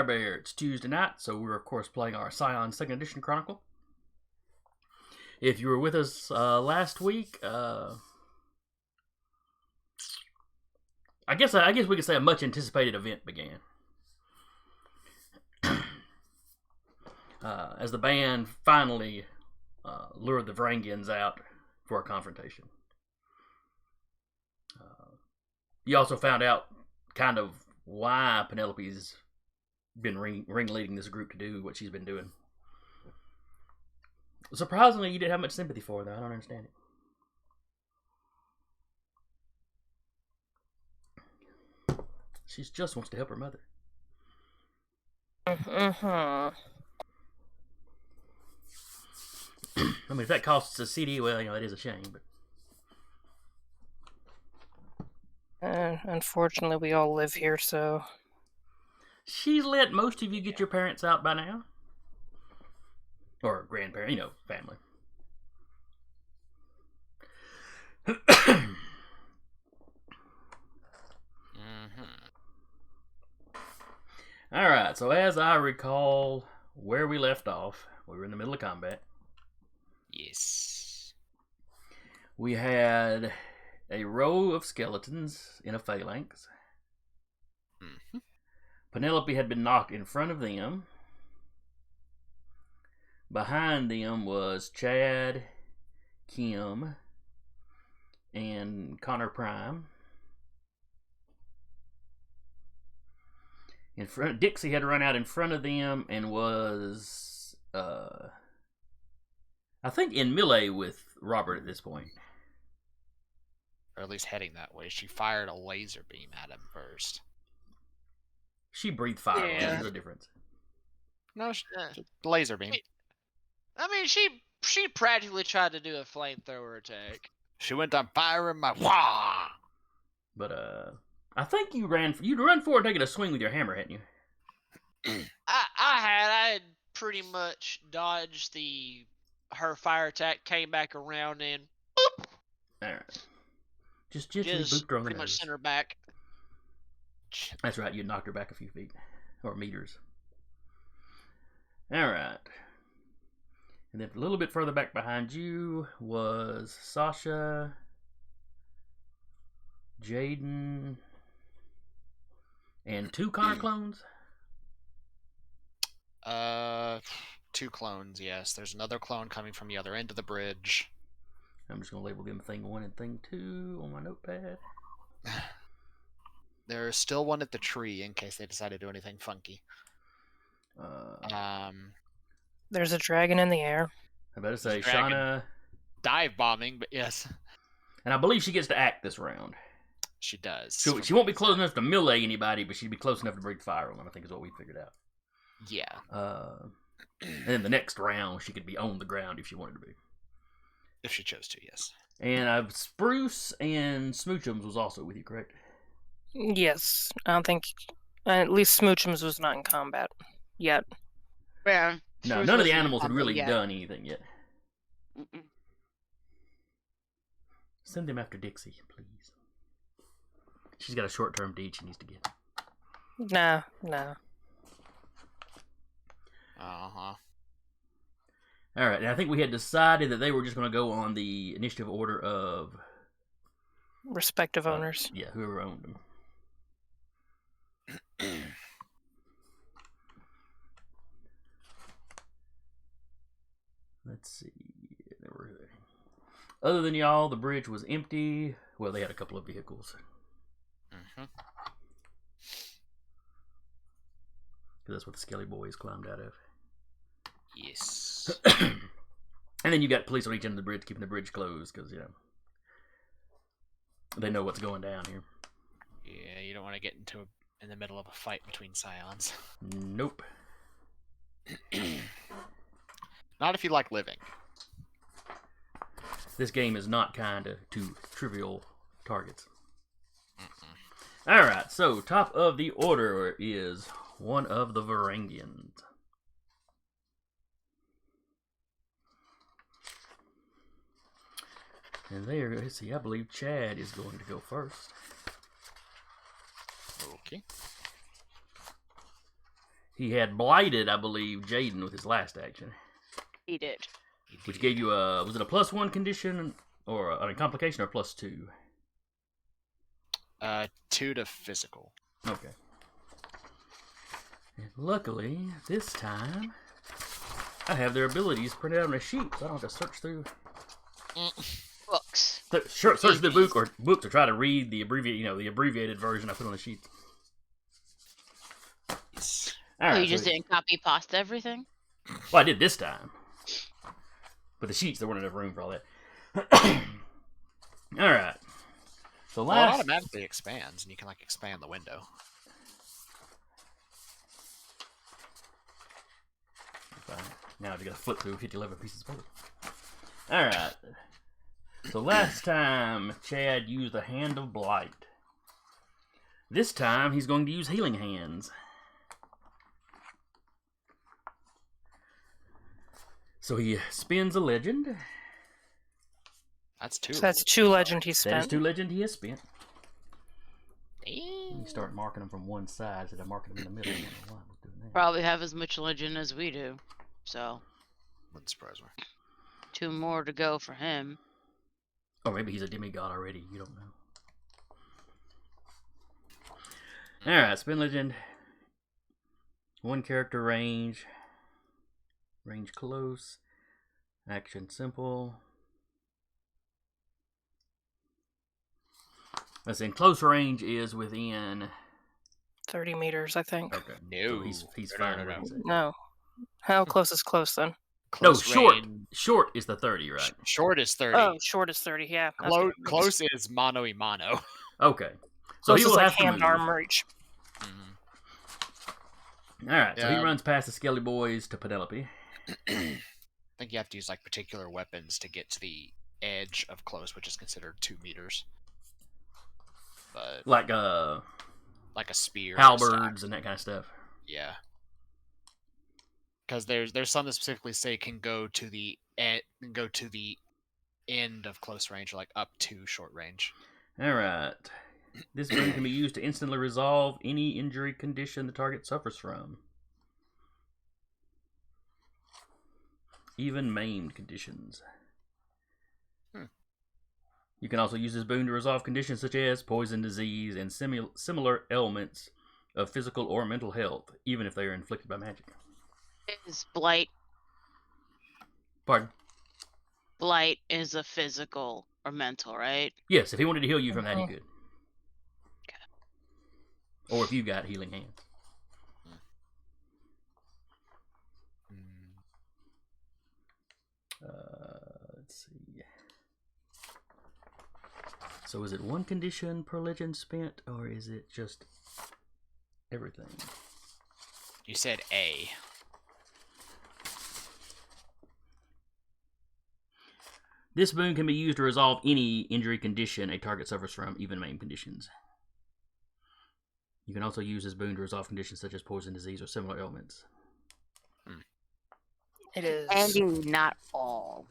Firebear. It's Tuesday night, so we're of course playing our Scion 2nd Edition Chronicle. If you were with us last week, I guess we could say a much anticipated event began. As the band finally lured the Varangians out for a confrontation. You also found out kind of why Penelope's been ringleading this group to do what she's been doing. Surprisingly, you didn't have much sympathy for her, though. I don't understand it. She just wants to help her mother. I mean, if that costs a CD, well, it is a shame, but... unfortunately, we all live here, so... She's let most of you get your parents out by now. Or grandparents, family. Alright, so as I recall where we left off, we were in the middle of combat. Yes. We had a row of skeletons in a phalanx. Mm-hmm. Penelope had been knocked in front of them. Behind them was Chad, Kim, and Connor Prime. In front, Dixie had run out in front of them and was, I think, in melee with Robert at this point. Or at least heading that way. She fired a laser beam at him first. She breathed fire. Yeah. There's a difference. No, laser beam. I mean, she practically tried to do a flamethrower attack. She went on fire in my wah. But I think you'd run forward taking a swing with your hammer, hadn't you? I had pretty much dodged her fire attack, came back around and boop, All right. Just booped her on the pretty much nose. sent her back. That's right. You knocked her back a few feet or meters. All right. And then a little bit further back behind you was Sasha, Jaden, and 2 Connor clones. 2 clones, yes. There's another clone coming from the other end of the bridge. I'm just going to label them Thing 1 and Thing 2 on my notepad. There's still one at the tree in case they decide to do anything funky. There's a dragon in the air. I better say, Dragon. Shauna... Dive bombing, but yes. And I believe she gets to act this round. She does. She won't be close enough to melee anybody, but she'd be close enough to breathe fire on them, I think is what we figured out. Yeah. And then the next round, she could be on the ground if she wanted to be. If she chose to, yes. And Spruce and Smoochums was also with you, correct? Yes, I don't think... at least Smoochums was not in combat yet. Yeah. No, none of the animals had really done anything yet. Mm-mm. Send them after Dixie, please. She's got a short-term deed she needs to get. Nah. Uh-huh. Alright, and I think we had decided that they were just going to go on the initiative order of... Respective owners. Yeah, whoever owned them. Let's see. Other than y'all, the bridge was empty. Well, they had a couple of vehicles. Mm-hmm. Because that's what the Skelly Boys climbed out of. Yes. And then you got police on each end of the bridge, keeping the bridge closed, because, they know what's going down here. Yeah, you don't want to get in the middle of a fight between scions. Nope. Not if you like living. This game is not kind to trivial targets. Alright, so top of the order is one of the Varangians. And there, let's see, I believe Chad is going to go first. Okay. he had blighted, I believe, Jaden with his last action, He did. which gave you a was it a +1 condition or a complication or +2? 2 to physical. Okay. And luckily, this time, I have their abilities printed out on a sheet, so I don't have to search through. Books. Search the book or try to read the abbreviated version I put on the sheet. Yes. All Oh, right, you just so- didn't copy pasta everything? Well, I did this time. But the sheets, there wasn't enough room for all that. All right. So Well, it last. automatically expands, and you can like expand the window. Now I just gotta flip through 11 pieces of paper. All right. So last time, Chad used the Hand of Blight. This time, he's going to use Healing Hands. So he spins a legend. That's 2. So that's 2 legend he That is spent. 2 legend he has spent. Damn. You start marking them from one side instead of marking them in the middle. I don't know why we're doing that. Probably have as much legend as we do. So, Wouldn't surprise me. 2 more to go for him. Or maybe he's a demigod already. You don't know. Alright, spin legend. 1 character range. Range close. Action simple. Let's see, close range is within. 30 meters, I think. Okay. No. So he's No, fine. no, where no. he's at. No. How close is close then? No, Close short. range- Short is the 30, right? Short is 30. Oh, short is 30, yeah. that's Close, what it means. close is mano y mano. Okay. So Close he is will like have to hand move. arm reach. Alright, so he Yeah. runs past the Skelly Boys to Penelope. I think you have to use like particular weapons to get to the edge of close, which is considered 2 meters. But Like like a spear, or a staff. halberds and that kind of stuff. Yeah. Because there's some that specifically say can go to the end of close range, or like up to short range. Alright. This boon can be used to instantly resolve any injury condition the target suffers from. Even maimed conditions. You can also use this boon to resolve conditions such as poison, disease, and similar ailments of physical or mental health, even if they are inflicted by magic. Is Blight. Pardon? Blight is a physical or mental, right? Yes, if he wanted to heal you from that, he Mhm. could. Or if you got healing hands. Let's see. So is it 1 condition per legend spent, or is it just everything? You said A. This boon can be used to resolve any injury condition a target suffers from, even maimed conditions. You can also use this boon to resolve conditions such as poison, disease, or similar ailments. It is. And not all.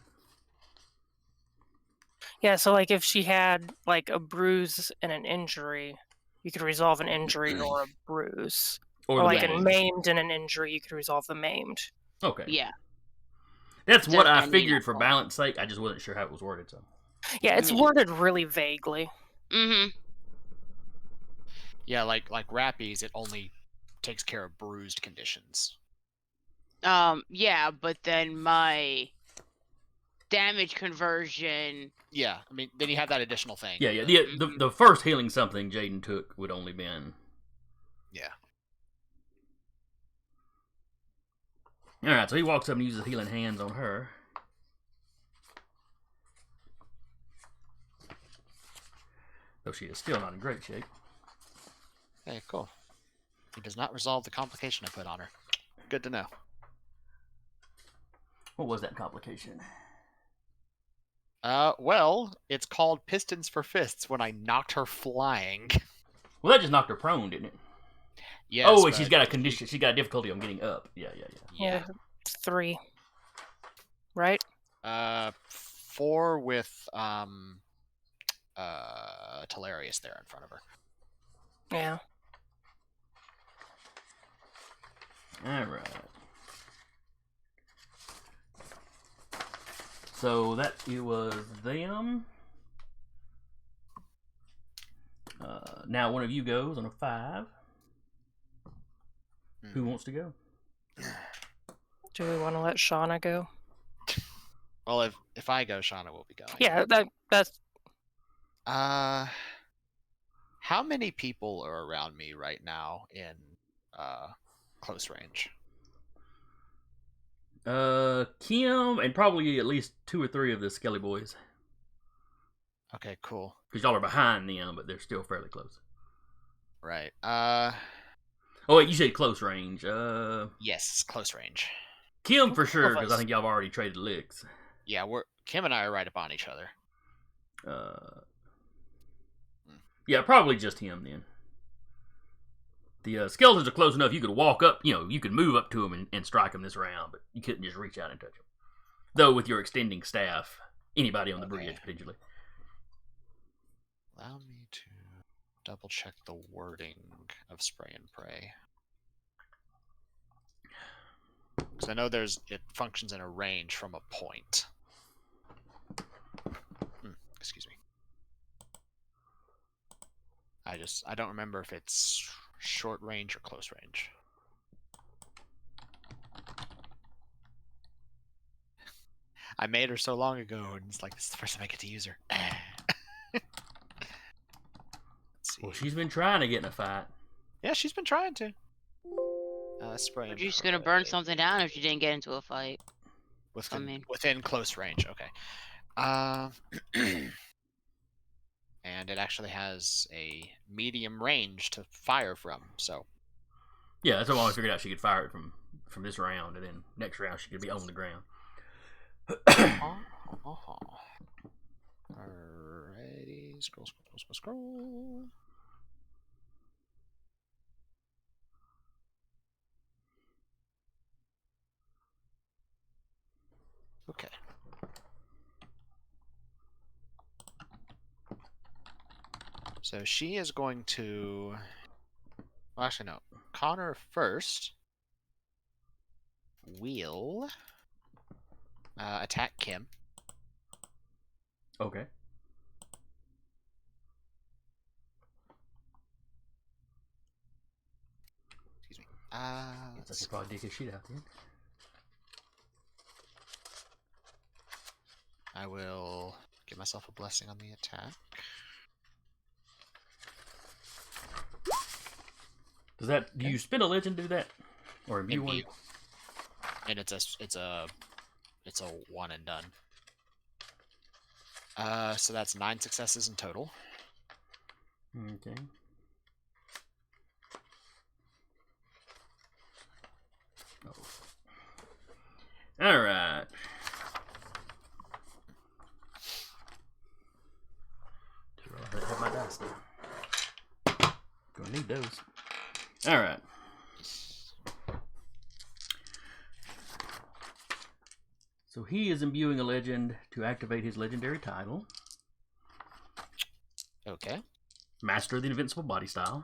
Yeah, so like if she had like a bruise and an injury, you could resolve an injury or a bruise. Or the like a maimed. maimed and an injury, you could resolve the maimed. Okay. Yeah. That's what I Depending figured for on- balance sake. I just wasn't sure how it was worded. So Yeah, it's Yeah. worded really vaguely. Mm-hmm. Yeah, like Rappies, it only takes care of bruised conditions. Yeah, but then my damage conversion. Yeah, I mean, then you have that additional thing. yeah. The first healing something Jaden took would only been. Yeah. All right, so he walks up and uses healing hands on her. Though she is still not in great shape. Hey, cool. He does not resolve the complication I put on her. Good to know. What was that complication? Well, it's called Pistons for Fists when I knocked her flying. Well, that just knocked her prone, didn't it? Yes, oh, and she's but- got a condition. She's got a difficulty on getting up. Yeah. Yeah. It's 3. Right? 4 with Telarius there in front of her. Yeah. Alright. So that it was them. Now one of you goes on a 5. Who wants to go? Do we want to let Shauna go? Well, if I go, Shauna will be going. Yeah, that's How many people are around me right now in close range? Kim and probably at least 2 or 3 of the Skelly boys. Okay, cool. Because y'all are behind them, but they're still fairly close. Right. Oh wait, you said close range. Yes, close range. Kim for sure, of because I us. think y'all have already traded licks. Yeah, Kim and I are right upon each other. Yeah, probably just him then. The skeletons are close enough you could walk up, you could move up to them and strike them this round, but you couldn't just reach out and touch them. Though with your extending staff, anybody on the bridge potentially. Allow me to double check the wording of spray and pray. Because I know it functions in a range from a point. Excuse me. I don't remember if it's short range or close range. I made her so long ago, and it's like, this is the first time I get to use her. Let's see. Well, she's been trying to get in a fight. Yeah, she's been trying to. Spray You're and just gonna burn pray. something down if you didn't get into a fight. Within close range. Okay. And it actually has a medium range to fire from. So. Yeah, that's why I figured out she could fire it from this round, and then next round she could be on the ground. Alrighty, scroll. Okay. So she is going to. Well, actually, no. Connor first will attack Kim. Okay. Excuse me. Looks like you probably dig his shit out then. I will give myself a blessing on the attack. Do you spend a legend to do that, or imbue one? Imbue. And it's a one and done. So that's 9 successes in total. Okay. Oh. All right. I have my dice now. Gonna need those. All right. So he is imbuing a legend to activate his legendary title, Okay. Master of the Invincible Body Style,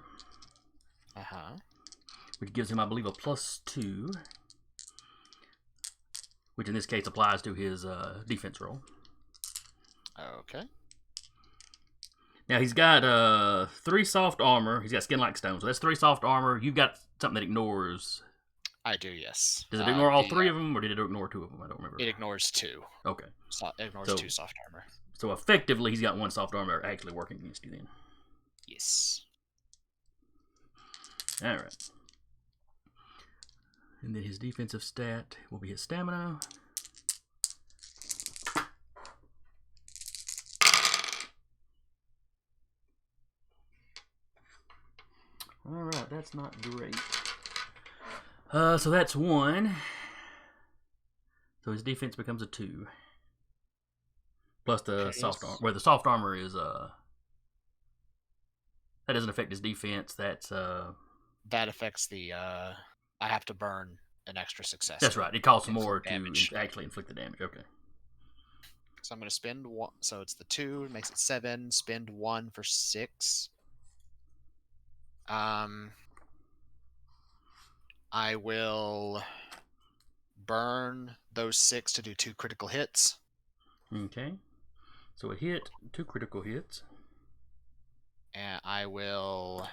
which gives him, I believe, a +2, which in this case applies to his defense roll. Okay. Now he's got 3 soft armor. He's got skin like stone, so that's 3 soft armor. You've got something that ignores. I do, yes. Does it ignore all 3 of them, or did it ignore 2 of them? I don't remember. It ignores 2. Okay. It ignores 2 soft armor. So effectively, he's got 1 soft armor actually working against you then. Yes. All right. And then his defensive stat will be his stamina. Alright, that's not great. So that's 1. So his defense becomes a 2. Plus the soft armor. Where the soft armor is, that doesn't affect his defense. That's, That affects the, I have to burn an extra success. That's right. It costs more damage. to actually inflict the damage. Okay. So I'm going to spend 1. So it's the 2, makes it 7. Spend 1 for 6. I will burn those 6 to do 2 critical hits. Okay. So a hit, 2 critical hits. And I will,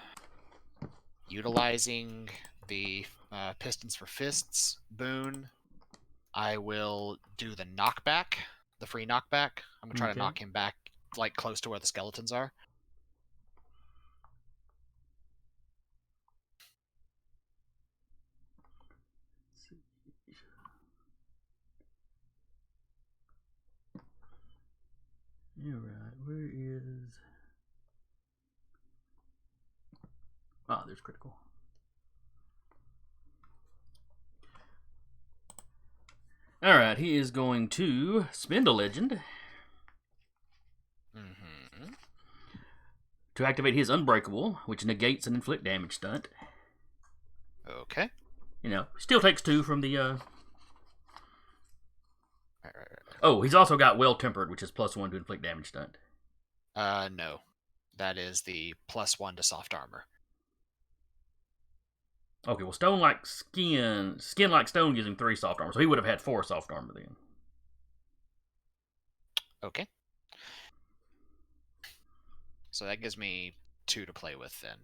utilizing the Pistons for Fists boon, I will do the knockback, the free knockback. I'm going to try Okay. to knock him back, like, close to where the skeletons are. Alright, where is... Ah, there's critical. Alright, he is going to spend a legend Mm-hmm. to activate his Unbreakable, which negates an inflict damage stunt. Okay. You know, still takes 2 from the, Right. Oh, he's also got Well-Tempered, which is +1 to inflict damage stunt. No. That is the +1 to soft armor. Okay, well, Stone like Skin like Stone gives him 3 soft armor, so he would have had 4 soft armor then. Okay. So that gives me 2 to play with then.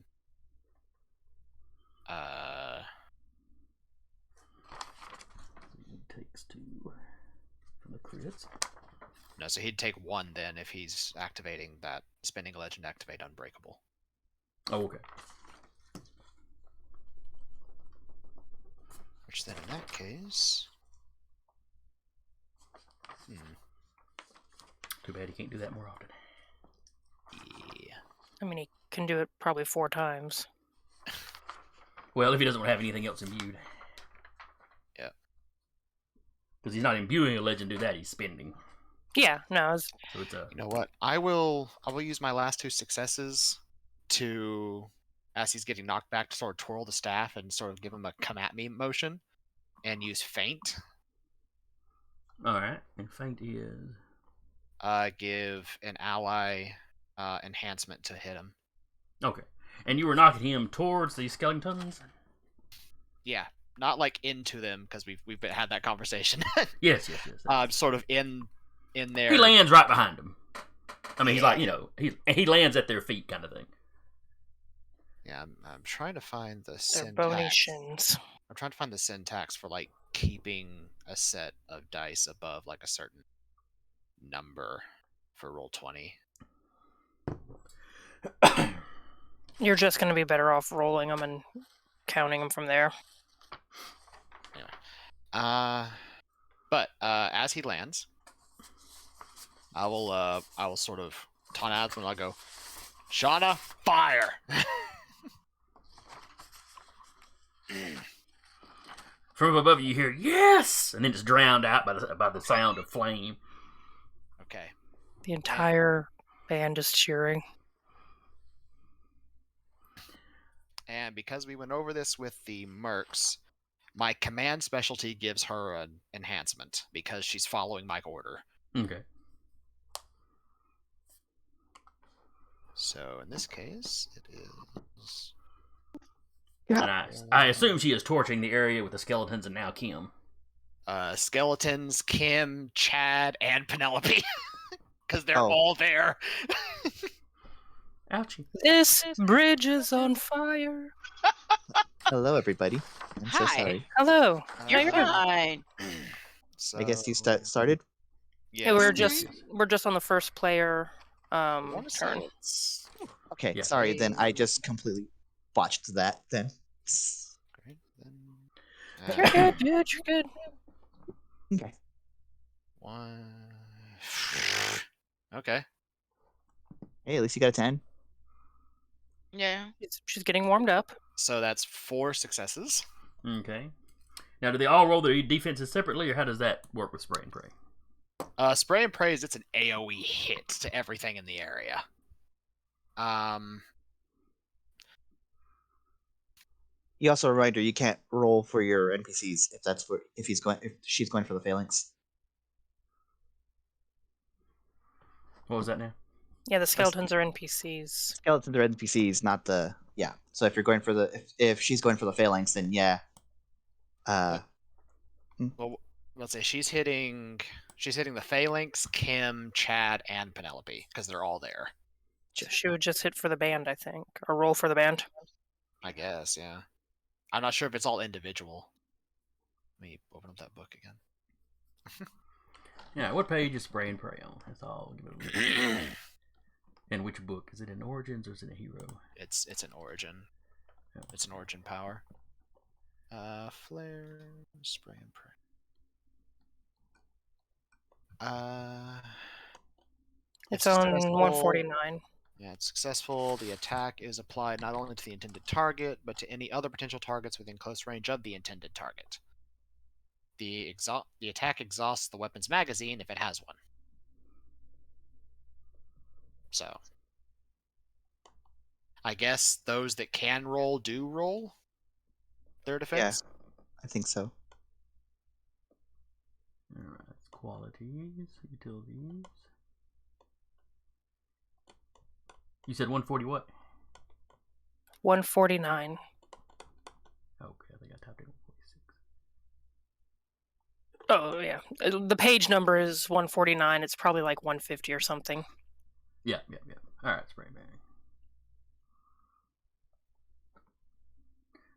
He takes 2 from the crits. No, so he'd take 1 then if he's activating that spending a legend to activate Unbreakable. Oh, okay. Which then in that case... Too bad he can't do that more often. Yeah. I mean, he can do it probably 4 times. Well, if he doesn't have anything else imbued. Yeah. Because he's not imbuing a legend, do that, he's spending. Yeah, no, it's, So it's a... You know what? I will use my last 2 successes to, as he's getting knocked back, to sort of twirl the staff and sort of give him a come at me motion and use feint. Alright, and feint is... Give an ally enhancement to hit him. Okay. And you were knocking him towards the skeletons? Yeah, not like into them because we've had that conversation. Yes. Sort of in there. He lands right behind him. I mean, he's Yeah. like, you know, he lands at their feet kind of thing. Yeah, I'm trying to find the they're bony syntax. shins. I'm trying to find the syntax for like keeping a set of dice above like a certain number for Roll20. You're just going to be better off rolling them and counting them from there. But as he lands, I will sort of taunt out when I go, Shauna, fire! From above you hear, yes! And then it's drowned out by the sound of flame. Okay. The entire band is cheering. And because we went over this with the mercs, my command specialty gives her an enhancement because she's following my order. Okay. So in this case, it is... And I assume she is torching the area with the skeletons and now Kim. Skeletons, Kim, Chad, and Penelope. Because they're Oh. all there. Ouchie. This bridge is on fire. Hello, everybody. I'm so Hi. sorry. Hello. You're How you doing? fine. So, I guess you started. Yeah, we're yes. just on the first player I wanna say turn. it's- Okay, Yeah. sorry. Then I just completely botched that. Then. Great, then- You're good, dude. You're good. Okay. One. Okay. Hey, at least you got a 10. Yeah. She's getting warmed up. So that's 4 successes. Okay. Now, do they all roll their defenses separately, or how does that work with spray and pray? Spray and praise, it's an AoE hit to everything in the area. You also a reminder you can't roll for your NPCs if she's going for the phalanx. What was that now? Yeah, the skeletons are NPCs. Skeletons are NPCs, not the So if you're going for if she's going for the phalanx, then yeah, Well, let's say she's hitting the Phalanx, Kim, Chad, and Penelope because they're all there. So she would just hit for the band, I think, or roll for the band. I guess, yeah. I'm not sure if it's all individual. Let me open up that book again. Yeah, what page is Spray and Pray on? That's all. Give it a look. And which book? Is it in Origins or is it in Hero? It's an Origin. Yeah. It's an Origin power. Flare, Spray and Pray. It's on successful. 149. Yeah, it's successful. The attack is applied not only to the intended target, but to any other potential targets within close range of the intended target. The attack exhausts the weapon's magazine if it has one. So, I guess those that can roll do roll their defense. I think so. Alright, qualities, utilities. You said 140 what? 149. Okay, I think I typed in 146. Oh, yeah. The page number is 149. It's probably like 150 or something. Yeah. Alright, Spray Bang.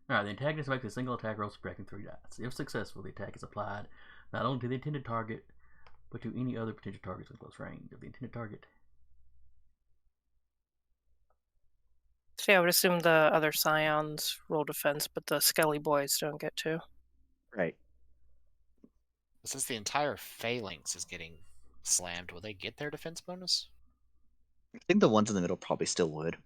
Alright, the antagonist makes a single attack roll subtracting 3 dice. If successful, the attack is applied not only to the intended target, but to any other potential targets in close range of the intended target. So yeah, I would assume the other Scions roll defense, but the Skelly boys don't get to. Right. Since the entire Phalanx is getting slammed, will they get their defense bonus? I think the ones in the middle probably still would.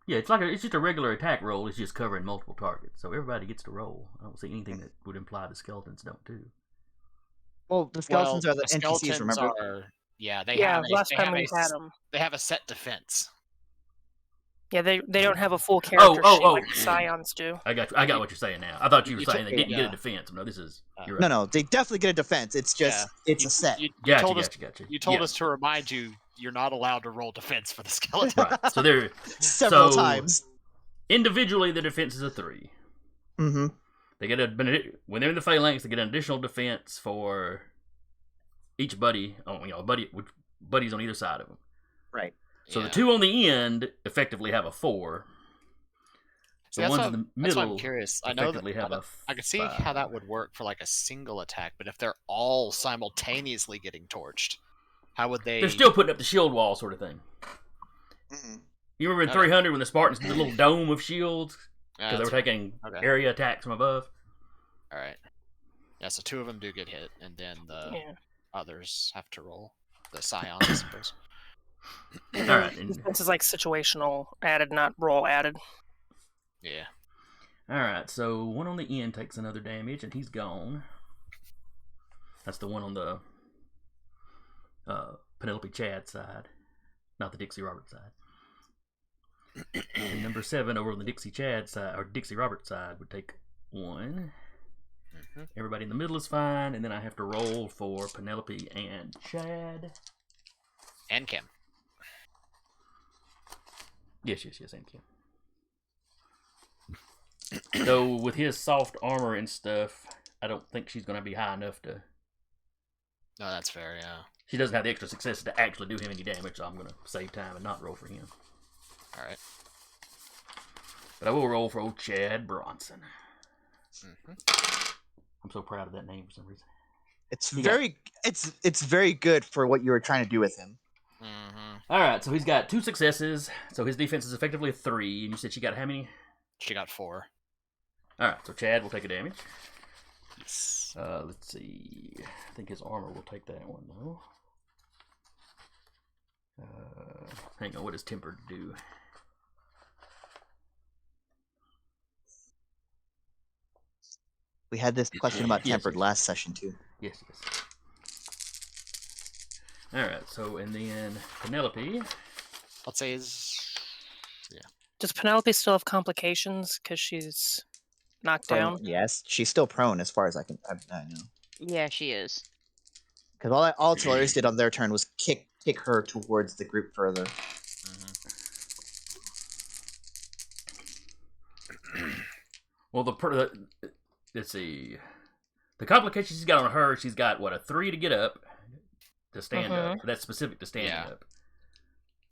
Yeah, it's just a regular attack roll. It's just covering multiple targets, so everybody gets to roll. I don't see anything that would imply the skeletons don't too. Well, the skeletons are the NPCs, skeletons remember? Last time we had them. They have a set defense. Yeah, they don't have a full character sheet like the Scions do. I got what you're saying now. I thought you were saying they didn't get a yeah. defense. No, this is you're No, right. they definitely get a defense. It's just it's a set. You Gotcha. told Yeah. us to remind you you're not allowed to roll defense for the skeleton. Right. So they're Several times. Individually, the defense is a 3. Mm-hmm. They get when they're in the Phalanx, they get an additional defense for each buddy. Buddies on either side of them. Right. So the 2 on the end effectively have a 4. See, The that's ones in the that's why middle I'm curious. I know that effectively have a I could see how that would work for like a single attack, but if they're all simultaneously getting torched, how would they? They're still putting up the shield wall sort of thing. Mm-hmm. You remember in Okay. 300 when the Spartans did the little dome of shields Yeah, because they that's were right. taking Okay. area attacks from above? All right. Yeah, so 2 of them do get hit, and then the Yeah. others have to roll. The Scions, I suppose. All right. This is like situational added, not roll added. Yeah. All right. So 1 on the end takes another damage, and he's gone. That's the one on the Penelope Chad side, not the Dixie Roberts side. And number 7 over on the Dixie Chad side, or Dixie Roberts side, would take 1. Mm-hmm. Everybody in the middle is fine, and then I have to roll for Penelope and Chad. And Kim. Yes, and Kim. Though with his soft armor and stuff, I don't think she's going to be high enough to. No, that's fair. Yeah. She doesn't have the extra success to actually do him any damage, so I'm going to save time and not roll for him. All right. But I will roll for old Chad Bronson. Mm-hmm. I'm so proud of that name for some reason. It's Yeah. it's very good for what you were trying to do with him. Mm-hmm. All right, so he's got 2 successes, so his defense is effectively a 3. And you said she got how many? She got 4. All right, so Chad will take a damage. Yes. Let's see. I think his armor will take that one though. Hang on, what does tempered do? We had this question about Yes, tempered yes. last session too. Yes. All right, so and then Penelope. Let's say is. Does Penelope still have complications because she's knocked Prone, down? yes, she's still prone as far as I know. Yeah, she is. Because all Tolarius did on their turn was kick her towards the group further. Well, let's see. The complications she's got on her, she's got, what, a 3 to get up, to stand up. That's specific to standing up.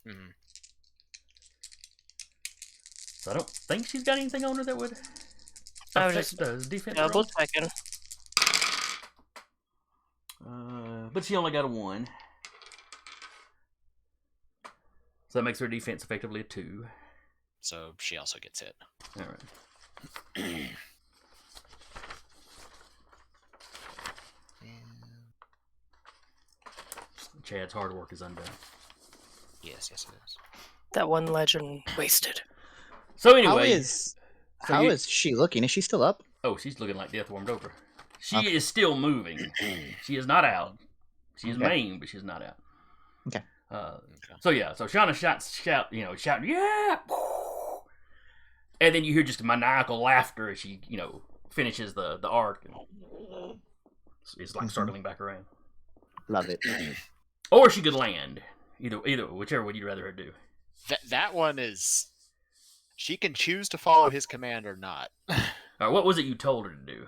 Mm-hmm. So I don't think she's got anything on her that would I affect was just the defense double roll. checking. But she only got a 1. So that makes her defense effectively a 2. So she also gets hit. All right. Chad's hard work is undone. Yes, it is. That one legend wasted. So How anyway, is she looking? Is she still up? oh, she's looking like death warmed over. She Okay. is still moving. She is not out. She is Okay. maimed, but she's not out. Okay. So yeah, so Shauna shouting, yeah, and then you hear just maniacal laughter as she, finishes the arc. And it's like circling back around. Love it. Or she could land. Either, whichever would you rather her do. That one is. She can choose to follow his command or not. All right, what was it you told her to do?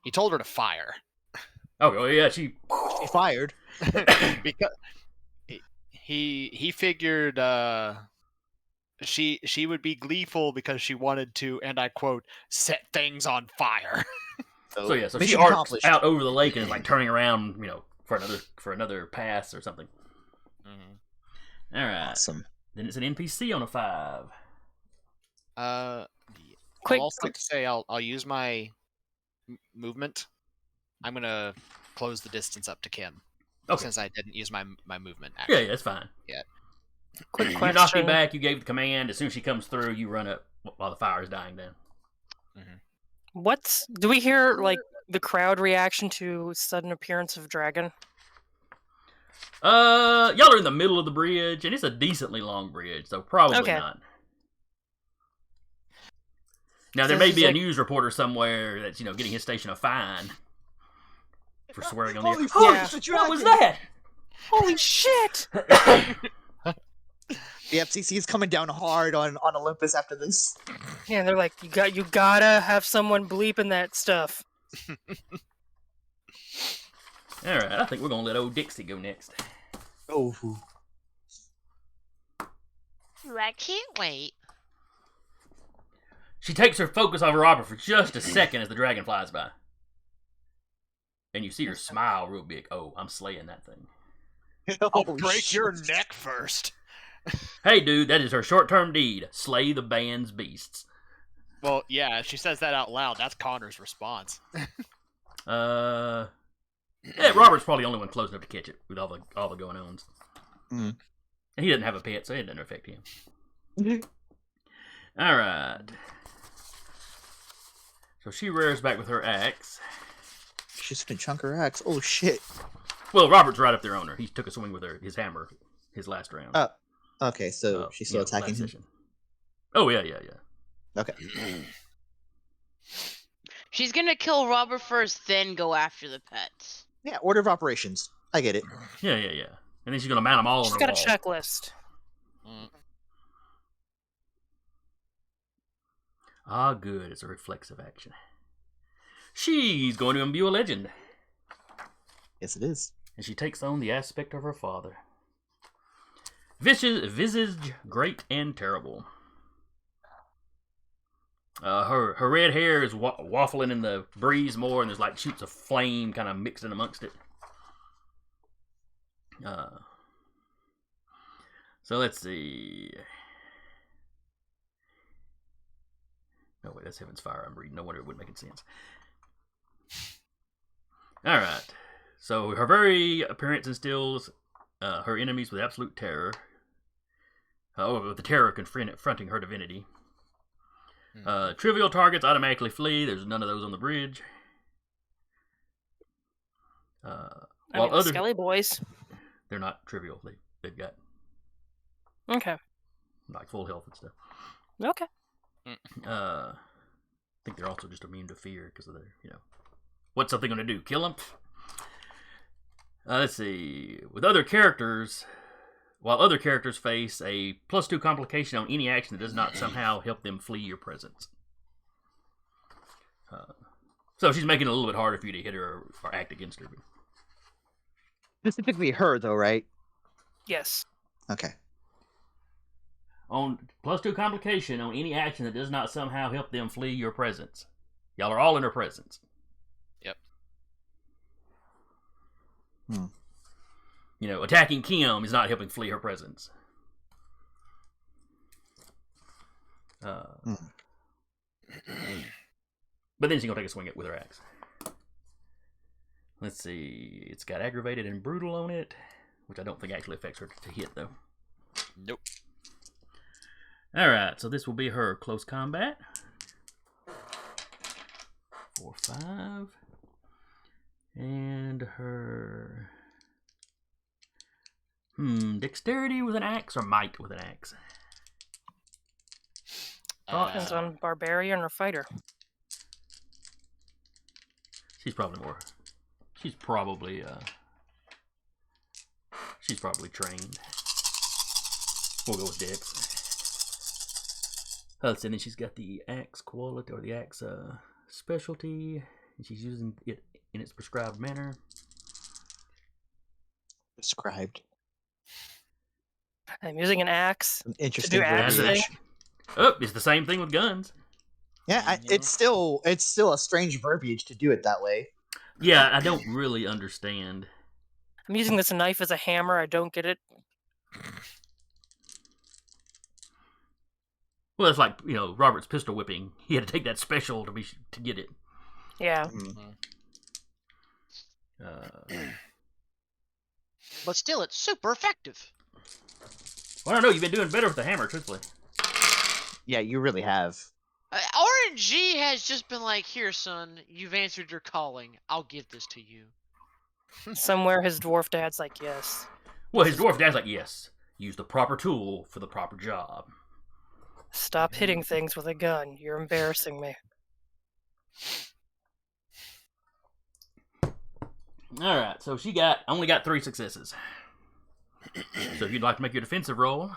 He told her to fire Oh, well, yeah, she. She fired. because he figured she would be gleeful because she wanted to, and I quote, set things on fire. So yeah, so she mission arcs accomplished. out over the lake and is like turning around, for another pass or something. Mm-hmm. All right. Awesome. Then it's an NPC on a 5. Quick, I'll also like to say I'll use my movement. I'm gonna close the distance up to Kim Okay. since I didn't use my movement. Yeah, Action. that's fine. quick You knocked me question. back. You gave the command. As soon as she comes through, you run up while the fire is dying down. Do we hear like the crowd reaction to sudden appearance of dragon? Y'all are in the middle of the bridge, and it's a decently long bridge, so probably Okay. not. Now there So may this be is a like- news reporter somewhere that's getting his station a fine for swearing on the Holy air. fuck, Yeah. it's a What was dragon! that? Holy shit! The FCC is coming down hard on Olympus after this. Yeah, they're like, you gotta have someone bleeping that stuff. All right, I think we're gonna let old Dixie go next. Oh. I can't wait. She takes her focus off Robert for just a second as the dragon flies by. And you see her smile real big. Oh, I'm slaying that thing. I'll Oh, break shit. your neck first. Hey, dude, that is her short-term deed. Slay the band's beasts. Well, yeah, if she says that out loud, that's Connor's response. Yeah, Robert's probably the only one close enough to catch it with all the going-ons. Mm. And he doesn't have a pet, so it doesn't affect him. All right. So she rears back with her axe. She's gonna chunk her axe. Oh shit. Well, Robert's right up there on her. He took a swing with his hammer his last round. Okay, so she's still attacking last him. session. Oh, yeah. Okay. She's gonna kill Robert first, then go after the pets. Yeah, order of operations. I get it. Yeah. And then she's going to mount them all She's on her got a wall. checklist. Ah, good. It's a reflexive action. She's going to imbue a legend. Yes, it is. And she takes on the aspect of her father. Visage great and terrible. Her red hair is waffling in the breeze more, and there's like shoots of flame kind of mixed in amongst it. So let's see. Oh wait, that's Heaven's Fire I'm reading. No wonder it wouldn't make sense. Alright. So her very appearance instills her enemies with absolute terror. With the terror confronting her divinity. Trivial targets automatically flee. There's none of those on the bridge. While The Skelly Boys. they're not trivial. They've got Okay. like full health and stuff. Okay. I think they're also just immune to fear because of their, what's something going to do? Kill them? Let's see. With other characters, while other characters face a +2 complication on any action that does not somehow help them flee your presence. So she's making it a little bit harder for you to hit her or act against her. Specifically her, though, right? Yes. Okay. On +2 complication on any action that does not somehow help them flee your presence. Y'all are all in her presence. Yep. You know, attacking Kim is not helping flee her presence. But then she's gonna take a swing at with her axe. Let's see. It's got aggravated and brutal on it, which I don't think actually affects her to hit though. Nope. Alright, so this will be her close combat. 4, 5. And her... dexterity with an axe or might with an axe? Depends on barbarian or fighter. She's probably more... She's probably trained. We'll go with dex. And then she's got the axe quality, or the axe specialty, and she's using it in its prescribed manner. Described. I'm using an axe. An interesting do axe verbiage. thing? Oh, it's the same thing with guns. Yeah, it's still a strange verbiage to do it that way. Yeah, I don't really understand. I'm using this knife as a hammer. I don't get it. Well, it's like, you know, Robert's pistol whipping. He had to take that special to get it. Yeah. But still, it's super effective. Well, I don't know. You've been doing better with the hammer, truthfully. Yeah, you really have. RNG has just been like, here, son, you've answered your calling. I'll give this to you. Somewhere his dwarf dad's like, yes. Well, his dwarf dad's like, yes, use the proper tool for the proper job. Stop hitting things with a gun. You're embarrassing me. Alright, so she only got 3 successes. So if you'd like to make your defensive roll.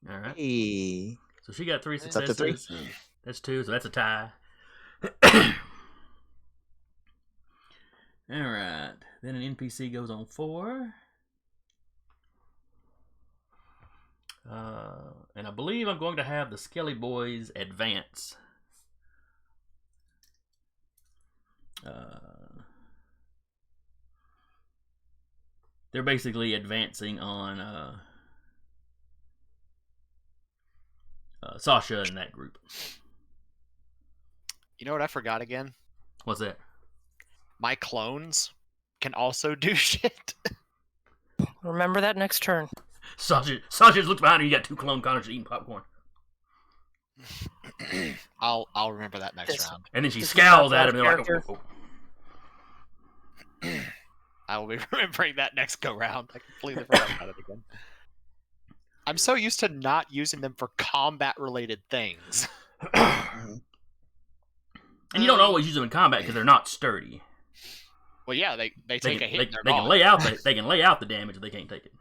Alright. Hey. So she got 3 It's up to successes. 3. That's 2, so that's a tie. Alright. Then an NPC goes on 4. And I believe I'm going to have the Skelly Boys advance. They're basically advancing on Sasha and that group. You know what I forgot again? What's that? My clones can also do shit. Remember that next turn. Sasha's looked behind her. You got 2 clone Connors eating popcorn. I'll remember that next This- round. And then she This is scowls not at him and they're like, character. oh. I will be remembering that next go round. I completely forgot about it again. I'm so used to not using them for combat related things. And you don't always use them in combat because they're not sturdy. Well, yeah, they take a hit. and they're they can gone. lay out they can lay out the damage, but they can't take it.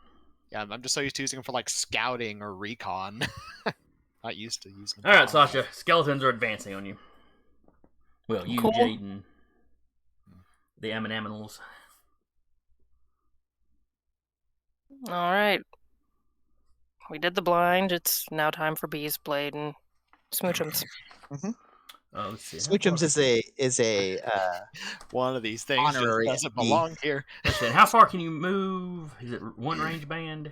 Yeah, I'm just so used to using them for like scouting or recon. Not used to using them. All right, for combat. Sasha. Skeletons are advancing on you. Well, you, Cool. Jaden, the Aminals. All right. We did the blind. It's now time for Beast Blade and Smoochums. Oh, let's see. Smoochums is a One of these things just Honorary doesn't SP. belong here. Let's see. How far can you move? Is it one range band?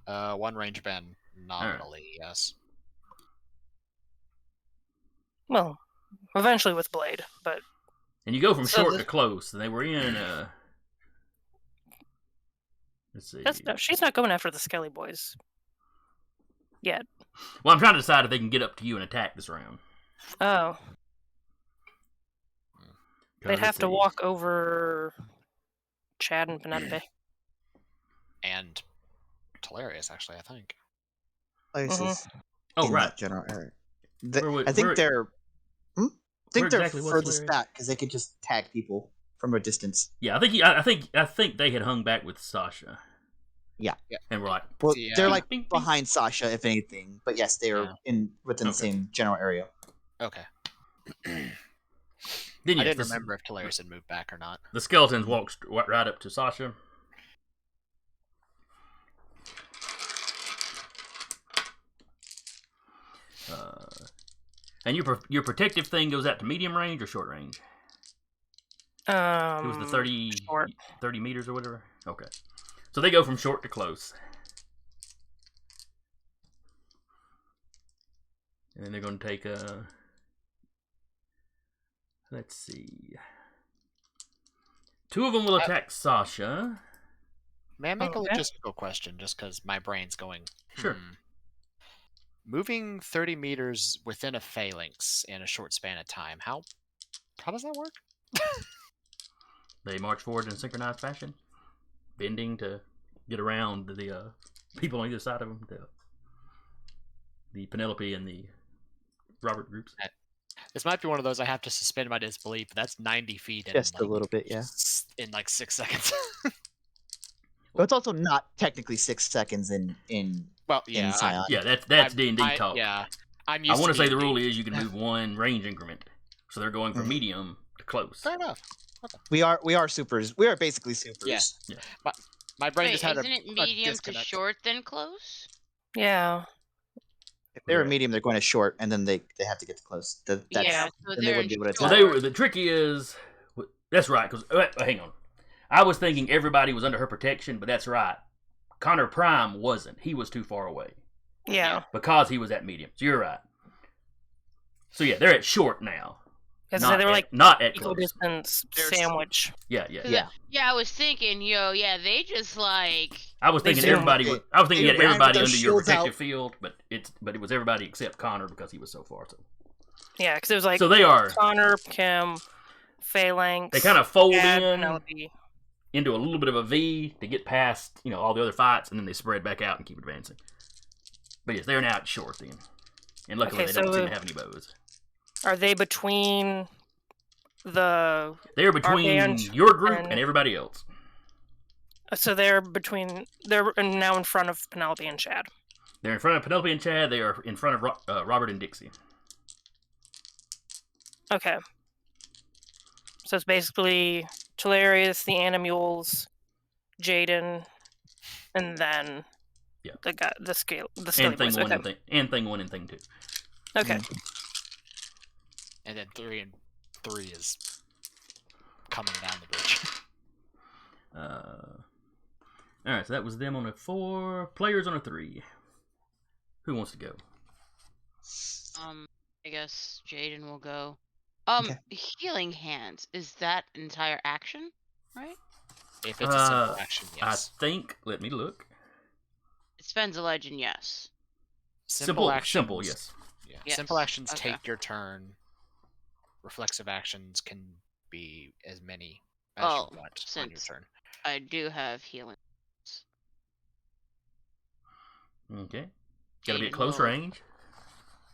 One range band nominally, yes. Well, eventually with Blade, but And you go from So short the- to close. And they were in. Let's see. she's not going after the Skelly Boys yet. Well, I'm trying to decide if they can get up to you and attack this round. Oh, 'Cause they'd have let's to see. walk over Chad and Penelope. And Telarius, actually, I think. places Oh, in right. that general area. Where- I think where- they're. I where think they're exactly was furthest Solarius? back because they could just tag people from a distance. Yeah, I think they had hung back with Sasha. Yeah. Yeah. And we're like, Well, The, they're uh, like bing, bing. behind Sasha, if anything. But yes, they are Yeah. within the Okay. same general area. Okay. Then I yes, didn't remember if Talarius had moved back or not. the skeletons walked right up to Sasha. And your protective thing goes out to medium range or short range? It was the 30, short. 30 meters or whatever? Okay. So they go from short to close. And then they're going to take a... Let's see. 2 of them will attack Sasha. May I make a Okay. logistical question, just because my brain's going? Sure. Moving 30 meters within a phalanx in a short span of time. How does that work? They march forward in a synchronized fashion, bending to get around the people on either side of them. The Penelope and the Robert groups. This might be one of those I have to suspend my disbelief. But that's 90 feet in Just a little bit, yeah. in like 6 seconds. But it's also not technically 6 seconds in Well, yeah, Scion. Yeah, that's D&D talk. Yeah, I'm I used. want to say the D&D. rule is you can move 1 range increment, so they're going from Mhm. medium to close. Fair enough. We are supers. We are basically supers. Yeah. My brain Wait, just had isn't a it medium to disconnect. short then close? Yeah. If they're Right. medium, they're going to short, and then they have to get to close. That's, Yeah, so then they they're wouldn't be able to Well, attack. the tricky is that's right because hang on, I was thinking everybody was under her protection, but that's right. Connor Prime wasn't. He was too far away Yeah. because he was at medium. So you're right. So yeah, they're at short now. Because Not they were at- like not at equal close. distance There's- sandwich. Yeah, yeah. Yeah. Yeah, I was thinking, they just like. I was They thinking zoom everybody. with Was, I was thinking you they had ran with everybody their under your shields out. protective field, but it was everybody except Connor because he was so far. So Yeah, because it was like so they are. Connor, Kim, Phalanx. They kind of fold Chad, in Penelope. into a little bit of a V to get past, all the other fights, and then they spread back out and keep advancing. But yes, they're now at short then, and luckily Okay, they don't so- seem to have any bows. Are they between the? They're between Archangel your group and- and everybody else. So they're between. They're now in front of Penelope and Chad. They're in front of Penelope and Chad. They are in front of Robert and Dixie. Okay. So it's basically Talarius, the Animules, Jaden, and then Yeah. the guy, the Scaly And Boys. thing one Okay. and thing 1 and thing 2. Okay. And then 3 and 3 is coming down the bridge. All right, so that was them on a 4. Players on a 3. Who wants to go? I guess Jaden will go. Okay. Healing hands, is that entire action? Right? If it's a simple action, yes. I think. Let me look. It spends a legend, yes. Simple actions. Simple, yes. Yeah. Yes, Simple actions okay. take your turn. Reflexive actions can be as many as you want on your since- turn. I do have healing. Okay. Gotta be at Jaden close will range.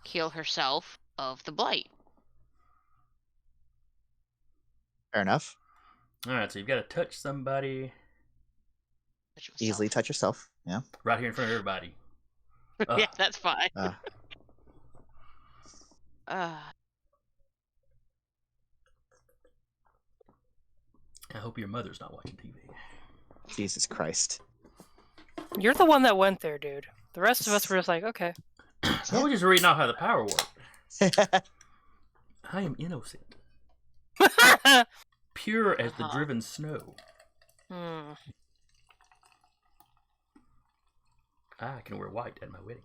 Heal herself of the blight. Fair enough. All right, so you've got to touch somebody Touch myself. Easily touch yourself. Yeah. right here in front of everybody. Yeah, that's fine. Uh, I hope your mother's not watching TV. Jesus Christ. You're the one that went there, dude. The rest of us were just like, okay. I was just reading off how the power worked. I am innocent, pure as the Uh-huh. driven snow. Hmm. I can wear white at my wedding,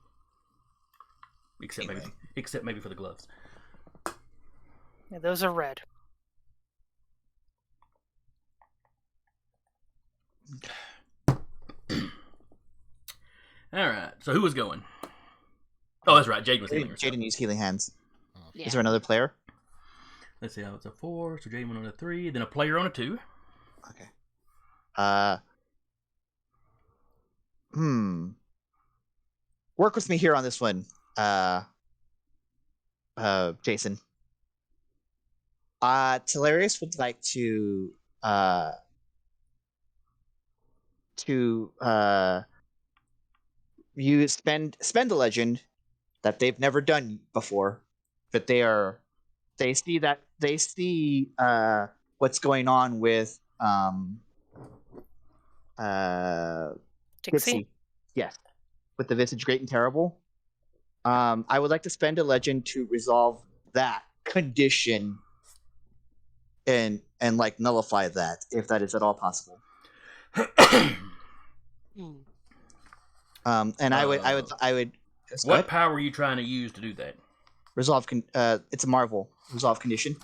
except Anyway. maybe for the gloves. Yeah, those are red. All right. So who was going? Oh, that's right. Jaden was healing herself. Jaden used healing hands. Yeah. Is there another player? Let's see how it's a 4. So Jaden went on a 3, then a player on a 2. Okay. work with me here on this one, Jason. Telarius would like to spend a legend that they've never done before, but they see what's going on with Dixie? Yes, with the Visage Great and Terrible. I would like to spend a legend to resolve that condition and like nullify that, if that is at all possible. And I would What power are you trying to use to do that? resolve. It's a Marvel resolve condition.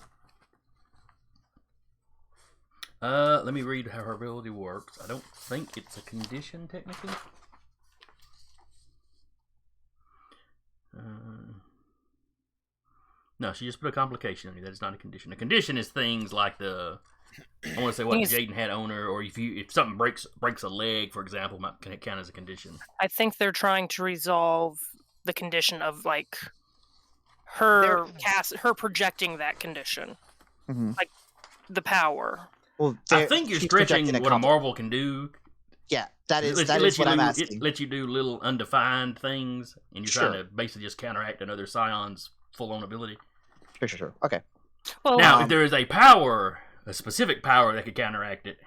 Let me read how her ability works. I don't think it's a condition technically. No, she just put a complication on you. That is not a condition. A condition is things like I want to say what Jaden had on her, or if something breaks a leg, for example, can it count as a condition? I think they're trying to resolve the condition of like her projecting that condition, like the power. Well, I think you're stretching what a Marvel can do. Yeah, that is what I'm asking. It lets you do little undefined things, and you're trying to basically just counteract another Scion's full-on ability. Sure. Okay. Well, Now, if there is a specific power that could counteract it.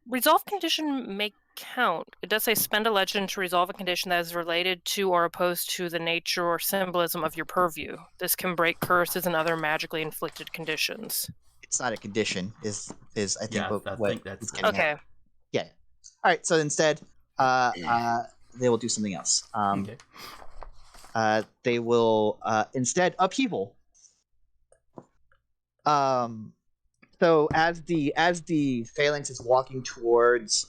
Resolve condition may count. It does say spend a legend to resolve a condition that is related to or opposed to the nature or symbolism of your purview. This can break curses and other magically inflicted conditions. It's not a condition. Is I think I think that's okay. Yeah. All right. So instead, they will do something else. Okay. They will instead upheaval. So as the phalanx is walking towards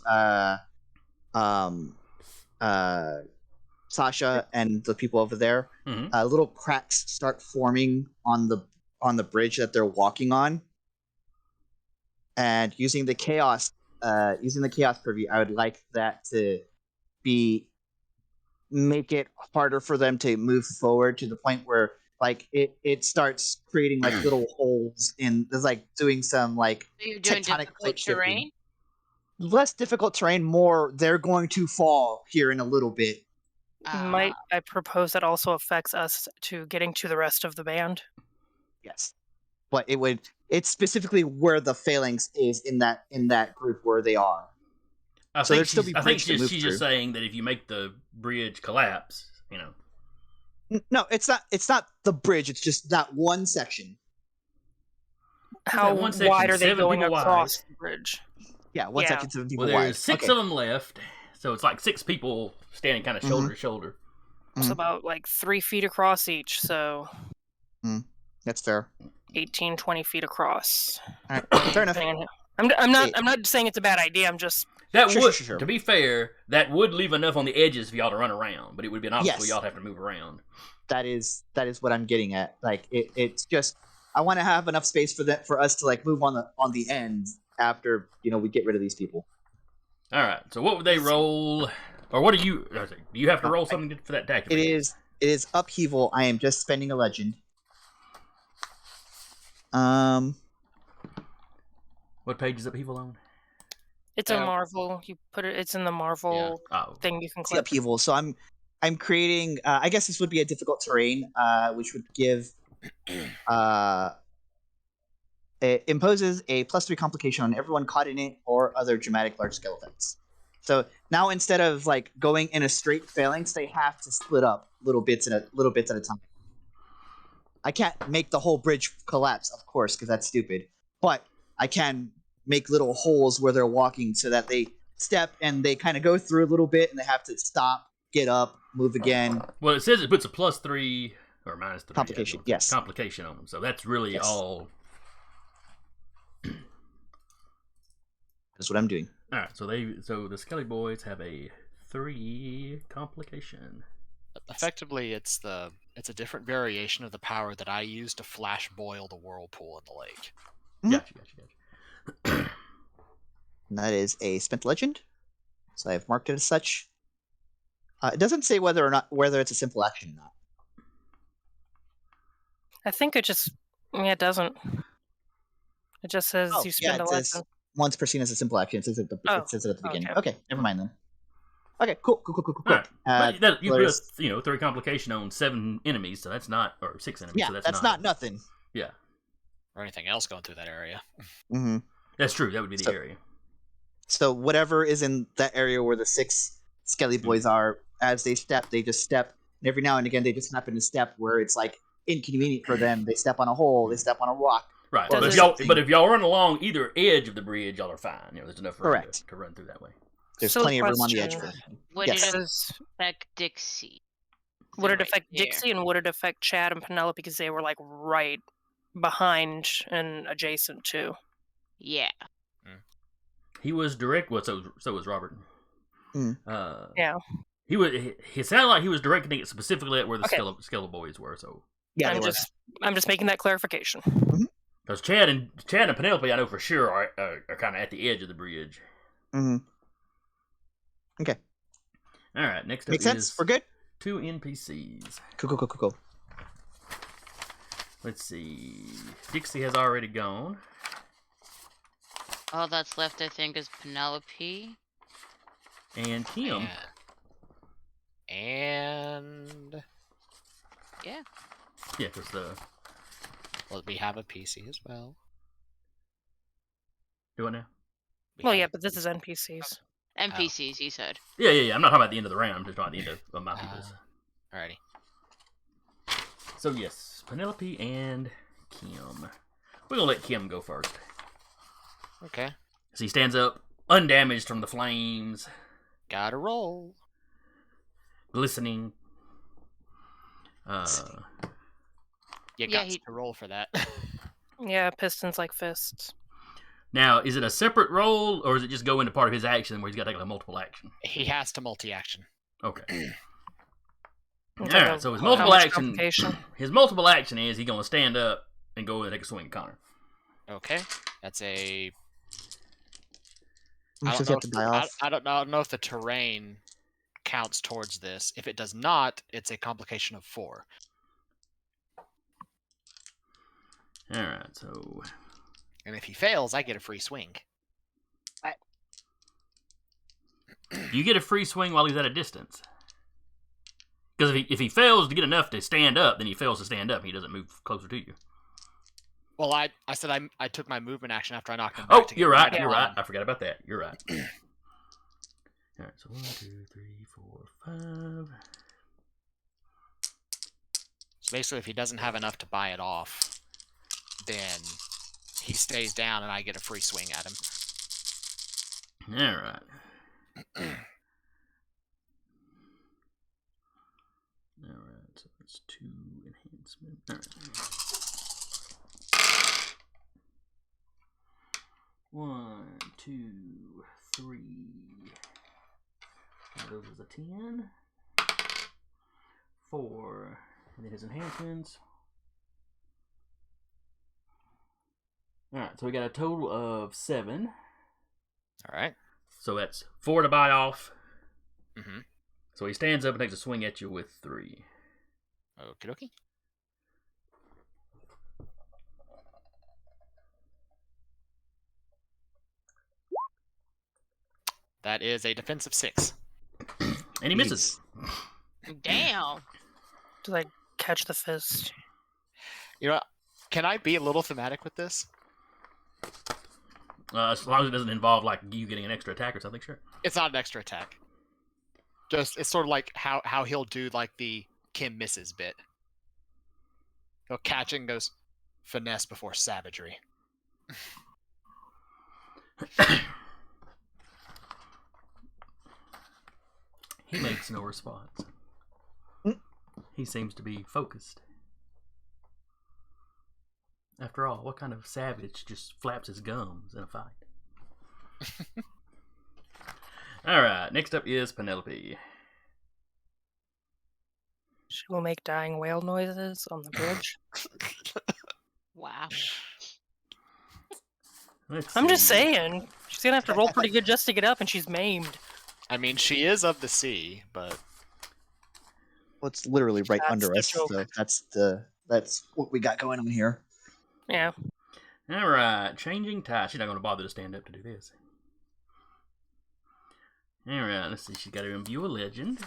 Sasha and the people over there, little cracks start forming on the bridge that they're walking on. And using the chaos purview, I would like that to make it harder for them to move forward to the point where like it starts creating like little holes in. There's like doing some like You're doing tectonic difficult plate shifting. terrain? Less difficult terrain, more they're going to fall here in a little bit. Might I propose that also affects us to getting to the rest of the band? Yes, but it's specifically where the phalanx is in that group where they are. I So think there'd still be bridge to move she's through. just saying that if you make the bridge collapse, you know. No, it's not the bridge. It's just that one section. How one section, wide are they 7 going people across wide. the bridge? Yeah, one Yeah. section 7 people Well, wide. there's 6 of them left, so it's like 6 people standing kind of shoulder to shoulder. It's about like 3 feet across each, so That's fair. 18, 20 feet across. All right, fair enough. I'm not saying it's a bad idea. I'm just That would, Sure. to be fair, that would leave enough on the edges for y'all to run around, but it would be an obstacle Yes. y'all have to move around. That is what I'm getting at. Like it's just I want to have enough space for us to like move on the end after we get rid of these people. All right. So what would they roll, or what do you? Do you have to roll something for that attack? It is upheaval. I am just spending a legend. What page is upheaval on? it's a Marvel. You put it. It's in the Marvel Oh, thing you can It's click. upheaval. So I'm creating. I guess this would be a difficult terrain, which would give. It imposes a +3 complication on everyone caught in it or other dramatic large-scale events. So now instead of like going in a straight phalanx, they have to split up little bits at a time. I can't make the whole bridge collapse, of course, because that's stupid. But I can make little holes where they're walking so that they step and they kind of go through a little bit and they have to stop, get up, move again. well, it says it puts a +3 or -3 Complication, yes. complication on them. So that's really Yes. all. That's what I'm doing. All right. So the Skelly Boys have a 3 complication. Effectively, it's a different variation of the power that I use to flash boil the whirlpool in the lake. Gotcha. And that is a spent legend. So I've marked it as such. It doesn't say whether it's a simple action or not. I think it just it doesn't. It just says Oh, you yeah, spend a it says legend. once per scene as a simple action. It says it says it at the beginning. okay. Okay, never mind then. Okay, cool. Alright. But you put Hilarious. a 3 complication on 7 enemies, so that's not, or 6 enemies, Yeah, so that's not nothing. Yeah, Or anything else going through that area. Hmm. that's true. That would be the So- area. So whatever is in that area where the 6 Skelly boys are, as they just step, and every now and again they just happen to step where it's like inconvenient for them. They step on a hole, they step on a rock. Right. Does But it- if y'all run along either edge of the bridge, y'all are fine. There's enough room Correct. to run through that way. There's So plenty of room on the edge question- for them. Would Yes. it Does- affect Dixie? Would it Right affect there. Dixie and would it affect Chad and Penelope because they were like right behind and adjacent to? Yeah. He was direct. Well, so was Robert. Hmm. Yeah. He sounded like he was directing it specifically at where the Okay. Skeletal boys were. So Yeah, I'm they were. just making that clarification. because Chad and Penelope, I know for sure are kind of at the edge of the bridge. Hmm. Okay, All right. Next up makes sense. is We're good. 2 NPCs. Cool. Let's see. Dixie has already gone. All that's left, I think, is Penelope. And Kim. And Yeah, because well, we have a PC as well. do it now. We Well, have yeah, a but this PC. is NPCs. NPCs, you said. Yeah. I'm not talking about the end of the round. I'm just talking about the end of my people's. Alrighty. So yes, Penelope and Kim. We're gonna let Kim go first. Okay. So he stands up, undamaged from the flames, Gotta roll. glistening. You Yeah, got he- to roll for that. Yeah, pistons like fists. Now, is it a separate roll, or does it just go into part of his action where he's got to take a multiple action? He has to multi-action. Okay. It's All like right. a- So his how multiple much action. complication? His multiple action is he gonna stand up and go and take a swing at Connor. Okay. That's a. I'm I sure don't, you know have to if buy the, off. I don't know if the terrain counts towards this. If it does not, it's a complication of 4. All right. So And if he fails, I get a free swing. you get a free swing while he's at a distance. Because if he fails to get enough to stand up, then he fails to stand up. He doesn't move closer to you. Well, I said I took my movement action after I knocked him back. Oh, to get you're right. back You're on. right. I forgot about that. You're right. All right. So 1, 2, 3, 4, 5. So basically, if he doesn't have enough to buy it off, then he stays down and I get a free swing at him. All right. All right. So that's 2 enhancement. All right. 1, 2, 3. One of those is a 10. 4. And then his enhancements. Alright, so we got a total of 7. All right. So that's 4 to buy off. Mm-hmm. So he stands up and takes a swing at you with 3. Okie dokie. That is a defensive 6. And he misses. Damn. Do they catch the fist? You know, can I be a little thematic with this? As long as it doesn't involve like you getting an extra attack or something, sure. It's not an extra attack. Just it's sort of like how he'll do like the Kim misses bit. He'll catch it and goes finesse before savagery. He makes no response. He seems to be focused. After all, what kind of savage just flaps his gums in a fight? Alright, next up is Penelope. She will make dying whale noises on the bridge. Wow. Let's I'm just see. saying. She's gonna have to roll pretty good just to get up, and she's maimed. I mean, she is of the sea, but Well, it's literally right That's under the us. joke. So that's what we got going on here. Yeah. All right, changing tide. She's not going to bother to stand up to do this. All right, let's see. She's got to imbue a legend.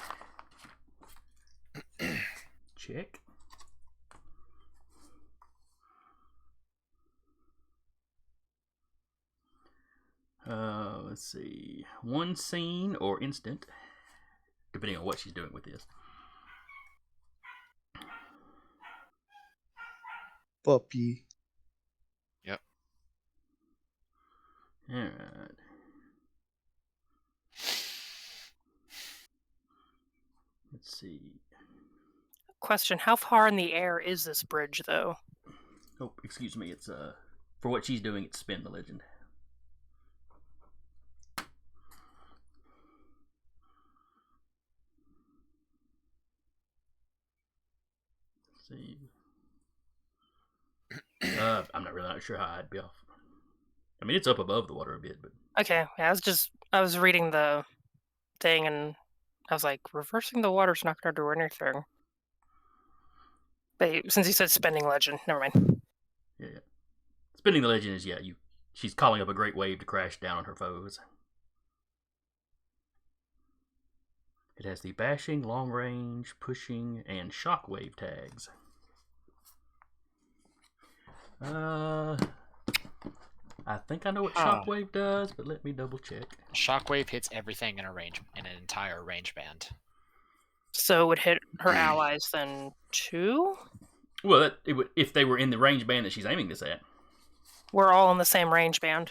Check. Let's see. One scene or instant, depending on what she's doing with this. Puppy. All right. Let's see. Question: how far in the air is this bridge, though? Oh, excuse me. It's for what she's doing. It's spin the legend. Let's see. I'm not sure how I'd be off. I mean, it's up above the water a bit, but Okay, yeah, I was reading the thing and I was like, reversing the water's not going to do anything. But since you said spending legend, never mind. yeah. Spinning the legend is she's calling up a great wave to crash down on her foes. It has the bashing, long range, pushing, and shockwave tags. I think I know what shockwave does, but let me double check. Shockwave hits everything in an entire range band. So it would hit her allies then too? Well, it would if they were in the range band that she's aiming this at. We're all in the same range band.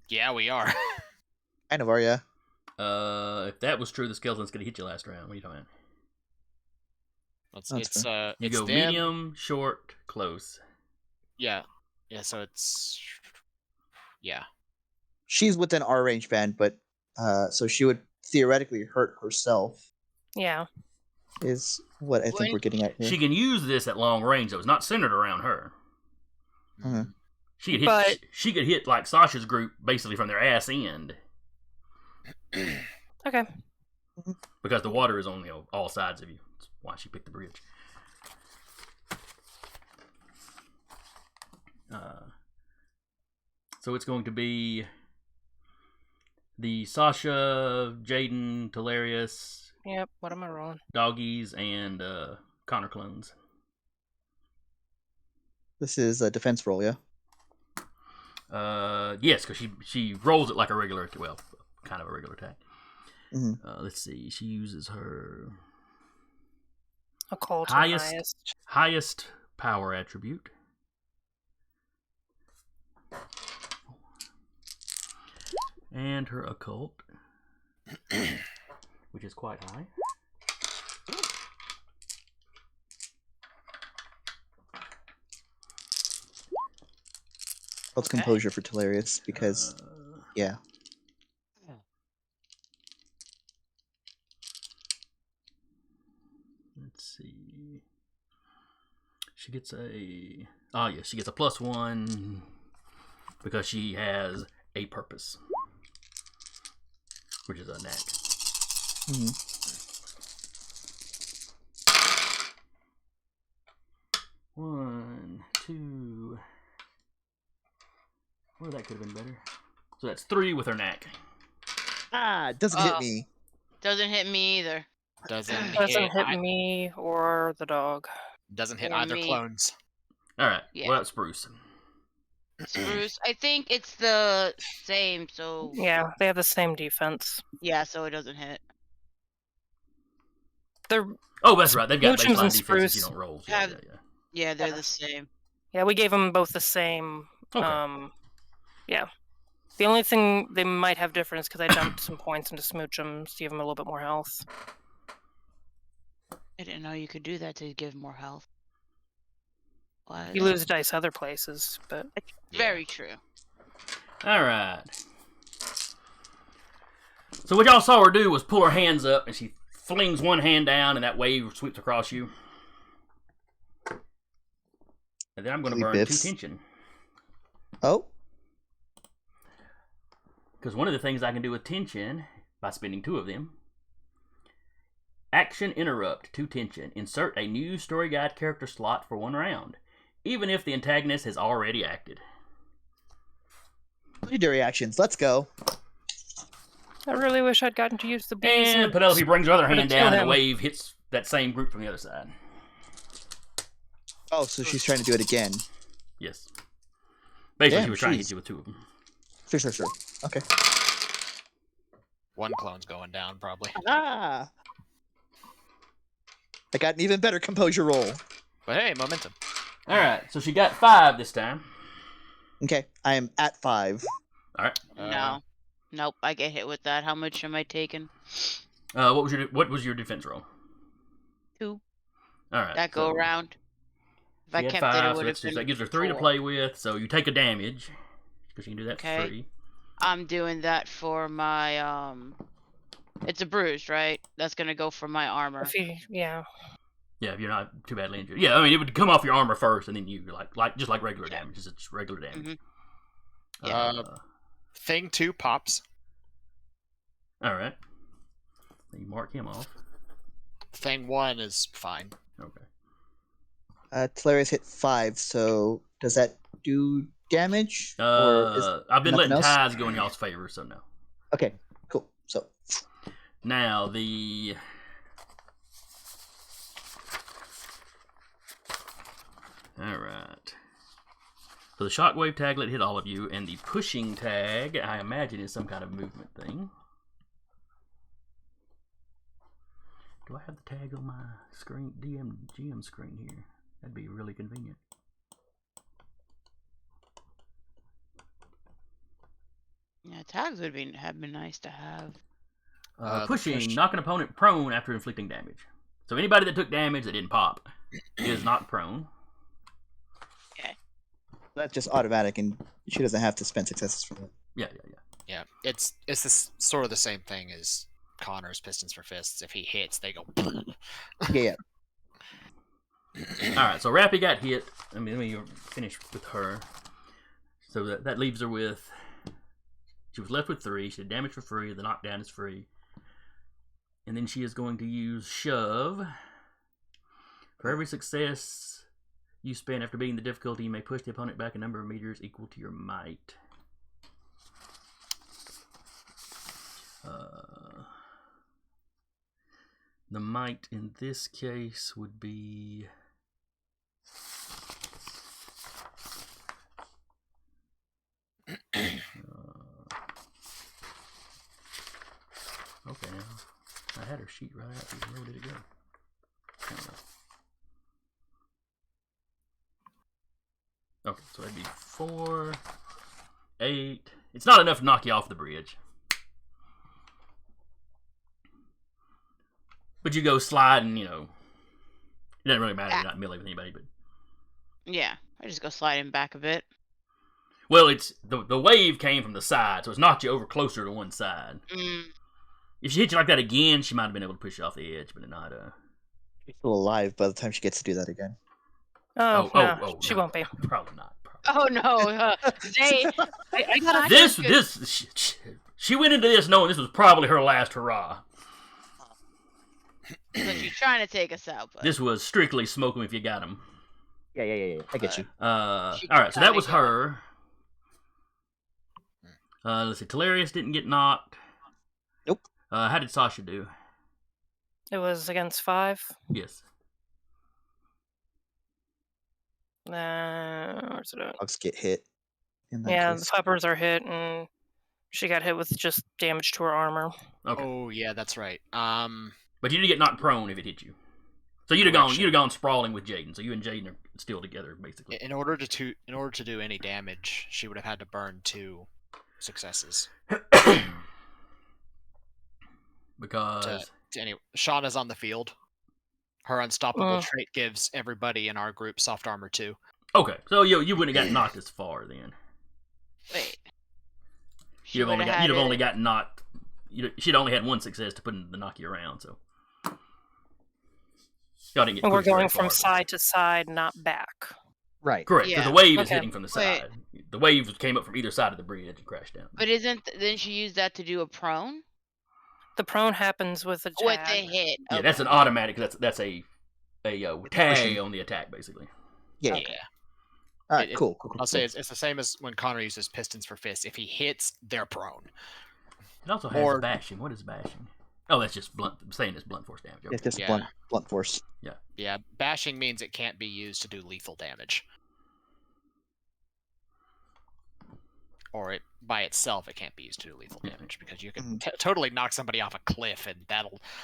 Yeah, we are. Kind of are, yeah. If that was true, the skeleton's gonna hit you last round. What are you talking about? It's That's You it's go them. medium, short, close. Yeah. So it's She's within our range band, but so she would theoretically hurt herself. Yeah. Is what I think When- we're getting at here. She can use this at long range, though. It's not centered around her. Mhm. She could hit. But- She could hit like Sasha's group basically from their ass end Okay. because the water is on all sides of you. That's why she picked the bridge. So it's going to be the Sasha, Jaden, Talarius, Yep. What am I rolling? Doggies, and Connor clones. This is a defense roll, yeah. Yes, because she rolls it like a regular, well, kind of a regular attack. Mhm. Let's see. She uses her Occult and highest highest power attribute. And her occult, which is quite high. What's composure for Talarius? Because yeah. Let's see. She gets a she gets a +1 because she has a purpose, which is a knack. Mhm. One, two. Well, that could have been better. So that's 3 with her knack. Ah, it doesn't hit Oh. me. Doesn't hit me either. Doesn't Doesn't hit I- me or the dog. Doesn't hit Or either me. clones. All right. Yeah. What up, Spruce? Spruce. I think it's the same, so Yeah, they have the same defense. yeah, so it doesn't hit. They're Oh, that's right. They've got Lucians baseline and defenses. You Spruce don't roll. have- Yeah. Yeah, they're the same. yeah, we gave them both the same. Okay. Yeah. The only thing they might have different is because I dumped some points into Smoochums to give them a little bit more health. I didn't know you could do that to give more health. What? You lose dice other places, but Very true. All right. So what y'all saw her do was pull her hands up, and she flings one hand down, and that wave sweeps across you. And then I'm going to Sweet burn 2 bits. tension. Oh, Because one of the things I can do with tension, by spending 2 of them, Action interrupt to tension. Insert a new story guide character slot for 1 round, even if the antagonist has already acted. Legendary actions. Let's go. I really wish I'd gotten to use the bees. And Penelope brings her other hand kill down, and the him. wave hits that same group from the other side. Oh, so she's trying to do it again. Yes. Basically, Damn, she was trying to hit jeez. you with 2 of them. Sure. Okay. One clone's going down, probably. Ah! I got an even better composure roll. But hey, momentum. All right, so she got 5 this time. Okay, I am at 5. All right. No. Nope, I get hit with that. How much am I taking? What was your defense roll? 2. All right. That go around. If I She had kept 5, it, it so would have that's just, been that gives her 3 to 4. play with. So you take a damage because you can do that Okay. for free. I'm doing that for my It's a bruise, right? That's gonna go for my armor. If you, yeah. Yeah, if you're not too badly injured. Yeah, I mean it would come off your armor first, and then you like just like regular Yeah. damage. It's regular damage. Thing 2 pops. All right. Then you mark him off. Thing 1 is fine. Okay. Talarius hit 5, so does that do damage? Or is I've been nothing letting else? ties go in y'all's favor, so no. Okay, cool. So Now the all right. So the shockwave taglet hit all of you, and the pushing tag, I imagine, is some kind of movement thing. Do I have the tag on my screen, GM screen here? That'd be really convenient. Yeah, tags would have been nice to have. The Pushing, push- knock an opponent prone after inflicting damage. So anybody that took damage that didn't pop is not prone. that's just automatic, and she doesn't have to spend successes for that. Yeah. Yeah, it's this sort of the same thing as Connor's Pistons for Fists. If he hits, they go. Yeah. All right, so Rappy got hit. Let me finish with her. So that leaves her with. She was left with 3. She did damage for free. The knockdown is free. And then she is going to use Shove. For every success you spend after beating the difficulty, you may push the opponent back a number of meters equal to your might. The might in this case would be. Okay, now I had her sheet right out here. Where did it go? Okay, so that'd be 4, 8. It's not enough to knock you off the bridge. But you go sliding, it doesn't really matter. You're not melee with anybody, but Yeah, I just go sliding back a bit. well, it's the wave came from the side, so it's knocked you over closer to one side. If she hit you like that again, she might have been able to push you off the edge, but not. She's still alive by the time she gets to do that again. Oh, no, she no, won't be. Probably not. Oh no, they. I got She went into this knowing this was probably her last hurrah. But you're trying to take us out, but This was strictly smoke 'em if you got 'em. Yeah. I get you. All She right, so that kinda was got her. Let's see, Talarius didn't get knocked. Nope. How did Sasha do? It was against 5. Yes. Where's it at? Dogs get hit. In that Yeah, case. the puppers are hit, and she got hit with just damage to her armor. Okay. Oh yeah, that's right. But you did get knocked prone if it hit you. So you'd have gone sprawling with Jaden. So you and Jaden are still together, basically. In order to do any damage, she would have had to burn 2 successes. Because Anyway, Shauna's on the field. Her unstoppable trait gives everybody in our group soft armor 2. okay, so you wouldn't have got knocked as far then. wait. You'd have only got knocked. She'd only had 1 success to put in the knock you around. So y'all didn't get. And we're pushed very going from far. side to side, not back. Right. Correct. 'Cause Yeah. the wave is Okay. hitting from the Wait. side. The wave came up from either side of the bridge and crashed down. But didn't she use that to do a prone? The prone happens with a tag. With a hit. Yeah, okay. that's an automatic. That's a tag on the attack, basically. Yeah. Okay. All right. It- Cool. I'll say it's the same as when Connor uses pistons for fists. If he hits, they're prone. It also has Or- bashing. What is bashing? Oh, that's just blunt. I'm saying it's blunt force damage. Okay. It's just Yeah. blunt force. Yeah, bashing means it can't be used to do lethal damage. Or it by itself, it can't be used to do lethal damage because you can totally knock somebody off a cliff, and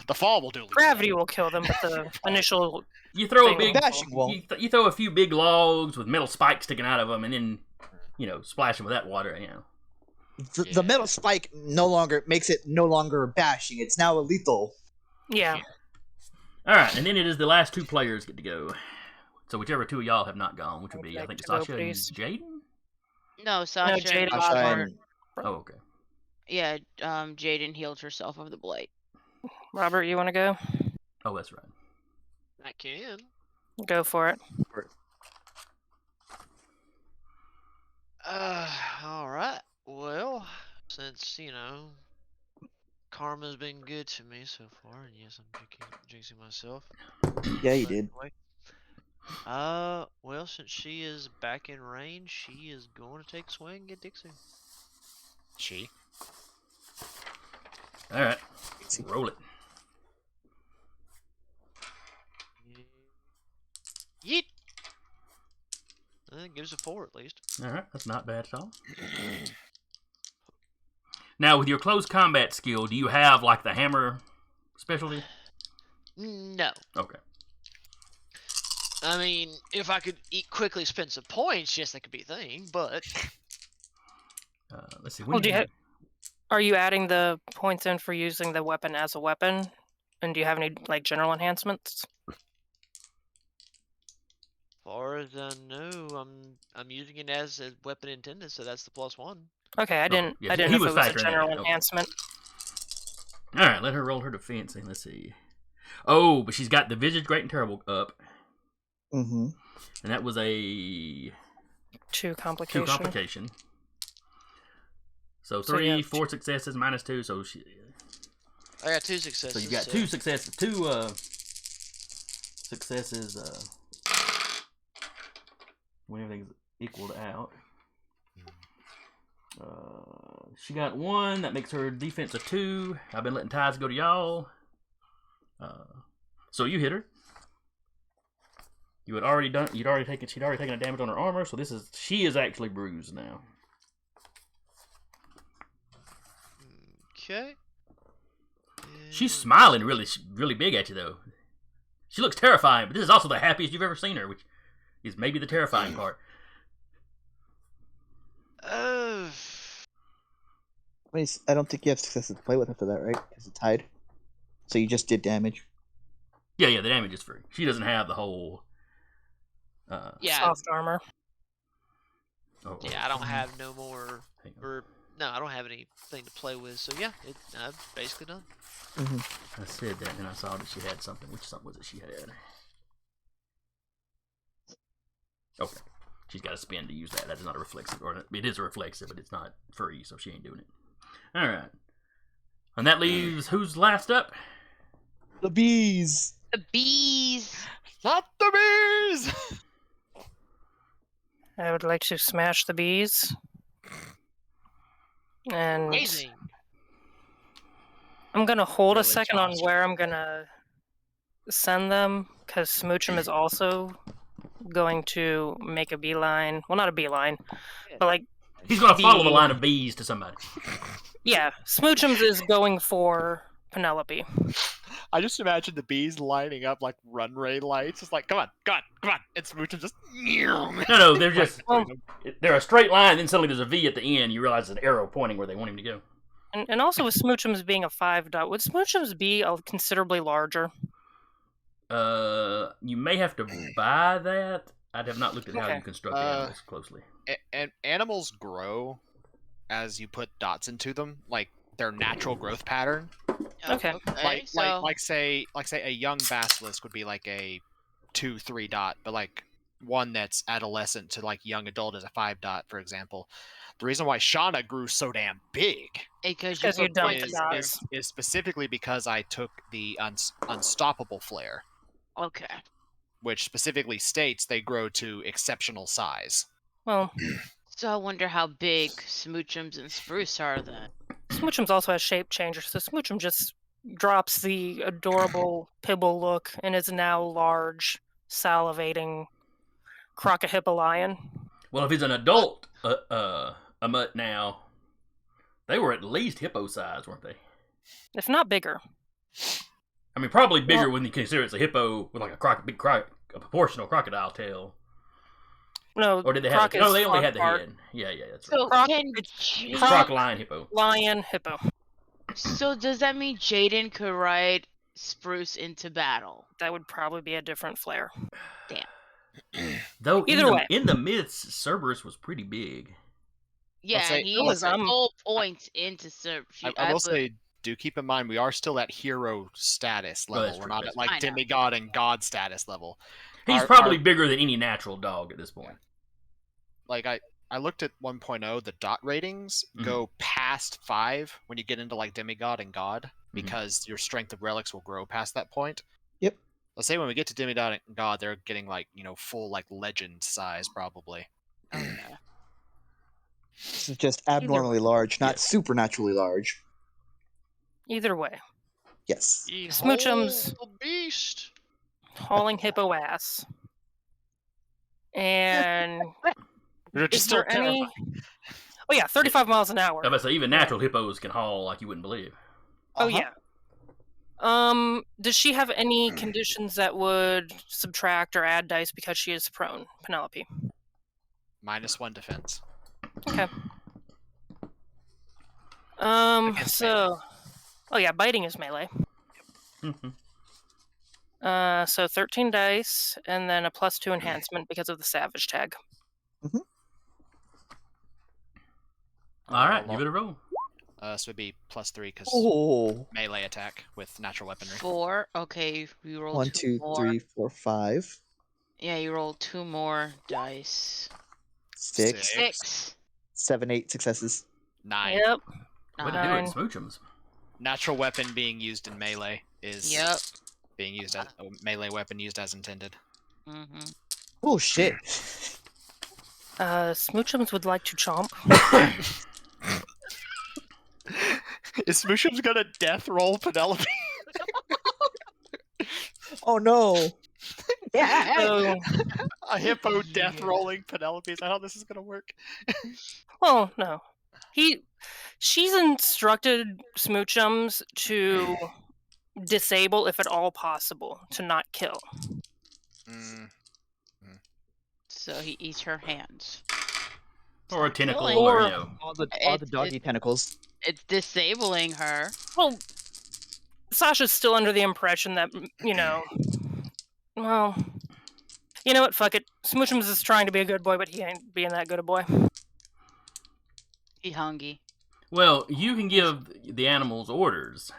the fall will do lethal Gravity damage. will kill them, but the initial You throw a thing big, will- Bashing won't. you throw a few big logs with metal spikes sticking out of them, and then splash them with that water. The Yeah. metal spike makes it no longer bashing. It's now a lethal. yeah. All right, and then it is the last two players get to go. So whichever two of y'all have not gone, which would be I think To go, Sasha and please. Jaden. No, Sasha. Jaden and Sasha Robert. and Oh, okay. Yeah, Jaden healed herself of the blight. Robert, you want to go? Oh, that's right. I can. Go for it. All right. Well, since karma's been good to me so far, and yes, I'm jinxing myself. yeah, you but did. anyway, well, since she is back in range, she is going to take a swing and get Dixie. She. All right, roll it. Yeet. It gives a 4 at least. All right, that's not bad at all. Now, with your close combat skill, do you have like the hammer specialty? No. Okay. I mean, if I could quickly spend some points, yes, that could be a thing, but Let's see. Well, are you adding the points in for using the weapon as a weapon? And do you have any like general enhancements? far as I know, I'm using it as a weapon intended, so that's the +1. Okay, I didn't. yes, I didn't he know if was it was a factoring that general in, okay. enhancement. All right, let her roll her defense, and let's see. Oh, but she's got the Visage Great and Terrible up, Mm-hmm. and that was a 2 complication. 2 complication. So So 3, you have 4 successes minus 2. So I got 2 successes. so you got 2 successes. 2 successes. When everything's equaled out. She got 1. That makes her defense a 2. I've been letting ties go to y'all. So you hit her. She'd already taken a damage on her armor, so she is actually bruised now. Okay. She's smiling really, really big at you though. She looks terrifying, but this is also the happiest you've ever seen her, which is maybe the terrifying part. I don't think you have successes to play with after that, right? Because it's tied. So you just did damage. Yeah, the damage is free. She doesn't have the whole. Yeah. Soft armor. Yeah, I don't have no more, Hang on. or no, I don't have anything to play with. So yeah, I'm basically done. I said that, and I saw that she had something. Which something was it she had? Okay. She's got to spin to use that. That is not a reflexive. Or it is a reflexive, but it's not free, so she ain't doing it. Alright. And that leaves who's last up? The bees. The bees. Not the bees! I would like to smash the bees. And Amazing. I'm gonna hold a Really second on fast. where I'm gonna send them, because Smoochum is also going to make a beeline. Well, not a beeline, but like, He's going to follow the line of bees to somebody. yeah, Smoochums is going for Penelope. I just imagine the bees lining up like runway lights. It's like, come on. And Smoochum just. No, they're just. Well, They're a straight line, then suddenly there's a V at the end. You realize there's an arrow pointing where they want him to go. and also with Smoochums being a 5 dot, would Smoochums be considerably larger? You may have to buy that. I have not looked at how Okay. you construct the animals closely. And animals grow as you put dots into them, like their natural growth pattern. Okay. Like say a young basilisk would be like a 2-3 dot, but like one that's adolescent to like young adult is a 5-dot, for example. The reason why Shauna grew so damn big Because you put dumped points the there. dots. is specifically because I took the unstoppable flare, Okay. which specifically states they grow to exceptional size. Well, So I wonder how big Smoochums and Spruce are then. Smoochums also has shape changer, so Smoochum just drops the adorable Pibble look and is now large, salivating Crocohippalion. Well, if he's an adult, a mutt now, they were at least hippo size, weren't they? If not bigger. I mean, probably bigger when you consider it's a hippo with like a proportional crocodile tail. No, Or did they have? Croc No, is they only front had the part. head. Yeah, that's So right. can It's Jaden- crocodile hippo. Lion, hippo. So does that mean Jaden could ride Spruce into battle? That would probably be a different flare. Though Either way. in the myths, Cerberus was pretty big. Yeah, say- he let's say- full points into Serp. I will say, do keep in mind we are still at hero status level. that's We're true, not that's at like true. I know. demigod and god status level. He's Our- probably our- bigger than any natural dog at this point. Like I looked at 1.0, the dot ratings Mhm. go past 5 when you get into like demigod and god Mhm. because your strength of relics will grow past that point. Yep. Let's say when we get to demigod and god, they're getting like full like legend size probably. Okay. This is just abnormally large, not Yes. supernaturally large. Either way, Yes. Smoochums. Behold the beast. hauling hippo ass. And They're is just still there any? terrifying. Oh yeah, 35 miles an hour. I was about to say, even natural hippos can haul like you wouldn't believe. Oh Uh-huh. yeah. Does she have any conditions that would subtract or add dice because she is prone, Penelope? -1 defense. Okay. Against So, oh yeah, biting is melee. Mhm. So 13 dice, and then a +2 enhancement because of the savage tag. All right, give it a roll. So it'd be +3 because Oh. melee attack with natural weaponry. 4. Okay, you roll 1, 2, 3, 4, 5, Yeah, you roll 2 more dice. 6, 6. 7, 8 successes. 9. Yep. Way to do it, 9. Smoochums. Natural weapon being used in melee is Yep. being used as a melee weapon used as intended. Mm-hmm. Oh shit. Smoochums would like to chomp. Is Smoochums gonna death roll Penelope? Oh no. So, A hippo death rolling Penelope? Is that how this is gonna work? oh no, she's instructed Smoochums to disable if at all possible, to not kill. Mm, So he eats her hands. Or a tentacle, Killing. or, Or- you know. All the It's- doggy tentacles. It's disabling her. Well, Sasha's still under the impression that well, you know what? Fuck it. Smoochums is trying to be a good boy, but he ain't being that good a boy. He hungry. Well, you can give the animals orders,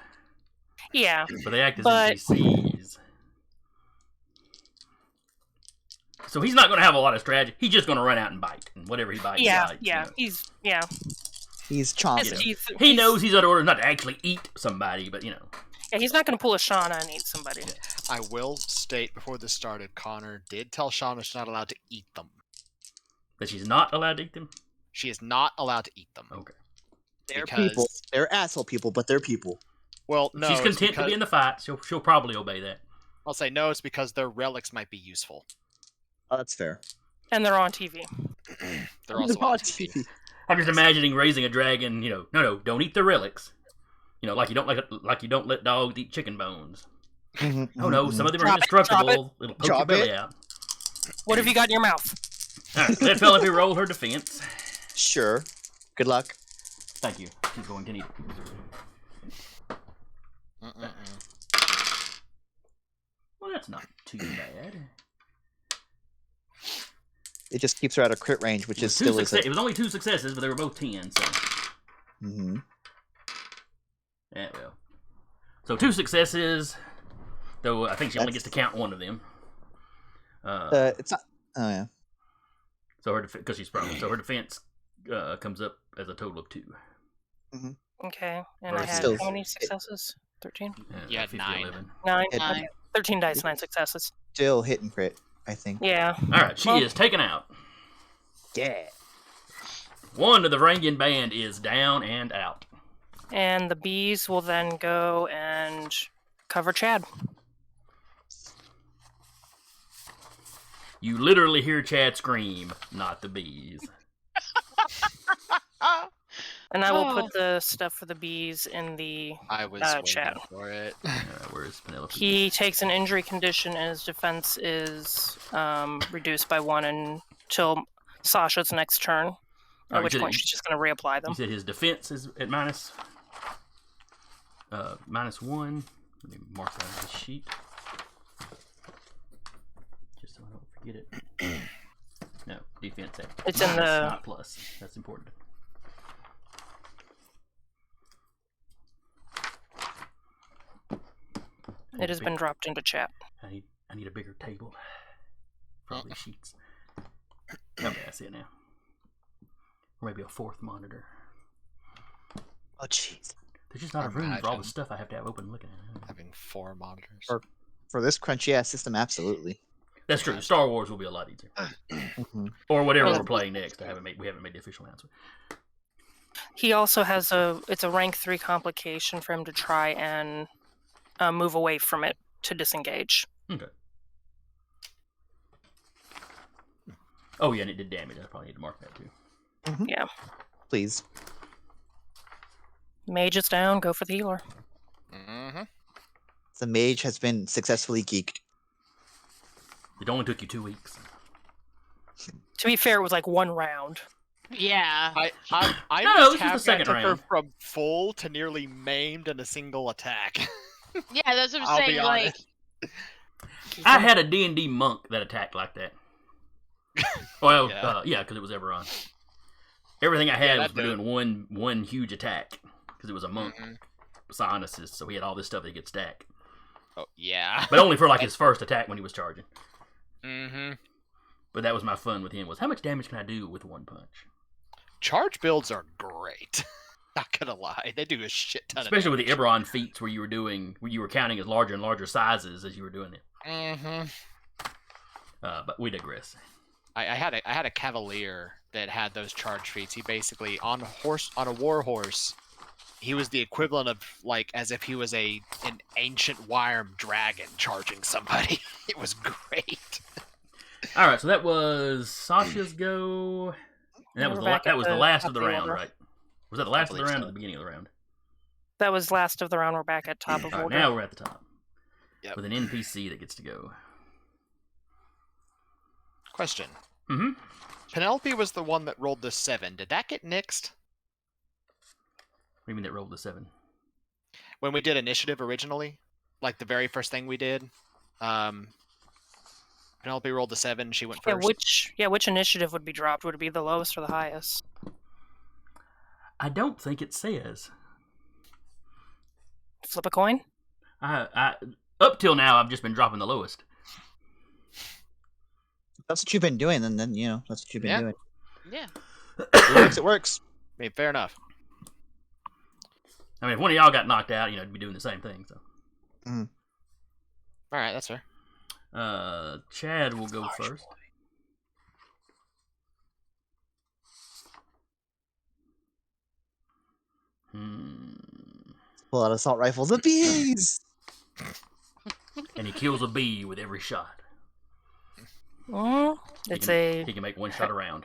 Yeah. but they act as But- NPCs. So he's not going to have a lot of strategy. He's just going to run out and bite, and whatever he bites, he Yeah, bites, yeah. you know. He's He's his chomping. teeth. He knows he's under orders not to actually eat somebody, but Yeah, he's not gonna pull a Shauna and eat somebody. I will state before this started, Connor did tell Shauna she's not allowed to eat them. that she's not allowed to eat them. She is not allowed to eat them. Okay. They're because- people. They're asshole people, but they're people. Well, no, she's it's content to because- be in the fight. She'll probably obey that. I'll say no. It's because their relics might be useful. Oh, that's fair. And they're on TV. They're also Oh, on TV. I'm just imagining raising a dragon. No, don't eat the relics. Like you don't let dogs eat chicken bones. Oh no, some of them are Drop it, indestructible. It'll poke your Drop belly it. out. What have you got in your mouth? All right, let Penelope roll her defense. Sure. Good luck. Thank you. She's going to need it. Well, that's not too bad. It just keeps her out of crit range, which is Two still success- is It was only 2 successes, but they were both 10. So Mm-hmm. yeah, well. So 2 successes, though I think she only That's- gets to count one of them. It's not. Oh yeah. So her because she's prone, so her defense comes up as a total of 2. Okay. And I Versus- had Still- how many successes? 13? You had 50, 9. 11. 9. It- Okay. 13 dice, 9 successes. Still hit and crit, I think. Yeah. All right, she Well- is taken out. Yeah. One of the Varangian band is down and out. And the bees will then go and cover Chad. You literally hear Chad scream, not the bees. And I will Oh. put the stuff for the bees in the. I was chat. waiting for it. All right, where's Penelope? He takes an injury condition and his defense is reduced by 1 until Sasha's next turn. At Alright, which you point said- she's just going to reapply them. You said his defense is at minus -1. Let me mark that on the sheet. Just so I don't forget it. No, defense at It's in minus, the- not plus. That's important. It has been dropped into chat. I need a bigger table for all these sheets. Okay, I see it now. Or maybe a 4th monitor. Oh jeez. There's just not a room for all the Imagine. stuff I have to have open looking at. Having 4 monitors. Or- For this crunchy ass system, absolutely. That's true. Star Wars will be a lot easier. Or whatever we're playing next. We haven't made the official announcement. He also has it's a rank 3 complication for him to try and move away from it to disengage. Okay. Oh yeah, and it did damage. I probably need to mark that too. Please. Mage is down, go for the healer. Mm-hmm. The mage has been successfully geeked. It only took you 2 weeks. To be fair, it was like 1 round. Yeah. I'm No, just this was the happy I second took her round. from full to nearly maimed in a single attack. Yeah, that's what I'm I'll be saying. Like, honest. I had a D&D monk that attacked like that. Well, Yeah. yeah, because it was Eberron. Everything I had Yeah, was that for doing one huge attack because it was a monk, Mhm. psionicist, so he had all this stuff that he could stack, Oh yeah. but only for like his first attack when he was charging. Mm-hmm. But that was my fun with him, was how much damage can I do with 1 punch? Charge builds are great. Not gonna lie, they do a shit ton Especially of with the Eberron feats where you were counting as larger and larger sizes as you were doing it. Mm-hmm. But we digress. I had a cavalier that had those charge feats. He basically on a war horse. He was the equivalent of like as if he was an ancient Wyrm dragon charging somebody. It was great. All right, so that was Sasha's go. And that was We're the back that at was the the last top of the of the round, order. right? Was that the last of the believe round so. or the beginning of the round? That was last of the round. We're back at top of All right, order. now we're at the top. Yep. With an NPC that gets to go. Question: Mm-hmm. Penelope was the one that rolled the 7. Did that get nixed What do you mean that rolled the 7? when we did initiative originally? Like the very first thing we did. Penelope rolled the 7. She went Yeah, first. which initiative would be dropped? Would it be the lowest or the highest? I don't think it says. Flip a coin? I up till now I've just been dropping the lowest. That's what you've been doing, and then that's what you've been Yeah. doing. yeah. It works. It works. I mean, fair enough. I mean, if one of y'all got knocked out, you'd be doing the same thing. So, All right, that's fair. Chad will go first. Pull out assault rifles. The bees. And he kills a bee with every shot. It's He can make 1 shot a round.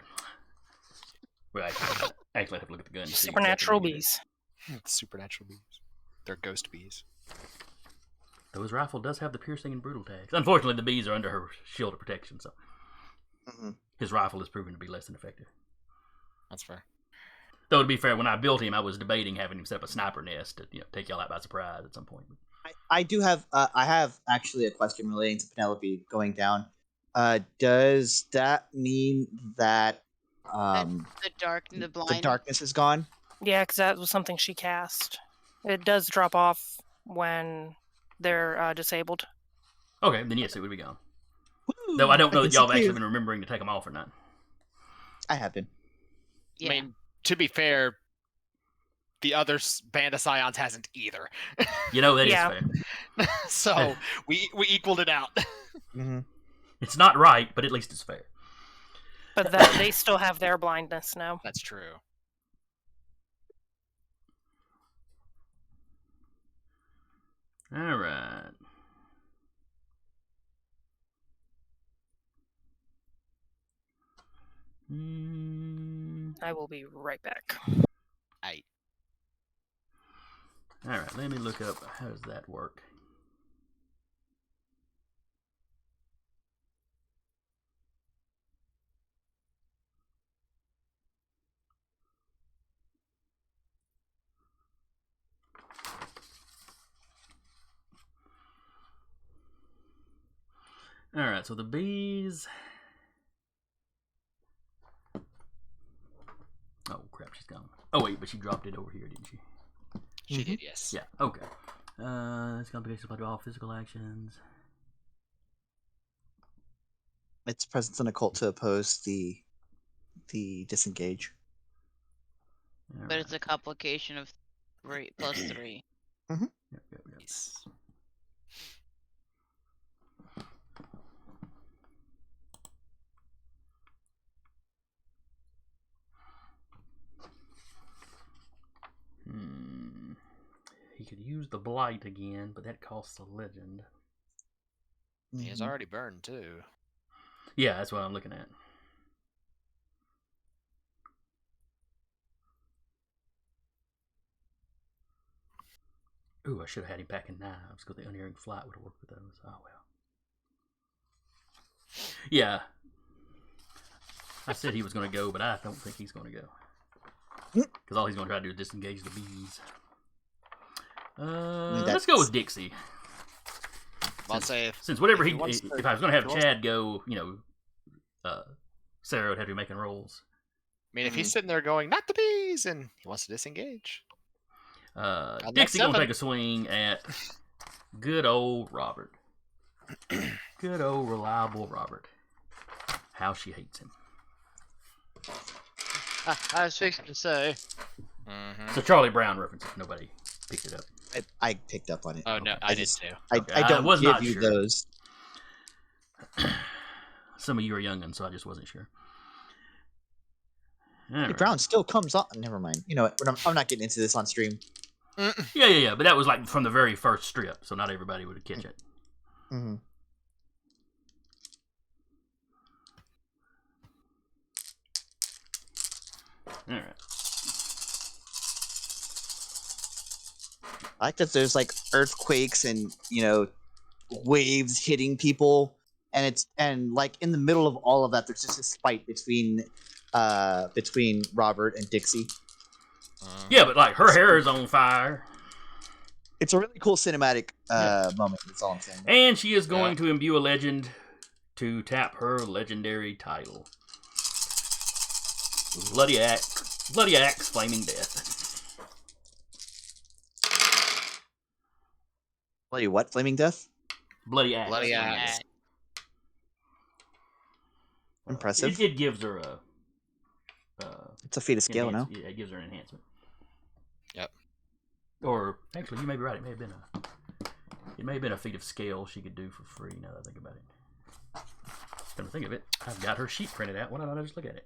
Well, actually, I have to look at the gun. to see supernatural exactly what it is. bees. Supernatural bees. They're ghost bees. Though his rifle does have the piercing and brutal tags. Unfortunately, the bees are under her shield of protection, so Mhm. his rifle is proven to be less than effective. That's fair. Though to be fair, when I built him, I was debating having him set up a sniper nest to take y'all out by surprise at some point. I do have. I have actually a question relating to Penelope going down. Does that mean that The dark and the blind. the darkness is gone? Yeah, because that was something she cast. It does drop off when they're disabled. Okay, then yes, it would be gone. Though I don't know I that can y'all have see actually you. been remembering to take them off or not. I have been. Yeah. I mean, to be fair, the other band of Scions hasn't either. You know, that is Yeah. fair. So we equaled it out. Mm-hmm. It's not right, but at least it's fair. But that they still have their blindness now. That's true. All right. I will be right back. I All right, let me look up how does that work. All right, so the bees. Oh crap, she's gone. Oh wait, but she dropped it over here, didn't she? she did, yes. Yeah. Okay. It's gonna be applied to all physical actions. Its presence in a cult to oppose the disengage. All But it's right. a complication of 3 plus 3. Yep, yep, yep. Yes. He could use the blight again, but that costs a legend. He is Mhm. already burned too. Yeah, that's what I'm looking at. Ooh, I should have had him packing knives because the unerring flight would have worked with those. Oh well. Yeah. I said he was going to go, but I don't think he's going to go. Because all he's going to try to do is disengage the bees. Let's go with Dixie. I'll say Since whatever if he, he wants if to- I was going to if have he wants- Chad go, Sarah would have to be making rolls. I mean, if he's sitting there going, "Not the bees," and he wants to disengage. Dixie that's gonna 7. take a swing at good old Robert. Good old reliable Robert. How she hates him. I was fixing to say. Mm-hmm. It's a Charlie Brown reference if nobody picked it up. I picked up on it. Oh no, Okay. I did just- too. Okay, I I don't was give not you sure. those. Some of you are youngins, so I just wasn't sure. All Charlie right. Brown still comes on. Never mind. You know what? I'm not getting into this on stream. Yeah. But that was like from the very first strip, so not everybody would catch it. Mm-hmm. All right. I like that there's like earthquakes and waves hitting people, and like in the middle of all of that, there's just this fight between Robert and Dixie. Yeah, but like her hair is on fire, It's a really cool cinematic moment. That's all I'm saying. and she is going to imbue a legend to tap her legendary title. Bloody axe, flaming death. Bloody what? Flaming Death? Bloody axe. Bloody flaming axe. death. Impressive. It gives her a. It's a feat of scale, no? Yeah, it gives her an enhancement. Yep. Or actually, you may be right. It may have been a feat of scale she could do for free. Now that I think about it. Come to think of it, I've got her sheet printed out. Why don't I just look at it?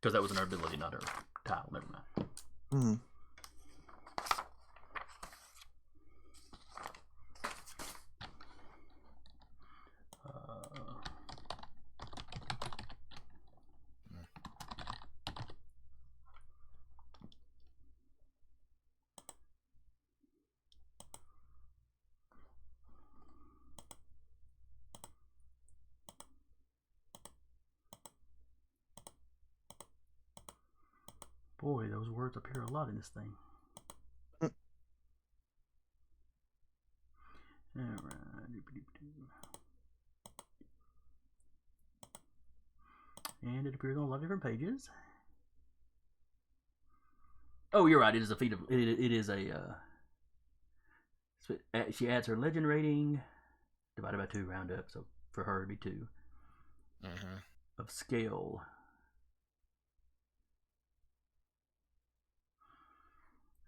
Because that was her ability, not her tile. Never mind. Hmm. Boy, those words appear a lot in this thing. Alright. And it appears on a lot of different pages. Oh, you're right. It is a feat of. It is a. She adds her legend rating divided by 2, round up. So for her to be 2 Mm-hmm. of scale.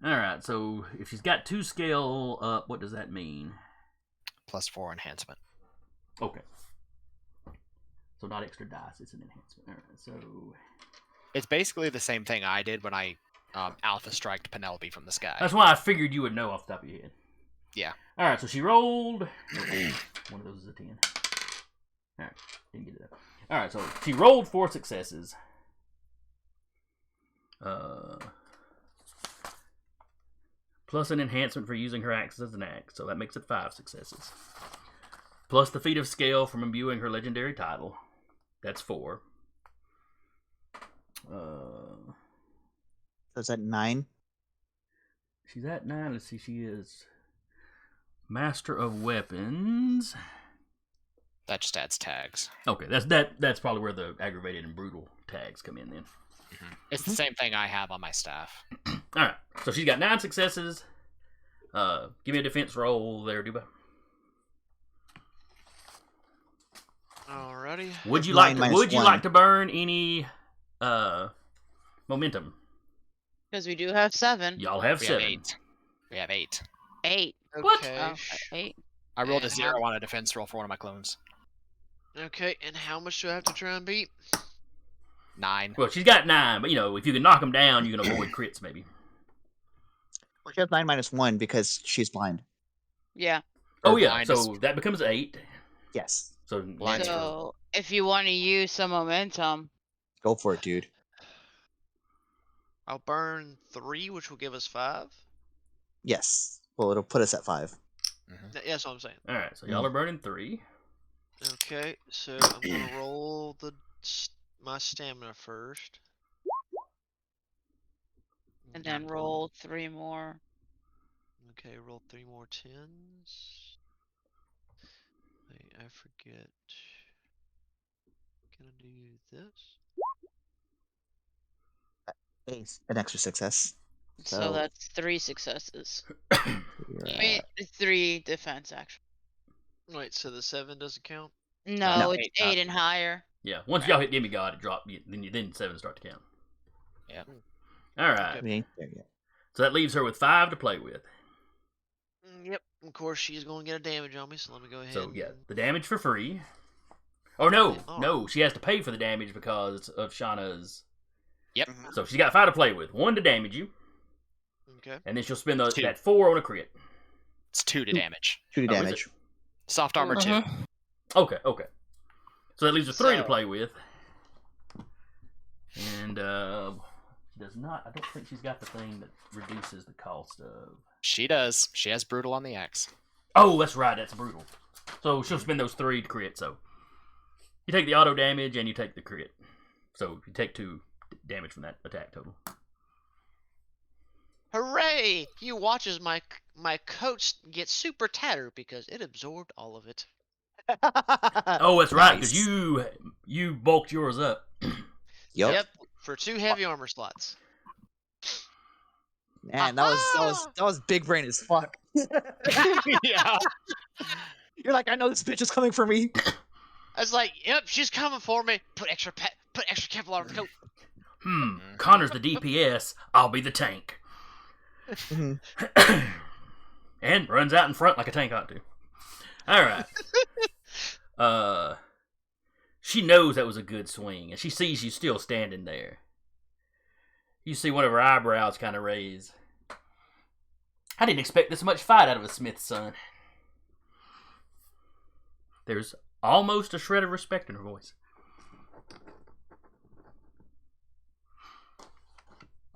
Alright, so if she's got 2 scale up, what does that mean? +4 enhancement. Okay. So not extra dice, it's an enhancement. Alright, so It's basically the same thing I did when I alpha striked Penelope from the sky. that's why I figured you would know off the top of your head. Yeah. Alright, so she rolled. One of those is a 10. Alright, didn't get it up. Alright, so she rolled 4 successes. Plus an enhancement for using her axe as an axe, so that makes it 5 successes. Plus the feat of scale from imbuing her legendary title. That's 4. So is that 9? She's at 9. Let's see, she is Master of Weapons. That just adds tags. Okay, that's probably where the aggravated and brutal tags come in then. It's the same thing I have on my staff. Alright, so she's got 9 successes. Give me a defense roll there, Duba. Alrighty. Would you Nine like to, minus would you 1. like to burn any momentum? Because we do have 7. Y'all have We 7. have 8. We have 8. 8. What? Okay. Oh, 8. I rolled a And 0 how- on a defense roll for one of my clones. Okay, and how much do I have to try and beat? 9. Well, she's got 9, but if you can knock them down, you can avoid crits maybe. Well, she has 9 minus 1 because she's blind. Yeah. Oh Or yeah, blind so is- that becomes 8. Yes. So Blind is- So if you want to use some momentum, Go for it, dude. I'll burn 3, which will give us 5. Yes. Well, it'll put us at 5. Yeah, that's what I'm saying. all right, so y'all are burning 3. Okay, so I'm gonna roll my stamina first. and then roll 3 more. Okay, roll 3 more 10s. Wait, I forget. Gonna do this. An extra success. So So- that's 3 successes. You're I mean, at- 3 defense, actually. Wait, so the 7 doesn't count? No, No, it's 8, 8 and higher. Yeah, once y'all hit demigod, it dropped. Then 7 start to count. Yeah. All right, we ain't there yet. so that leaves her with 5 to play with. Yep. Of course, she's gonna get a damage on me, so let me go ahead. So yeah, and- the damage for free. Oh no, Oh. no, she has to pay for the damage because of Shauna's. Yep. So she's got 5 to play with. 1 to damage you, Okay. and then she'll spend Two. that 4 on a crit. It's 2 to damage. 2 Oh, is damage. it? Soft armor 2. Mhm. Okay. So that leaves her 3 to So- play with. And she does not. I don't think she's got the thing that reduces the cost of. She does. She has brutal on the axe. Oh, that's right. That's brutal. So she'll spend those 3 to crit. So you take the auto damage and you take the crit. So you take 2 damage from that attack total. Hooray! You watch as my coat gets super tattered because it absorbed all of it. Oh, that's right. Because Nice. you bulked yours up. Yep. For 2 heavy armor slots. Man, that was big brain as fuck. Yeah. You're like, I know this bitch is coming for me. I was like, "Yep, she's coming for me." Put extra Kevlar on the coat. Connor's the DPS. I'll be the tank. Mhm. And runs out in front like a tank ought to. All right. She knows that was a good swing, and she sees you still standing there. You see one of her eyebrows kind of raise. I didn't expect this much fight out of a Smith's son. There's almost a shred of respect in her voice.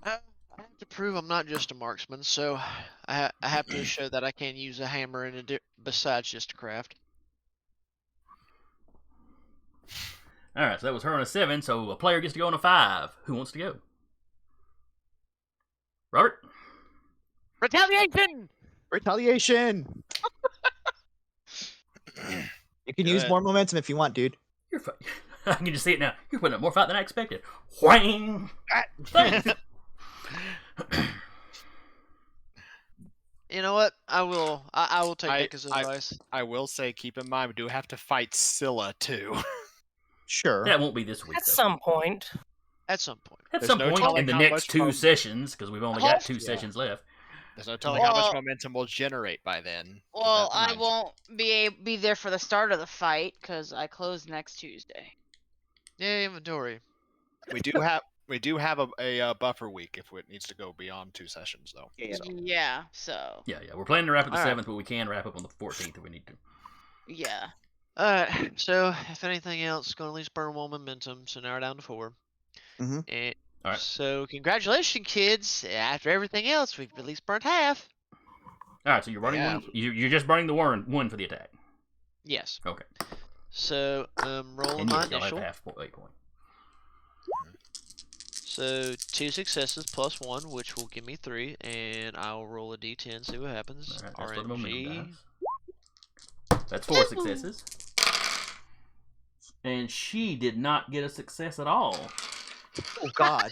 I have to prove I'm not just a marksman, so I have to show that I can use a hammer besides just a craft. All right, so that was her on a 7, so a player gets to go on a 5. Who wants to go? Robert? Retaliation! Retaliation. You can use Good. more momentum if you want, dude. You're I can just see it now. You're putting up more fight than I expected. Whang! Thanks. You know what? I will take I- Nick's advice. I will say, keep in mind, we do have to fight Scylla too. Sure. That won't be this week. At though. some point. At some point. At There's some no point telling in the how next much 2 mom- sessions, because we've only got 2 Yeah. sessions left. There's no telling how much Well- momentum will generate by then. Keep Well, that in I mind. won't be there for the start of the fight because I close next Tuesday. Yeah, inventory. We do have a buffer week if it needs to go beyond 2 sessions though. Yeah. So, Yeah, so Yeah, we're planning to wrap up the Alright. 7th, but we can wrap up on the 14th if we need to. yeah. Alright, so if anything else, gonna at least burn 1 momentum, so now we're down to 4. Mhm. And Alright. so congratulations, kids. After everything else, we've at least burnt half. All right, so you're burning Yeah. one. You're just burning the one for the attack. Yes. Okay. So roll And my yes, y'all have initial. the half point. So 2 successes plus 1, which will give me 3, and I'll roll a d10, see what happens. All right, that's for the momentum RNG. dice. That's 4 successes. And she did not get a success at all. Oh God.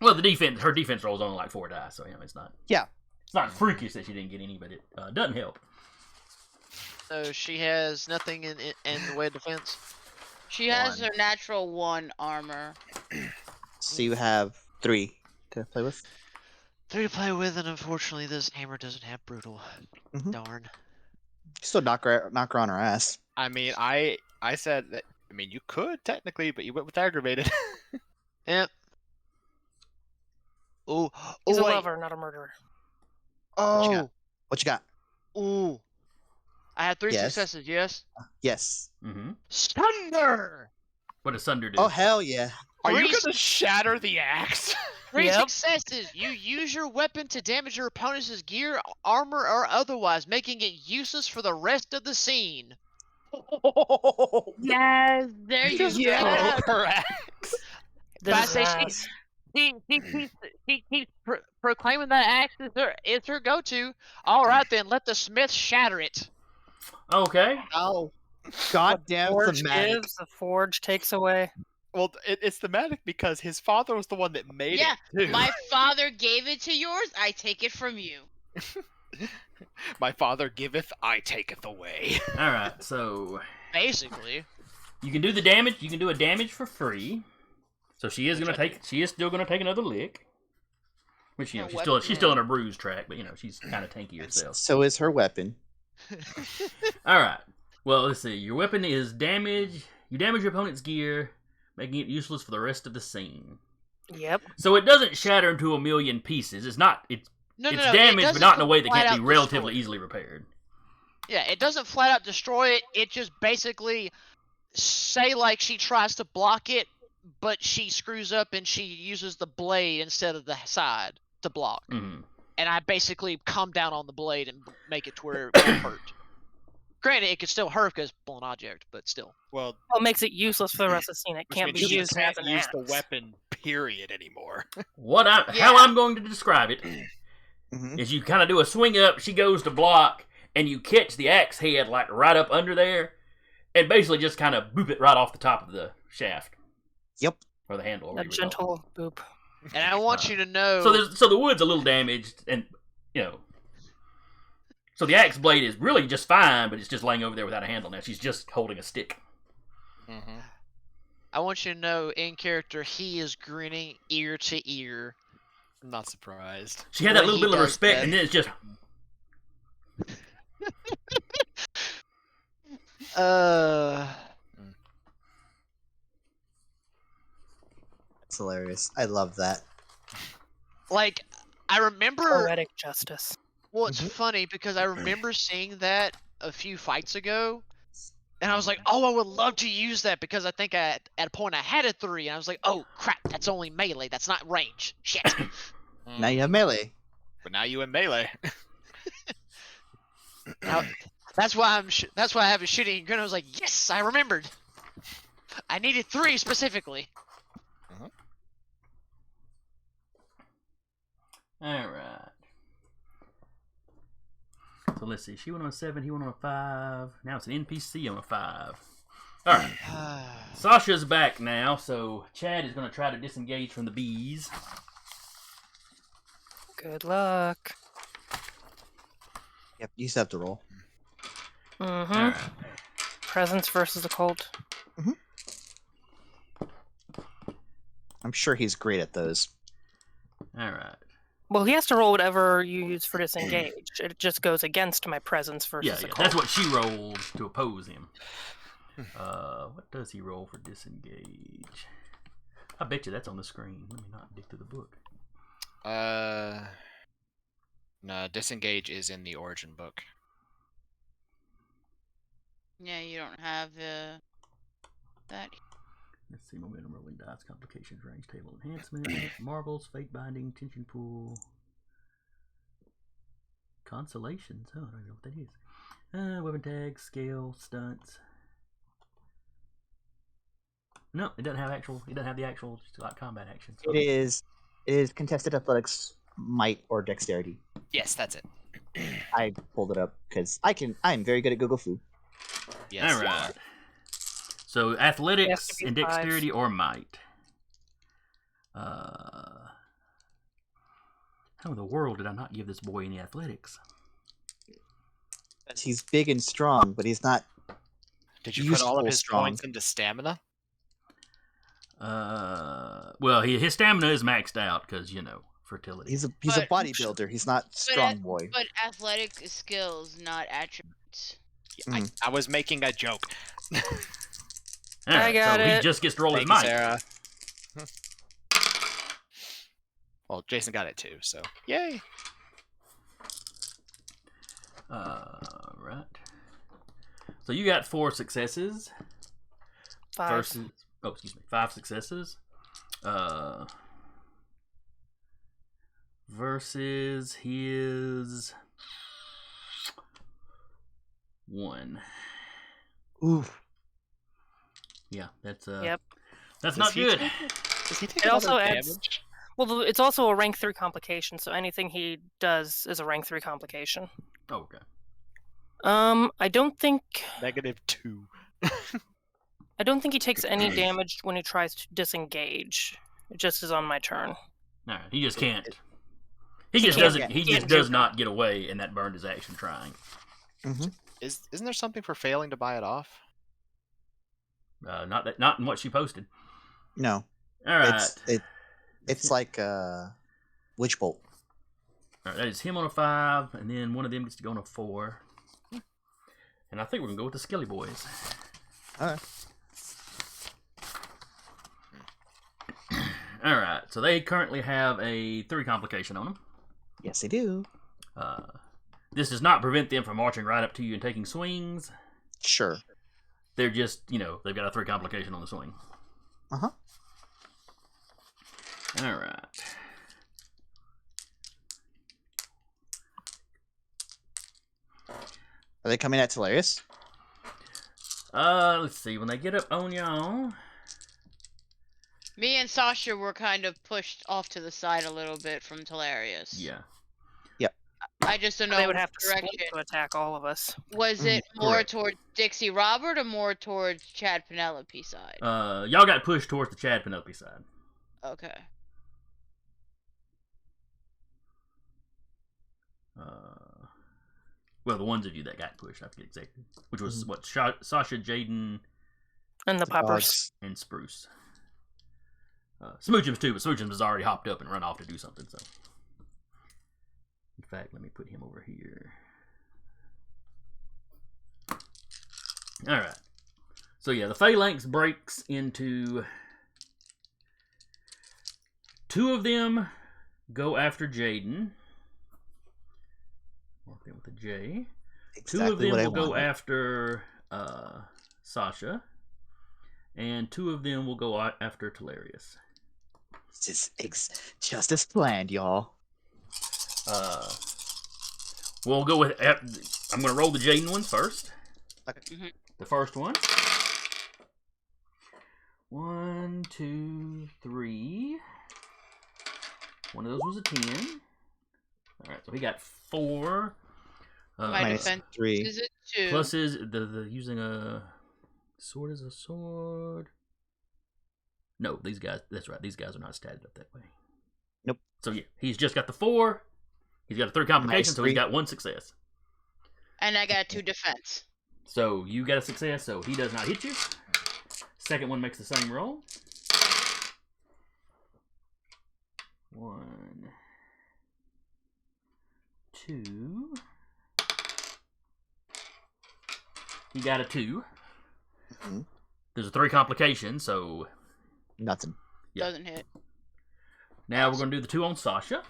Well, her defense rolls only like 4 dice, so it's not. Yeah. It's not freakish that she didn't get any, but it doesn't help. So she has nothing in the way of defense. She has 1. her natural 1 armor. So you have 3 to play with. 3 to play with, and unfortunately, this hammer doesn't have brutal. Mhm. Darn. Still knock her on her ass. I mean, I said that. I mean, you could technically, but you went with aggravated. Yep. Oh, He's oh a wait. lover, not a murderer. Oh, What you got? ooh. I had 3 Yes. successes. Yes. Yes. Mm-hmm. Thunder. What does Sunder do? Oh hell yeah. Are you Three- gonna shatter the axe? 3 Yep. successes. You use your weapon to damage your opponent's gear, armor, or otherwise, making it useless for the rest of the scene. Yes, there you Yeah, go. her axe. This But I is say nice. she keeps proclaiming that axe is her go-to. All right then, let the smith shatter it. Okay. Oh. Goddamn Forge thematic. gives, the forge takes away. Well, it's thematic because his father was the one that made Yeah, it too. My father gave it to yours, I take it from you. My father giveth, I taketh away. All right. So Basically. you can do the damage. You can do a damage for free. So she is gonna take. She is still gonna take another lick. Which Her she's still on a bruise track, but she's kind of tanky herself. So is her weapon. All right. Well, let's see. Your weapon is damage. You damage your opponent's gear, making it useless for the rest of the scene. Yep. So it doesn't shatter into a million pieces. It's not. It's No, it's no, no. damaged, but not in a way that flat can't be out relatively destroy it. easily repaired. Yeah, it doesn't flat out destroy it. It just basically say like she tries to block it, but she screws up and she uses the blade instead of the side to block. Hmm. And I basically come down on the blade and make it to where it won't hurt. Granted, it could still hurt because it's an object, but still. Well, Well, it makes it useless for the rest of the scene. It which can't means be you used can't as an use axe. the weapon, period, anymore. How Yeah. I'm going to describe it Mhm. is you kind of do a swing up. She goes to block, and you catch the axe head like right up under there, and basically just kind of boop it right off the top of the shaft Yep. or the handle. or A whatever you call it. gentle boop. And I want you to know. So the wood's a little damaged, and so the axe blade is really just fine, but it's just laying over there without a handle now. She's just holding a stick. Mm-hmm. I want you to know, in character, he is grinning ear to ear. I'm not surprised. She had that When little he bit of does respect, that. and then it's just It's hilarious. I love that. like, I remember. Poetic justice. Well, it's funny because I remember seeing that a few fights ago, and I was like, "Oh, I would love to use that," because I think at a point I had a 3, and I was like, "Oh crap, that's only melee. That's not range. Shit." Now you have melee. But now you in melee. Now, that's why that's why I have a shooting gun. I was like, "Yes, I remembered. I needed 3 specifically." all right. So let's see. She went on a 7. He went on a 5. Now it's an NPC on a 5. All right. Sasha's back now, so Chad is going to try to disengage from the bees. Good luck. Yep, you still have to roll. Mm-hmm. All right. Presence versus occult. I'm sure he's great at those. All right. Well, he has to roll whatever you use for disengage. It just goes against my presence versus Yeah, occult. that's what she rolled to oppose him. What does he roll for disengage? I bet you that's on the screen. Let me not dig through the book. No, disengage is in the origin book. Yeah, you don't have that. Let's see, momentum, rolling dice, complications, range, table enhancement, marbles, fate binding, tension pool, consolations. Oh, I don't know what that is. Weapon tags, scale, stunts. No, it doesn't have actual. It doesn't have the actual like combat actions. It is contested athletics, might, or dexterity. Yes, that's it. I pulled it up because I'm very good at Google Foo. Yes. All right. So It has athletics to be and 5. dexterity or might. How in the world did I not give this boy any athletics? He's big and strong, but he's not. Did you put all of Useful his strong. points into stamina? Well, his stamina is maxed out because fertility. He's a But- bodybuilder. He's not strong boy. But athletic is skills, not attributes. I was making a joke. All right, I got so he it. just gets to roll his Thank you, might. Sarah. Well, Jason got it too, so yay. Right. So you got 4 successes 5. versus 5 successes. Versus his 1. Oof. Yeah, that's Yep. That's Does not he good. Does he take It also another adds- damage? Well, it's also a rank 3 complication, so anything he does is a rank 3 complication. Oh, okay. I don't think -2. I don't think he takes any damage when he tries to disengage. It just is on my turn. All right, he just can't. He just can't doesn't. get- He can't just does juke not get away, and that burned his action trying. Isn't there something for failing to buy it off? Not in what she posted. No, All right. it's like Witch Bolt. All right, that is him on a 5, and then one of them gets to go on a 4. And I think we're gonna go with the Skelly Boys. All right. All right, so they currently have a 3 complication on them. Yes, they do. This does not prevent them from marching right up to you and taking swings. Sure. They're just, they've got a 3 complication on the swing. Uh-huh. All right. Are they coming at Telarius? Let's see. When they get up on y'all, Me and Sasha were kind of pushed off to the side a little bit from Telarius. yeah. I just don't know They would which have to split direction. to attack all of us. Was it more Correct. towards Dixie Robert or more towards Chad Penelope side? Y'all got pushed towards the Chad Penelope side. Okay. Well, the ones of you that got pushed, I forget exactly. Which was what Sasha, Jaden, And the poppers. Dogs. and Spruce. Smoochums too, but Smoochums has already hopped up and run off to do something. So, in fact, let me put him over here. All right. So yeah, the Phalanx breaks into 2 of them. Go after Jaden. Mark them with a J. Exactly 2 of them what I will go wanted. after Sasha, and 2 of them will go after Telarius. Just as planned, y'all. We'll go with. I'm going to roll the Jaden ones first. Okay. Mhm. The first one. 1, 2, 3. One of those was a 10. All right, so he got 4. My Minus defense 3. Is it 2? Plus is the using a sword as a sword. No, these guys. That's right. These guys are not statted up that way. Nope. So yeah, he's just got the 4. He's got a 3 complication, Minus so he's 3. got 1 success. And I got 2 defense. So you got a success, so he does not hit you. Second one makes the same roll. 1, 2. He got a 2. Mhm. There's a 3 complication, so Nothing. Yeah. Doesn't hit. now we're going to do the 2 on Sasha.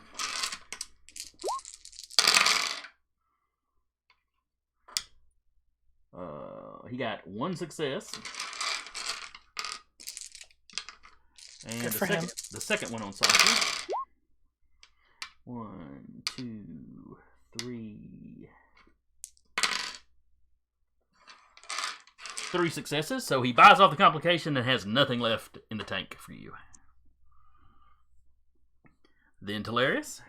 He got 1 success. And Good for him. the second one on Sasha. 1, 2, 3. 3 successes, so he buys off the complication and has nothing left in the tank for you. Then Talarius.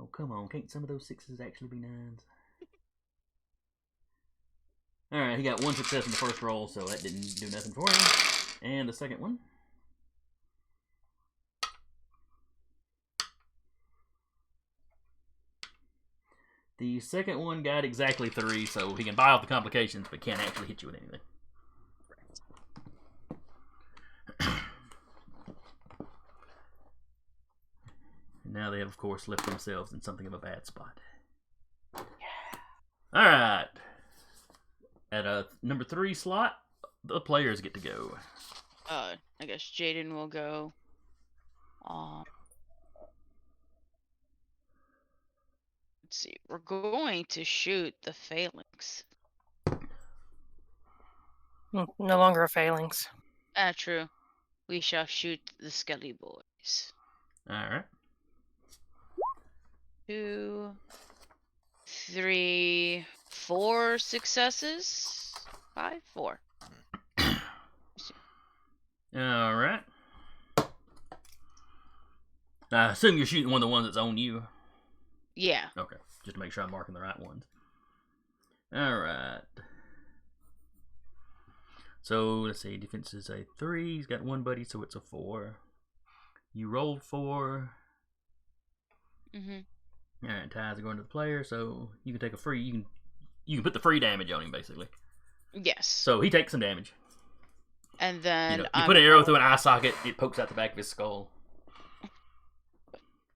Oh, come on. Can't some of those 6s actually be 9s? Alright, he got 1 success in the first roll, so that didn't do nothing for him. And the second one. The second one got exactly 3, so he can buy off the complications, but can't actually hit you with anything. Now they have, of course, left themselves in something of a bad spot. Alright. At a number 3 slot, the players get to go. I guess Jaden will go. Let's see. We're going to shoot the phalanx. No longer a phalanx. True. We shall shoot the Skelly boys. Alright. 2, 3, 4 successes. 5, 4. Alright. I assume you're shooting one of the ones that's on you. Yeah. Okay, just to make sure I'm marking the right ones. Alright. So, let's see, defense is a 3. He's got 1 buddy, so it's a 4. You rolled 4. Alright, ties are going to the player, so you can take a free, you can put the free damage on him, basically. Yes. So, he takes some damage. And then You put an arrow through an eye socket, it pokes out the back of his skull.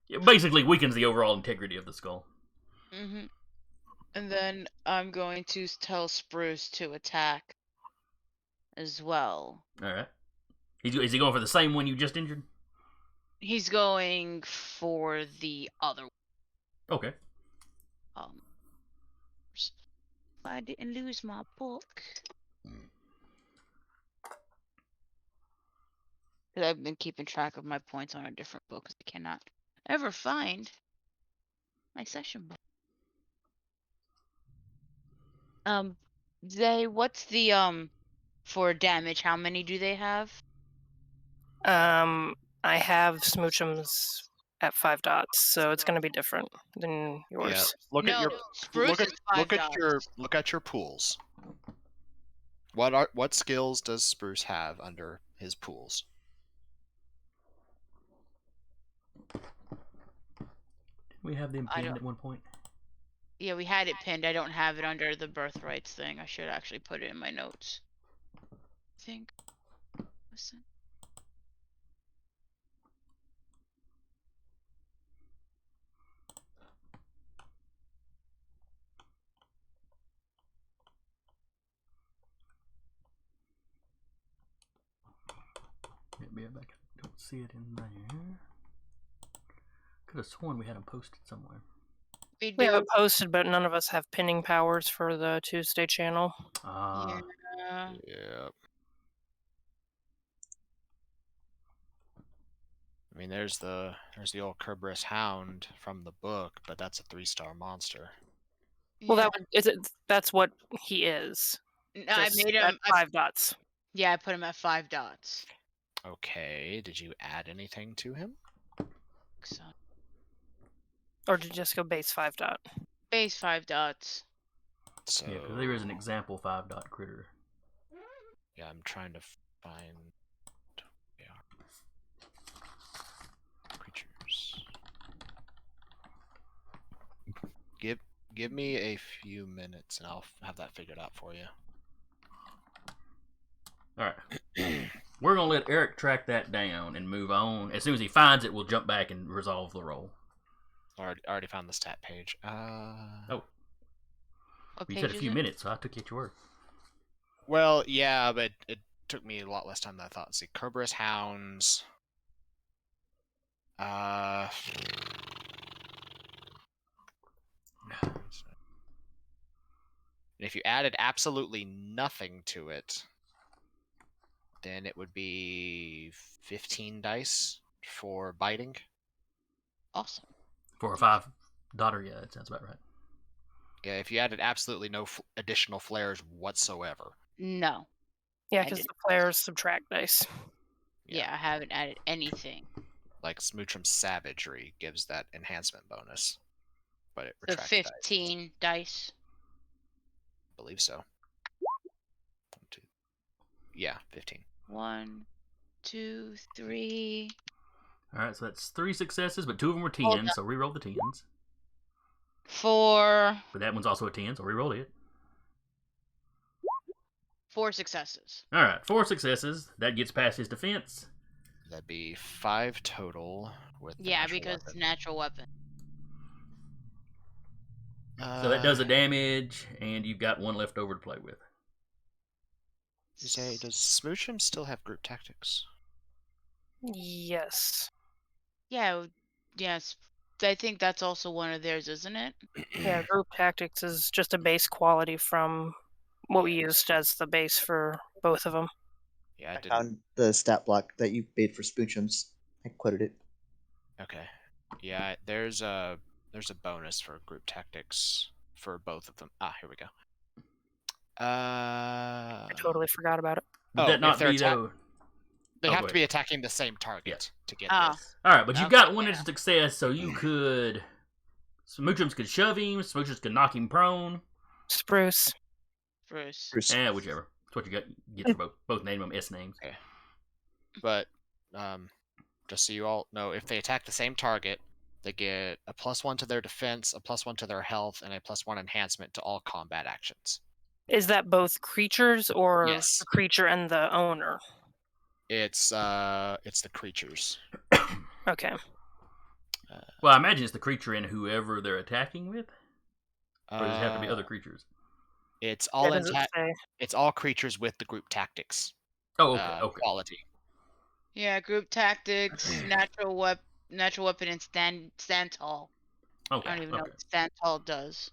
It basically weakens the overall integrity of the skull. And then I'm going to tell Spruce to attack as well. Alright. Is he going for the same one you just injured? He's going for the other one. Okay. If I didn't lose my book. Because I've been keeping track of my points on a different book because I cannot ever find my session book. What's the for damage? How many do they have? I have Smoochum's at 5 dots, so it's going to be different than yours. Yeah. Look at your Spruce is 5 dots. look at your pools. What skills does Spruce have under his pools? We have them pinned at one point. Yeah, we had it pinned. I don't have it under the birthrights thing. I should actually put it in my notes. I think. Listen. Maybe I don't see it in there. Could have sworn we had them posted somewhere. We have it posted, but none of us have pinning powers for the Tuesday channel. Ah. Yeah. I mean, there's the old Kerberos Hound from the book, but that's a 3-star monster. Well, that's what he is. I made him at 5 dots. Yeah, I put him at 5 dots. Okay, did you add anything to him? So. Or did you just go base 5 dot? Base 5 dots. So Yeah, because there is an example 5 dot critter. yeah, I'm trying to find. Yeah. Creature. Give me a few minutes, and I'll have that figured out for you. All right. We're gonna let Eric track that down and move on. As soon as he finds it, we'll jump back and resolve the roll. Already found the stat page. Oh, What you page said a is few it? minutes, so I took you at your word. Well, yeah, but it took me a lot less time than I thought. Let's see, Kerberos Hounds. And if you added absolutely nothing to it, then it would be 15 dice for biting. Awesome. For a 5 daughter, yeah, that sounds about right. Yeah, if you added absolutely no additional flares whatsoever. No. Yeah, I because didn't. the players subtract dice. Yeah, I haven't added anything. Like Smootram's Savagery gives that enhancement bonus, but it The retracts dice. 15 dice. I believe so. 1, 2. Yeah, 15. 1, 2, 3. All right, so that's 3 successes, but 2 of them were Hold 10s, so reroll the 10s. 4. But that one's also a 10, so reroll it. 4 successes. All right, 4 successes. That gets past his defense. That'd be 5 total with the Yeah, natural because weapon. natural weapon. So that does the damage, and you've got 1 left over to play with. Does Smootram still have group tactics? Yes. Yeah, yes. I think that's also one of theirs, isn't it? Yeah, group tactics is just a base quality from what we used as the base for both of them. Yeah, I I didn't. found the stat block that you made for Spoochums. I quoted it. Okay. Yeah, there's a bonus for group tactics for both of them. Ah, here we go. I totally forgot about it. Would Oh, that if not they're be, though? They Oh, have go to be attacking the same target to get Ah. this. All right, but you Okay, got 1 yeah. extra success, so you could... Smoochums could shove him, Smoochums could knock him prone. Spruce. Bruce. Bruce. Whichever. That's what you got. Get for both. Both name them S names. But just so you all know, if they attack the same target, they get a +1 to their defense, a +1 to their health, and a +1 enhancement to all combat actions. Is that both creatures or Yes. the creature and the owner? It's the creatures. Okay. Well, I imagine it's the creature and whoever they're attacking with. Or does it have to be Uh, other creatures? It's Yeah, all does it say? it's all creatures with the group tactics Oh, okay. Okay. quality. Yeah, group tactics, natural weapon, and stand tall. Okay. I don't even know Okay. what stand tall does.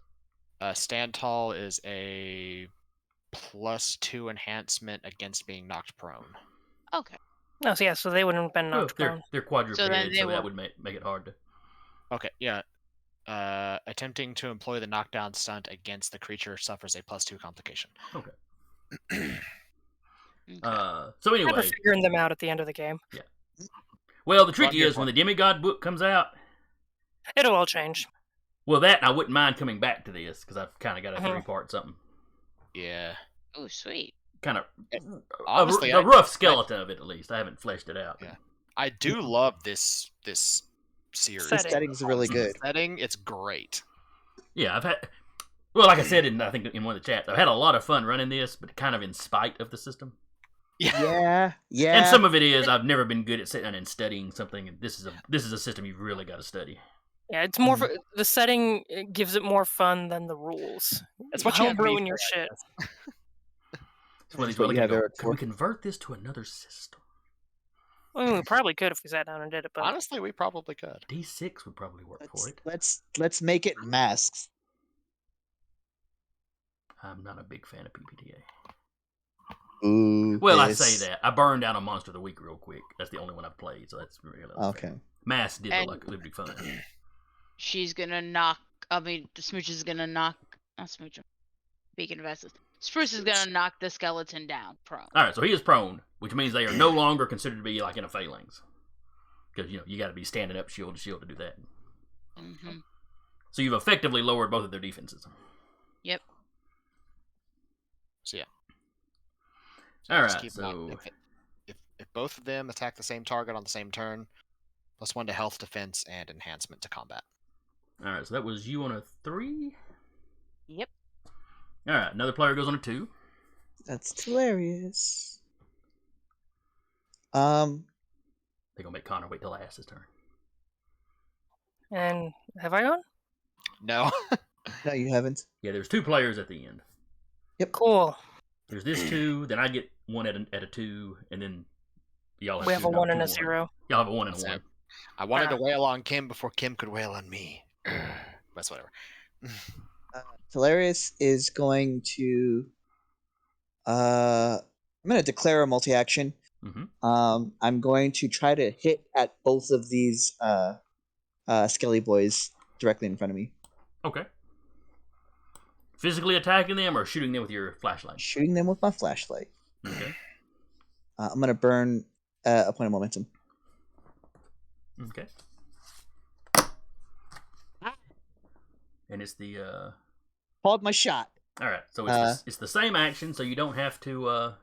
Stand tall is a +2 enhancement against being knocked prone. Okay. No, so yeah, so they wouldn't have been Well, knocked they're prone. quadrupeds, So so, then they that will- would make it hard to. Okay, yeah. Attempting to employ the knockdown stunt against the creature suffers a +2 complication. Okay. Okay. So Never anyway, figuring them out at the end of the game. well, the trick Well, is when the demigod book comes out. It'll all change. Well, that and I wouldn't mind coming back to this because I've kind of got a Uh-huh. 3-part something. Yeah. Oh, sweet. Kind of Honestly, a rough skeleton of it at least. I haven't fleshed it out. Yeah. I do love this series. Setting. The setting's really good. Setting, it's great. Yeah, I've had. Well, like I said, I think in one of the chats, I've had a lot of fun running this, but kind of in spite of the system. Yeah, yeah. And some of it is I've never been good at sitting down and studying something. And this is a system you've really got to study. Yeah, it's more for the setting. It gives it more fun than the rules. That's what you have to be homebrewing your shit. It's one of these That's what where you have go, Eric can we for. convert this to another system? I mean, we probably could if we sat down and did it, but Honestly, we probably could. D6 would probably work for it. Let's make it masks. I'm not a big fan of PPTA. Ooh. Well, I this. say that. I burned down a Monster of the Week real quick. That's the only one I've played, so that's really Okay. Mass did And- look like it would be fun. She's gonna knock. I mean, the Smooch is gonna knock. Not Smooch. Speaking of S's, Spruce is gonna knock the skeleton down prone. All right, so he is prone, which means they are no longer considered to be like in a phalanx. Because, you got to be standing up shield to shield to do that. Mm-hmm. So you've effectively lowered both of their defenses. Yep. So yeah. All just right, keep in mind, so if both of them attack the same target on the same turn, +1 to health, defense, and enhancement to combat. all right, so that was you on a 3. All right, another player goes on a 2. That's hilarious. They're gonna make Connor wait till last his turn. And have I gone? No. No, you haven't. Yeah, there's 2 players at the end. Cool. There's this 2, then I get one at a 2, and then y'all have We have two, a not 1 and a 2, 0. Y'all have a 1 and a That's 1. it. I wanted to wail on Kim before Kim could wail on me. That's whatever. Hilarious is going to. I'm going to declare a multi-action. Mm-hmm. I'm going to try to hit at both of these Skelly boys directly in front of me. Okay. Physically attacking them or shooting them with your flashlight? Shooting them with my flashlight. Okay. I'm going to burn a point of momentum. Okay. And it's the Called my shot. all right. So it's the same action, so you don't have to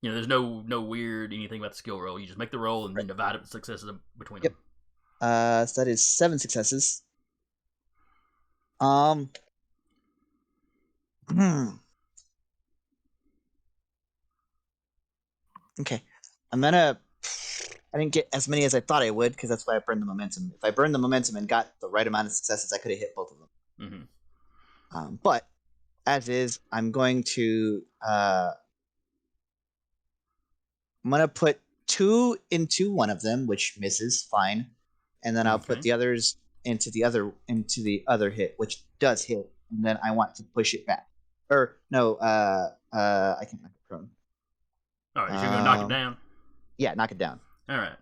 there's no weird anything about the skill roll. You just make the roll and then divide up the successes between them. So that is 7 successes. Okay. I didn't get as many as I thought I would because that's why I burned the momentum. If I burned the momentum and got the right amount of successes, I could have hit both of them. Mm-hmm. But as is, I'm going to put 2 into one of them, which misses, fine, and then I'll put the others into the other hit, which does hit, and then I want to push it back. Or no, I can't knock it prone. All right, so you're gonna knock it down. Yeah, knock it down. All right.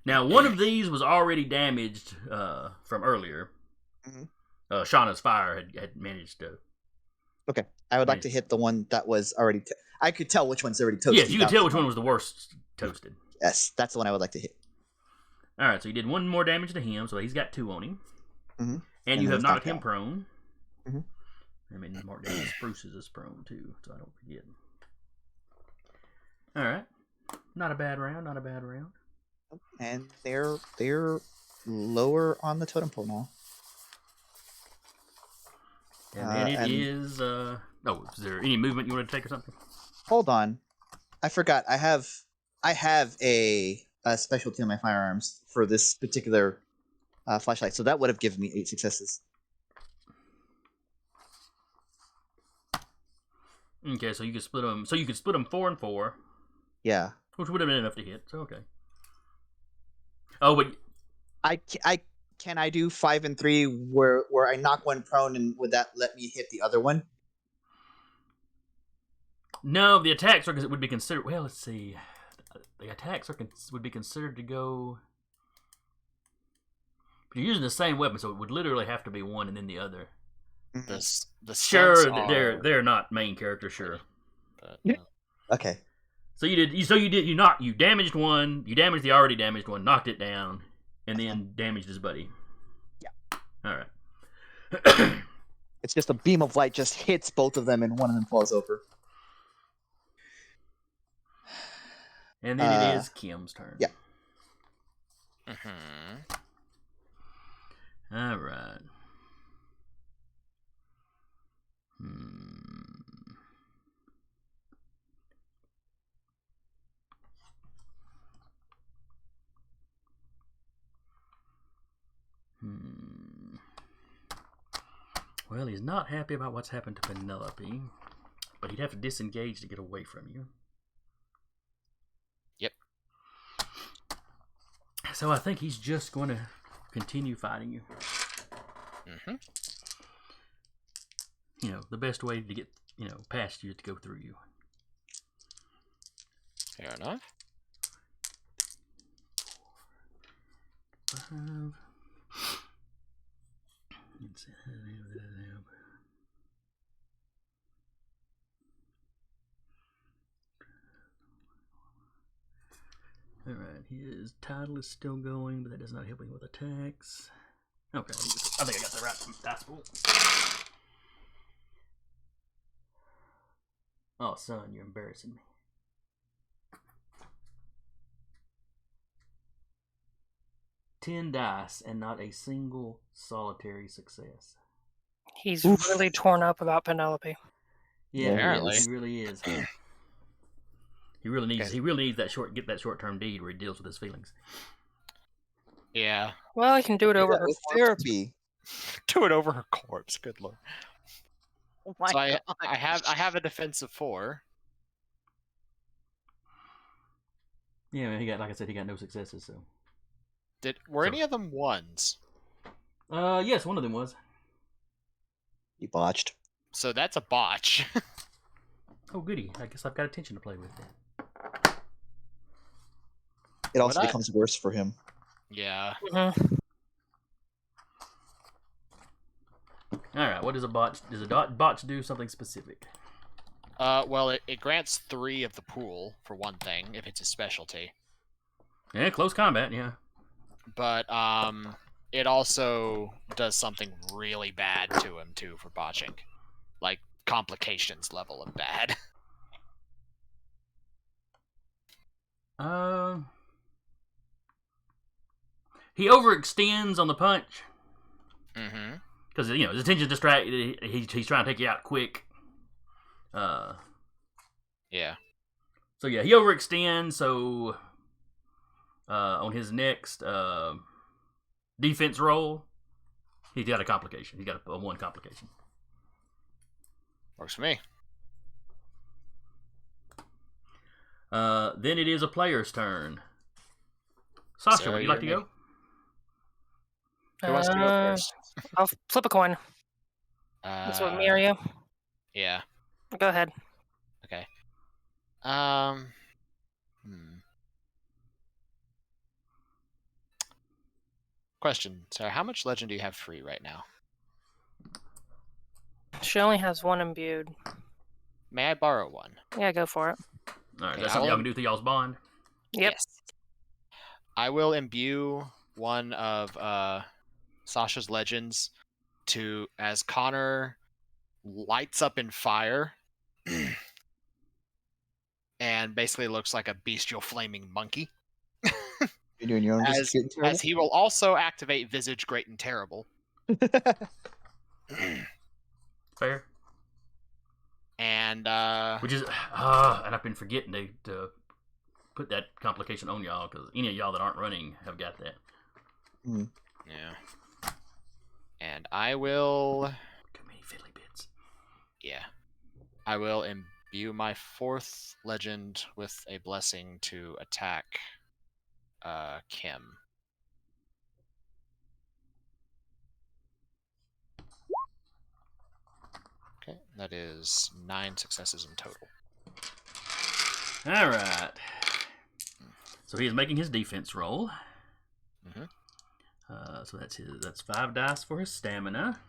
Now, one of these was already damaged from earlier. Mm-hmm. Shauna's fire had managed to. Okay, I would like to hit the one that was already. I could tell which one's already toasted. Yes, you could tell which one was the worst toasted. Yes, that's the one I would like to hit. All right, so you did 1 more damage to him, so he's got 2 on him. Mm-hmm. And you have knocked him prone. Mm-hmm. I mean, mark down Spruce's is prone too, so I don't forget. All right, not a bad round. Not a bad round. And they're lower on the totem pole now. And then it is. Oh, is there any movement you want to take or something? Hold on, I forgot. I have a specialty on my firearms for this particular flashlight, so that would have given me 8 successes. Okay, so you could split them. So you could split them 4 and 4. Yeah, Which would have been enough to hit. So okay. Oh, but can I do 5 and 3 where I knock one prone, and would that let me hit the other one? no, the attacks would be considered. Well, let's see. The attacks would be considered to go. But you're using the same weapon, so it would literally have to be one and then the other. The Sure, stunts they're not main characters. Sure. But, Okay. So you damaged one, you damaged the already damaged one, knocked it down, and then damaged his buddy. Yeah. All right. It's just a beam of light just hits both of them, and one of them falls over. And then it is Kim's turn. Yeah. All right. Well, he's not happy about what's happened to Penelope, but he'd have to disengage to get away from you. Yep. So I think he's just going to continue fighting you. You know, the best way to get, past you is to go through you. Fair enough. 5. Alright, his title is still going, but that does not help him with attacks. Okay, I think I got the right dice pool. Oh, son, you're embarrassing me. $10 and not a single solitary success. He's Oof. really torn up about Penelope. Yeah, Apparently. he really is. He really needs that short-term deed where he deals with his feelings. Yeah. Well, he can do it over her with corpse. therapy. Do it over her corpse. Good lord. Oh my So I God. have a defense of 4. Yeah, man, like I said, he got no successes. So, Were So- any of them 1s? yes, one of them was. You botched. So that's a botch. Oh, goody! I guess I've got attention to play with then. It also What I- becomes worse for him. Yeah. Mhm. All right, what does a botch? Does a botch do something specific? Well, it grants 3 of the pool for one thing if it's a specialty, Yeah, close combat. Yeah. but it also does something really bad to him too for botching, like complications level of bad. He overextends on the punch Mm-hmm. because his attention's distracted. He's trying to take you out quick. Yeah. So yeah, he overextends. So on his next defense roll, he's got a complication. He got a 1 complication. Works for me. Then it is a player's turn. Sasha, Sarah, would you like to you're go? Who wants to go first? I'll flip a coin. That's what me or you? Yeah. Go ahead. Okay. Question, Sarah, how much legend do you have free right now? She only has 1 imbued. May I borrow 1? Yeah, go for it. All right, Okay, that's something I'll- y'all can do through y'all's bond. Yep. Yes. I will imbue one of Sasha's legends as Connor lights up in fire and basically looks like a bestial flaming monkey. You're doing your own As, getting terrible? as he will also activate Visage Great and Terrible. Fair. And Which is, and I've been forgetting to put that complication on y'all because any of y'all that aren't running have got that. yeah. And I will Too many fiddly bits. I will imbue my 4th legend with a blessing to attack Kim. Okay, that is 9 successes in total. All right. So he is making his defense roll. Mhm. So that's 5 dice for his stamina.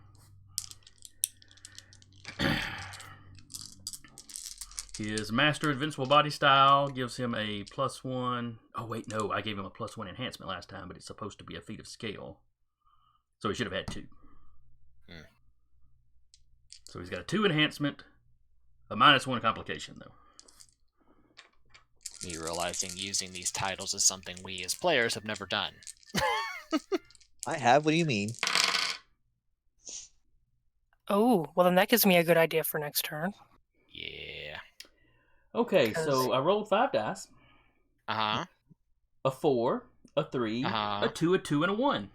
His Master Invincible Body Style gives him a +1. Oh wait, no, I gave him a +1 enhancement last time, but it's supposed to be a feat of scale, so he should have had 2. So he's got a 2 enhancement, a -1 complication though. Me realizing using these titles is something we as players have never done. I have. What do you mean? Oh, well then that gives me a good idea for next turn. Yeah. Okay, so I rolled 5 dice. Uh-huh. A 4, a 3, Uh-huh. a 2, a 2, and a 1.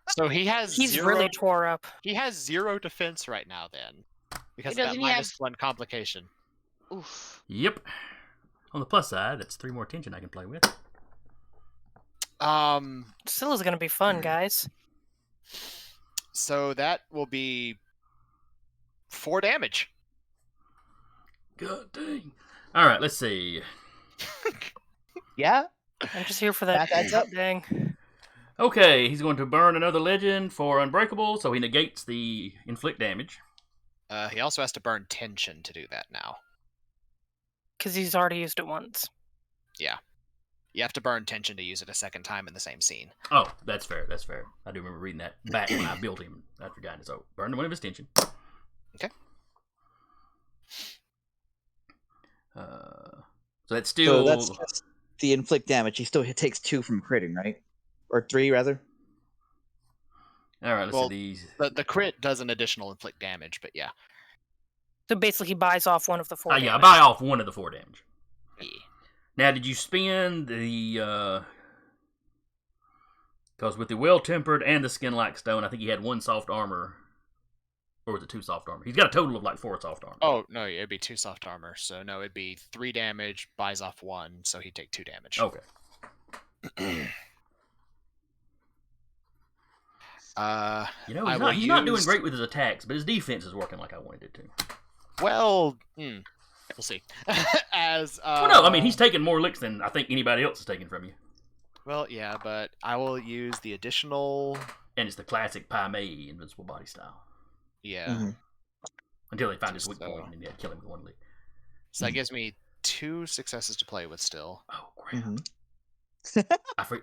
So he has He's 0 really tore up. He has 0 defense right now then. Because of that doesn't he have- -1 complication. Oof. Yep. On the plus side, that's 3 more tension I can play with. Still is gonna be fun, guys. So that will be 4 damage. God dang. All right, let's see. Yeah? I'm just here for that. That adds up. Dang. Okay, he's going to burn another legend for Unbreakable, so he negates the inflict damage. He also has to burn tension to do that now. Because he's already used it once. Yeah. You have to burn tension to use it a second time in the same scene. Oh, that's fair. That's fair. I do remember reading that back when I built him. I'd forgotten it. So burn one of his tension. Okay. So that's still. So that's just the inflict damage. He still takes 2 from critting, right? Or 3, rather? All right, let's Well, see these. The crit does an additional inflict damage, but yeah. So basically, he buys off one of the 4 Oh, yeah, I damage. buy off 1 of the 4 damage. Yeah. Now, did you spend the... Because with the Well-Tempered and the Skin-like Stone, I think he had 1 soft armor. Or was it 2 soft armor? He's got a total of like 4 soft armor. Oh no, it'd be 2 soft armor. So no, it'd be 3 damage, buys off 1, so he'd take 2 damage. Okay. You know, I he's, will not doing use- great with his attacks, but his defense is working like I wanted it to. Well, we'll see. As Well, no, I mean, he's taking more licks than I think anybody else is taking from you. well, yeah, but I will use the additional. And it's the classic Pai Mei invincible body style. Yeah, Mhm. Until they find his weak So- point and kill him with 1 lick. so that gives me 2 successes to play with still. Oh, crap. Mhm.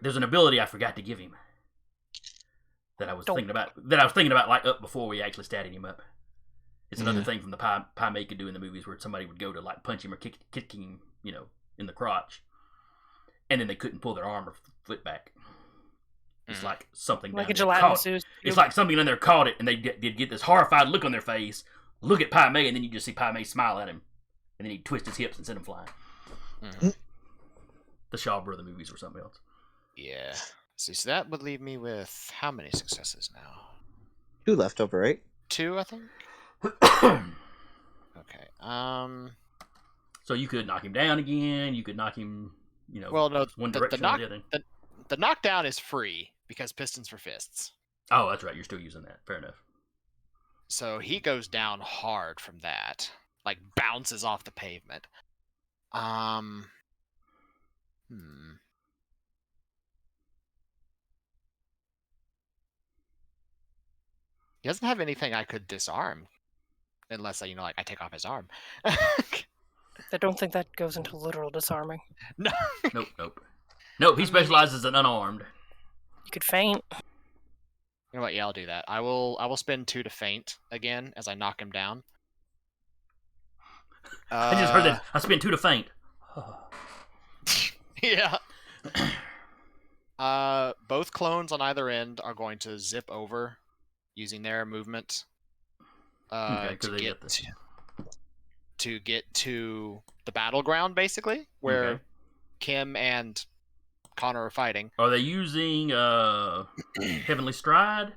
There's an ability I forgot to give him that I was Don't. thinking about like up before we actually statted him up. It's another Yeah. thing from the Pai Mei could do in the movies where somebody would go to like punch him or kick him, you know, in the crotch, and then they couldn't pull their arm or flip back. It's Mhm. like something Like a down there gelatin caught. suit. It's like something in there caught it, and they'd get this horrified look on their face, look at Pai Mei, and then you just see Pai Mei smile at him, and then he'd twist his hips and send him flying. Mhm. The Shaw Brother movies or something else. Yeah. See, so that would leave me with how many successes now? 2 left over, right? 2, I think. Okay. So you could knock him down again. You could knock him, you know, Well, no, one the direction or the other. The knockdown is free because pistons for fists. Oh, that's right. You're still using that. Fair enough. So he goes down hard from that. Like bounces off the pavement. He doesn't have anything I could disarm. Unless I take off his arm. I don't think that goes into literal disarming. No. Nope. He specializes in unarmed. You could faint. You know what? Yeah, I'll do that. I will spend 2 to faint again as I knock him down. I just heard that. I spent 2 to faint. Yeah. Both clones on either end are going to zip over using their movement Okay, 'cause to they get got the- to get to the battleground, basically, where Okay. Kim and Connor are fighting. Are they using Heavenly Stride?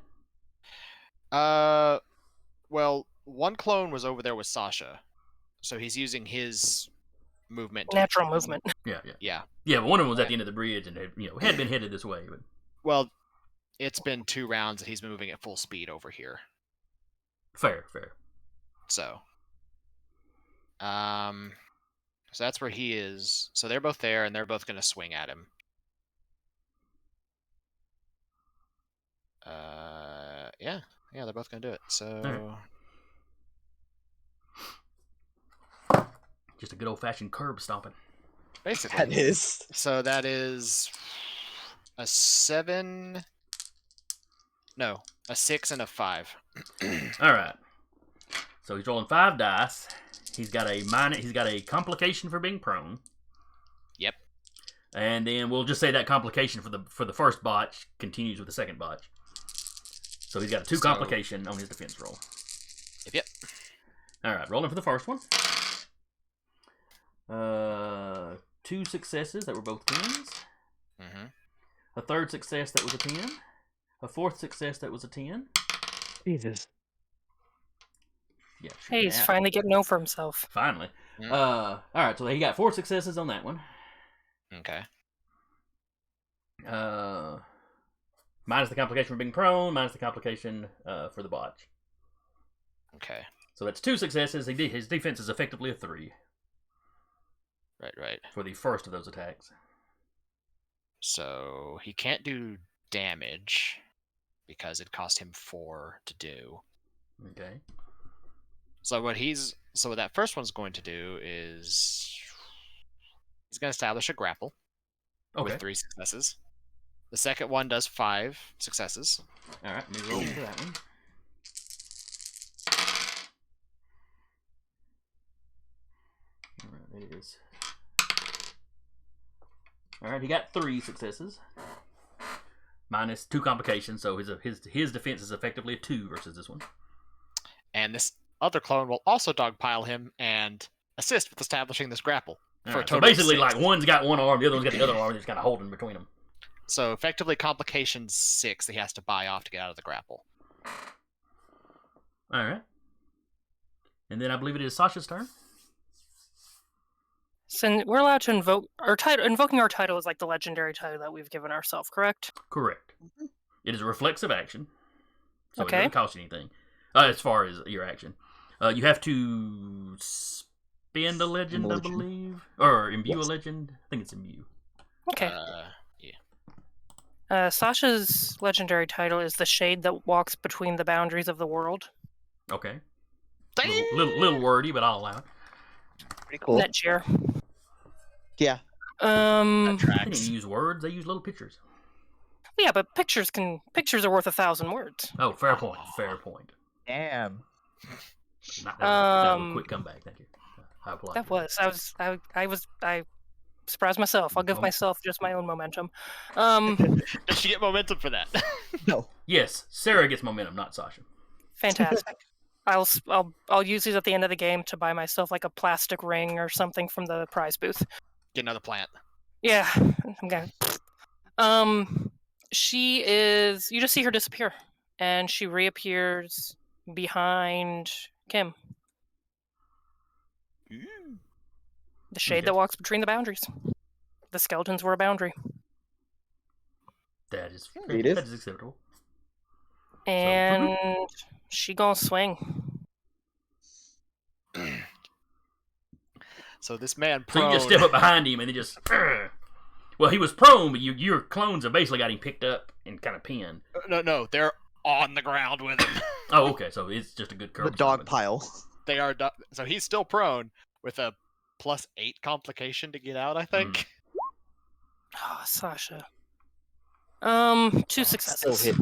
Well, one clone was over there with Sasha, so he's using his movement. Natural movement. Yeah. Yeah. Yeah, but one of them was at the end of the bridge and had been headed this way. But Well, it's been 2 rounds and he's moving at full speed over here. fair. So that's where he is. So they're both there, and they're both going to swing at him. Yeah, they're both going to do it. So Just a good old fashioned curb stomping. basically, That is. so that is a 7. No, a 6 and a 5. All right. So he's rolling 5 dice. He's got a complication for being prone. Yep. And then we'll just say that complication for the first botch continues with the second botch. So he's got a 2 complication on his defense roll. Yep. All right, rolling for the first one. 2 successes that were both 10s. Mm-hmm. A 3rd success that was a 10. A 4th success that was a 10. Jesus. Yeah. Hey, he's yeah. finally getting over himself. Finally. Mm. All right, so he got 4 successes on that one. Okay. Minus the complication for being prone, minus the complication for the botch. Okay. So that's 2 successes. His defense is effectively a 3 Right. for the first of those attacks. So he can't do damage because it cost him 4 to do. Okay. So what that first one's going to do is he's going to establish a grapple Okay. with 3 successes. The second one does 5 successes. All right, let me roll for that one. All right, there it is. All right, he got 3 successes. minus 2 complications, so his defense is effectively a 2 versus this one. And this other clone will also dogpile him and assist with establishing this grapple. For a Alright, so total of basically, 6. like, one's got one arm, the other one's got the other arm, and just kind of holding between them. So effectively, complication 6 that he has to buy off to get out of the grapple. Alright. And then I believe it is Sasha's turn. So we're allowed to invoke our title. Invoking our title is like the legendary title that we've given ourselves, correct? Correct. It is a reflexive action, so Okay. it doesn't cost you anything as far as your action. You have to spend a legend, I Legend. believe, or imbue Yes. a legend. I think it's imbue. Okay. Yeah. Sasha's legendary title is the shade that walks between the boundaries of the world. Okay. Little wordy, but I'll allow it. Pretty cool. Net cheer. Yeah. That They tracks. didn't use words; they use little pictures. Yeah, but pictures are worth 1,000 words. Oh, fair point. Fair point. Damn. That was a quick comeback. Thank you. I applaud. That you. was I surprised myself. I'll give Oh. myself just my own momentum. Does she get momentum for that? No. Yes, Sarah gets momentum, not Sasha. Fantastic. I'll use these at the end of the game to buy myself like a plastic ring or something from the prize booth. Get another plant. Yeah, I'm gonna. She is. You just see her disappear, and she reappears behind Kim, the shade Okay. that walks between the boundaries. The skeletons were a boundary, That is Creative. that is acceptable. and she gonna swing. So this man So prone. you just step up behind him and then just. Well, he was prone, but your clones have basically got him picked up and kind of pinned. No, they're on the ground with him. Oh, okay, so it's just a good curve. The dog pile. They are so he's still prone with a +8 complication to get out. I think. Oh, Sasha. 2 Still successes. hit.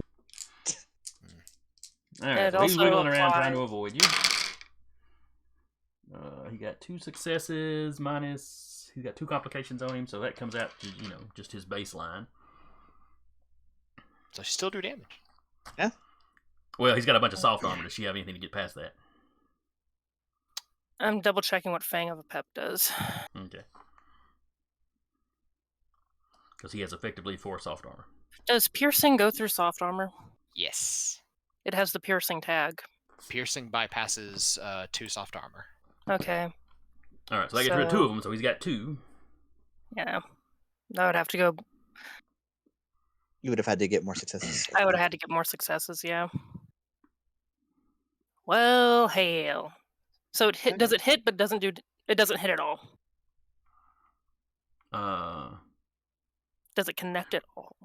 All right, And so he's also wiggling around apply- trying to avoid you. He got 2 successes minus. He's got 2 complications on him, so that comes out to just his baseline. So she still do damage. Well, he's got a bunch of soft armor. Does she have anything to get past that? I'm double checking what Fang of a Pep does. Okay. Because he has effectively 4 soft armor. Does piercing go through soft armor? Yes. It has the piercing tag. Piercing bypasses 2 soft armor. Okay. All right, so that gets rid of 2 of them. So he's got 2. Yeah. I would have to go. You would have had to get more successes. I would have had to get more successes, yeah. Well, hell. So it hit. Does it hit? But doesn't do. It doesn't hit at all. Does it connect at all?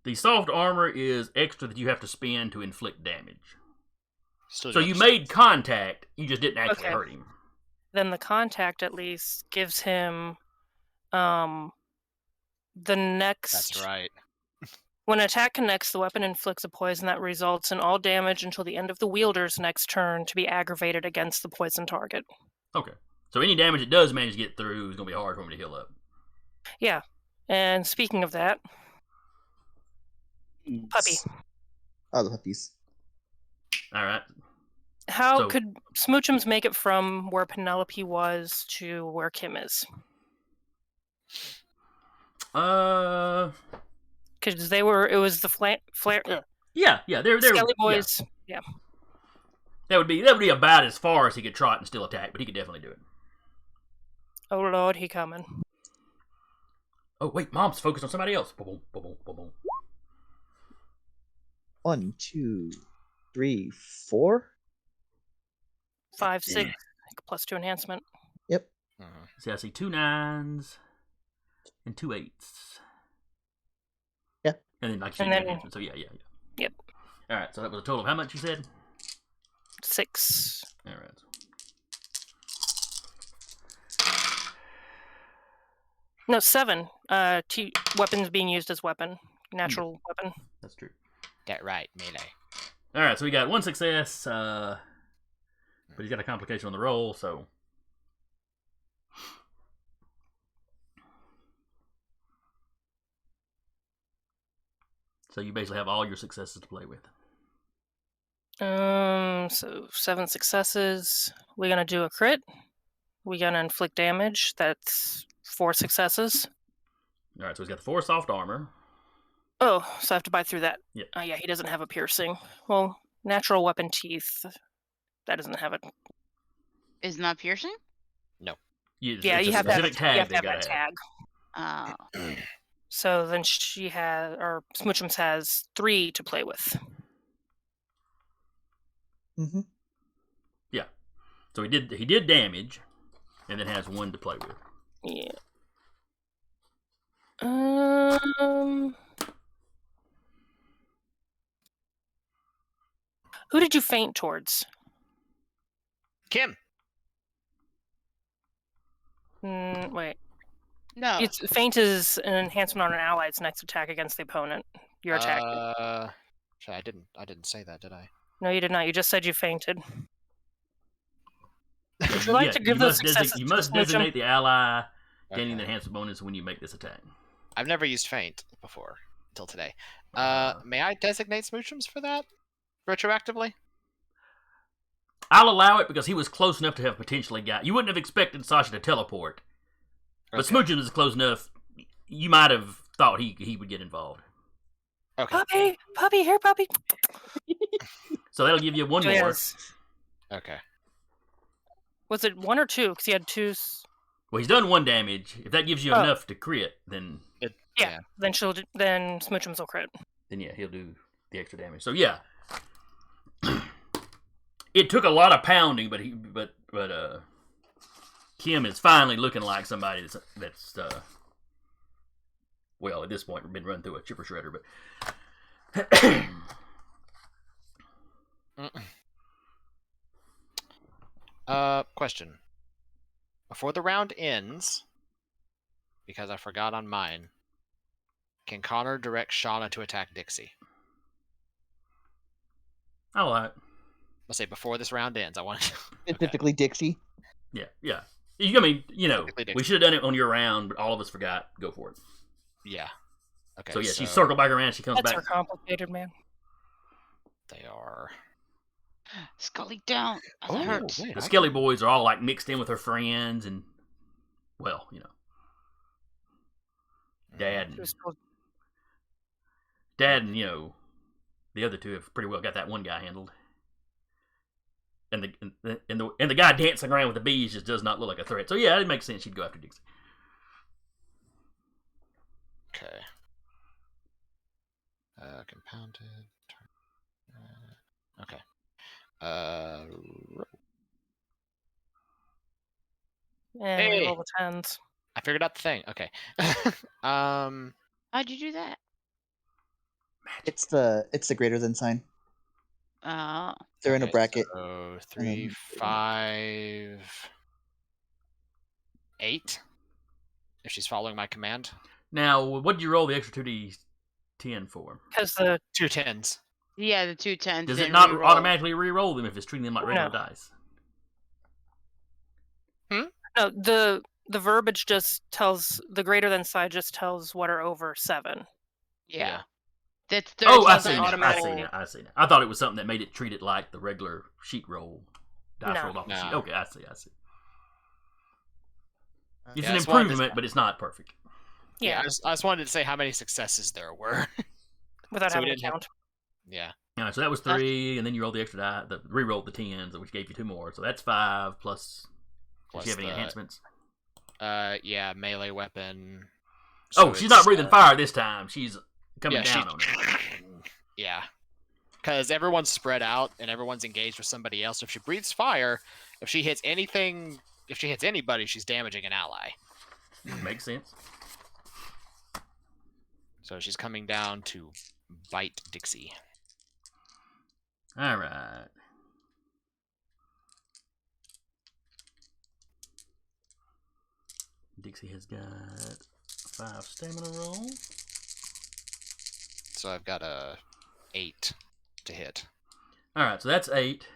The soft armor is extra that you have to spend to inflict damage. Still So do you other made contact, you just didn't actually Okay. hurt him. Then the contact at least gives him, the next. That's right. When an attack connects, the weapon inflicts a poison that results in all damage until the end of the wielder's next turn to be aggravated against the poison target. Okay. So any damage it does manage to get through is going to be hard for him to heal up. Yeah. And speaking of that, puppy. Oh, the puppies. All right. How So- could Smoochums make it from where Penelope was to where Kim is? Because it was the Yeah. They're Skelly yeah. Boys. Yeah. That would be about as far as he could trot and still attack, but he could definitely do it. Oh Lord, he coming. Oh wait, Mom's focused on somebody else. Boom, boom, boom, boom, boom. 1, 2, 3, 4. 5, 6, +2 enhancement. Yep. See, I see 2 9s and 2 8s. Yeah. And then like you said, And then- enhancement. So yeah. Yep. All right. So that was a total of how much you said? 6. All right. No, 7. Weapons being used as weapon. Natural weapon. That's true. That right, melee. All right, so we got 1 success, but he's got a complication on the roll, so. So you basically have all your successes to play with. So 7 successes. We're gonna do a crit. We're gonna inflict damage. That's 4 successes. All right, so he's got the 4 soft armor. Oh, so I have to buy through that. Yeah. Oh, yeah, he doesn't have a piercing. Well, natural weapon teeth. That doesn't have it. Is not piercing? Yeah, it's you a have that. specific tag You have to they have gotta that have. tag. Oh. So then she has, or Smoochums has 3 to play with. Mm-hmm. So he did damage, and then has 1 to play with. Yeah. Who did you faint towards? Kim. Wait. No. It's feint is an enhancement on an ally's next attack against the opponent. You're attacking. I didn't say that, did I? No, you did not. You just said you fainted. Would you like to give those successes You to must Smoochum? designate the ally gaining Okay. the enhancement bonus when you make this attack. I've never used feint before until today. Uh, May I designate Smoochums for that retroactively? I'll allow it because he was close enough to have potentially got. You wouldn't have expected Sasha to teleport, but Okay. Smoochums is close enough. You might have thought he would get involved. Okay. Puppy, here, puppy. So that'll give you 1 more. Yes. Okay. Was it 1 or 2? Because he had 2. Well, he's done 1 damage. If that gives you Oh. enough to crit, then Yeah. Then Smoochums will crit. yeah, he'll do the extra damage. So yeah, it took a lot of pounding, but Kim is finally looking like somebody that's well, at this point we've been run through a chipper shredder, but Question. Before the round ends, because I forgot on mine, can Connor direct Shauna to attack Dixie? all right, Let's say before this round ends. I want to. Specifically Dixie. yeah. I mean, Technically we should have done it on your round, but all of us forgot. Go for it. Yeah. Okay. So yeah, she circled back around. She comes That's back. so complicated, man. They are. Scully down. That Oh, hurts. wait, The I Skelly boys are all like mixed in with her friends, and well, Dad She was supposed- and the other 2 have pretty well got that one guy handled, and the guy dancing around with the bees just does not look like a threat. So yeah, it makes sense she'd go after Dixie. Okay. Compounded. Okay. And Hey. roll the 10s. I figured out the thing. Okay. How'd you do that? It's the greater than sign. Oh. They're in a Okay, bracket. So 3, 5, 8. If she's following my command. Now, what did you roll the extra 2d10 for? Because the 2 10s. Yeah, the 2 10s. Does it didn't not reroll. automatically re-roll them if it's treating them like regular No. dice? no the verbiage just tells the greater than side just tells what are over 7. Yeah. That's Oh, I 13 see now. automatic. I see now. I thought it was something that made it treat it like the regular sheet roll. Dice No. rolled off the No. sheet. Okay, I see. It's Yeah, an I just wanted to- improvement, but it's not perfect. Yeah, I just wanted to say how many successes there were. without so we having to didn't have- count. Yeah. All right, so that was 3, and then you rolled the extra die, re-rolled the 10s, which gave you 2 more. So that's 5 plus. Plus Does she have any the- enhancements? Yeah, melee weapon. Oh, So she's it's, not breathing fire this time. She's coming yeah, down on it. Yeah. Because everyone's spread out and everyone's engaged with somebody else. If she breathes fire, if she hits anybody, she's damaging an ally. Makes sense. So she's coming down to bite Dixie. All right. Dixie has got 5 stamina roll. So I've got a 8 to hit. All right, so that's 8.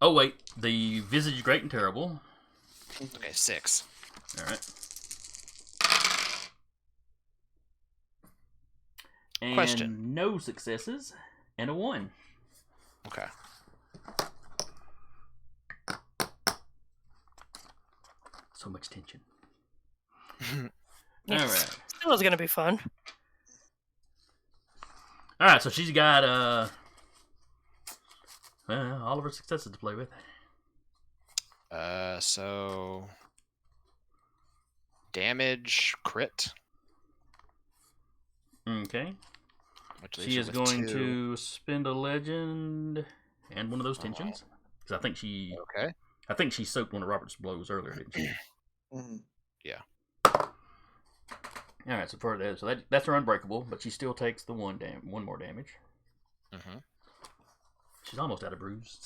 Oh wait, the visage great and terrible. Okay, 6. All right. And Question. no successes, and a 1. Okay. So much tension. Yes. Alright. Still is gonna be fun. Alright, so she's got all of her successes to play with. So damage crit. Okay. Which leaves She her is with going 2. to spend a legend and one of those tensions. Because I think she soaked one of Robert's blows earlier, didn't she? Mhm. Alright, so that's her unbreakable, but she still takes the one more damage. Mm-hmm. She's almost out of bruise.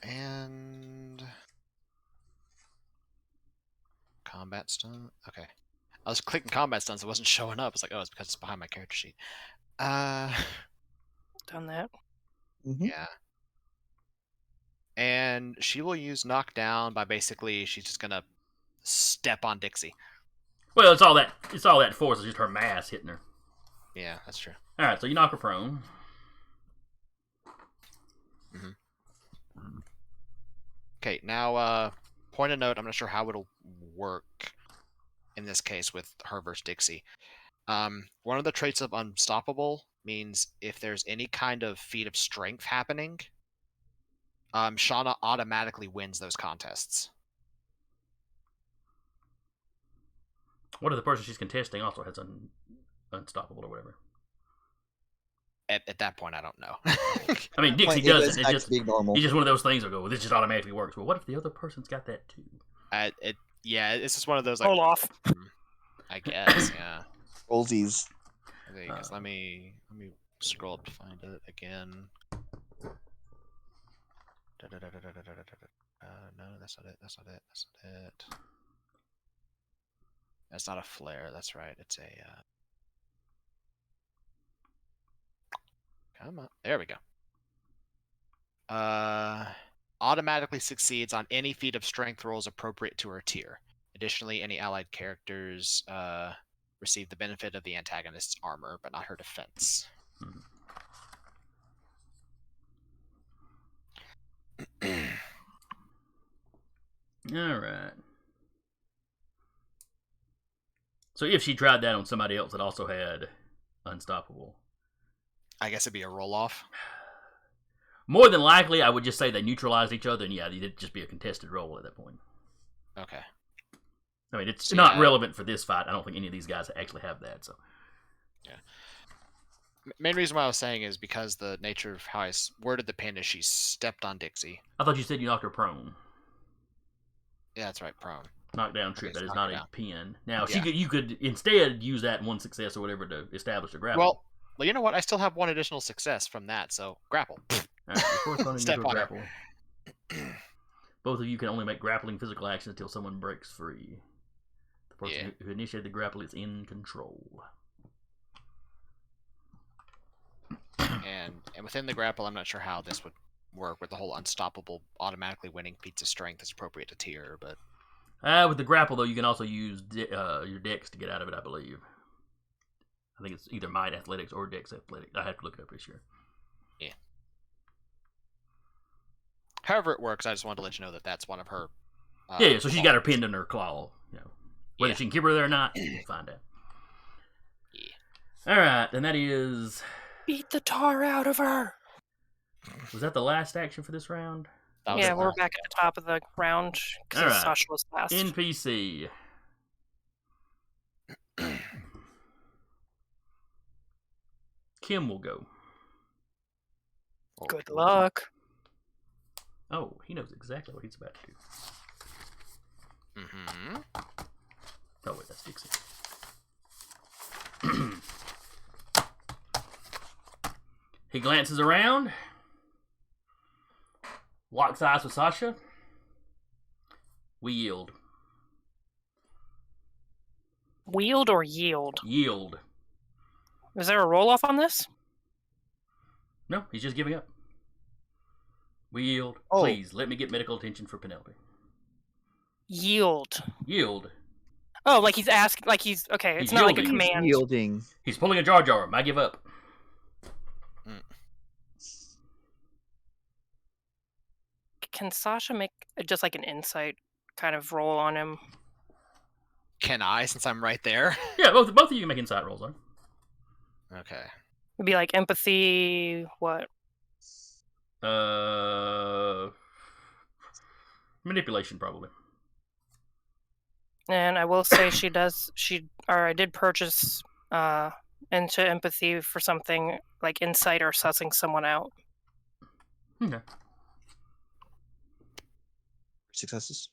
And combat stun. Okay. I was clicking combat stuns, it wasn't showing up. It's like, oh, it's because it's behind my character sheet. Done that. Mhm. Yeah. And she will use knockdown by basically she's just gonna step on Dixie. Well, it's all that force, it's just her mass hitting her. Yeah, that's true. Alright, so you knock her prone. Okay, now point of note, I'm not sure how it'll work in this case with her versus Dixie. One of the traits of Unstoppable means if there's any kind of feat of strength happening, Shauna automatically wins those contests. What if the person she's contesting also has unstoppable or whatever? At that point, I don't know. I mean, Dixie Point, it goes doesn't. back It's to being normal. just one of those things that go, well, this just automatically works. Well, what if the other person's got that too? Yeah, it's just one of those like. Roll off. I guess, yeah. Rollsies. There you go. Let me scroll up to find it again. No, that's not it. That's not it. That's not it. That's not a flare. That's right. It's a. Come on. There we go. Automatically succeeds on any feat of strength rolls appropriate to her tier. Additionally, any allied characters receive the benefit of the antagonist's armor, but not her defense. Alright. So if she tried that on somebody else that also had unstoppable, I guess it'd be a roll off. more than likely, I would just say they neutralized each other, and yeah, it'd just be a contested roll at that point. Okay. I mean, it's So, not yeah. relevant for this fight. I don't think any of these guys actually have that. So Main reason why I was saying is because the nature of how I worded the pin is she stepped on Dixie. I thought you said you knocked her prone. Yeah, that's right, prone. Knockdown trip. Okay, That is knock not her a down. pin. Now Yeah. you could instead use that one success or whatever to establish a grapple. Well, you know what? I still have one additional success from that, so grapple. All right, your corresponding Step neutral on her. grapple. Both of you can only make grappling physical actions until someone breaks free. The person who initiated the grapple is in control. And within the grapple, I'm not sure how this would work with the whole unstoppable automatically winning feats of strength is appropriate to tier, but With the grapple, though, you can also use your dex to get out of it, I believe. I think it's either might athletics or dex athletics. I have to look it up this year. yeah. However it works, I just wanted to let you know that that's one of her. Yeah, so she's got her qualities. pinned in her claw. You know, whether Yeah. she can keep her there or not, we'll find out. Yeah. All right, and that is. Beat the tar out of her. Was that the last action for this round? That was Yeah, the we're last back at the top of the round because Alright. Sasha was last. NPC. Kim will go. one. Good luck. Oh, he knows exactly what he's about to do. Mm-hmm. Oh, wait, that's Dixie. He glances around, locks eyes with Sasha. We yield. Wield or yield? Yield. Is there a roll off on this? No, he's just giving up. We yield. Oh. Please, let me get medical attention for Penelope. Yield. Yield. Oh, like he's asking, like he's okay. It's He's not like a yielding. command. Yielding. He's pulling a Jar Jar. I give up. Can Sasha make just like an insight kind of roll on him? Can I, since I'm right there? Yeah, both of you can make insight rolls, huh? Okay. It'd be like empathy. What? Manipulation, probably. And I will say I did purchase into empathy for something like insight or sussing someone out. Okay. Successes.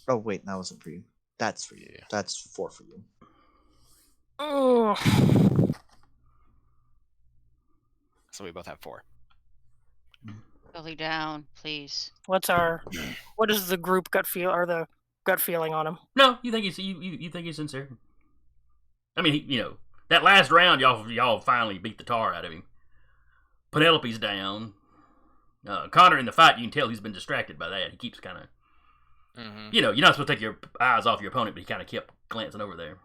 Oh wait, that wasn't for you. That's for you. That's 4 for you. Oh, So we both have 4. Belly down, please. what is the group gut feel or the gut feeling on him? No, you think he's sincere. I mean, that last round, y'all finally beat the tar out of him. Penelope's down. Connor in the fight, you can tell he's been distracted by that. He keeps kind of, you're not supposed to take your eyes off your opponent, but he kind of kept glancing over there.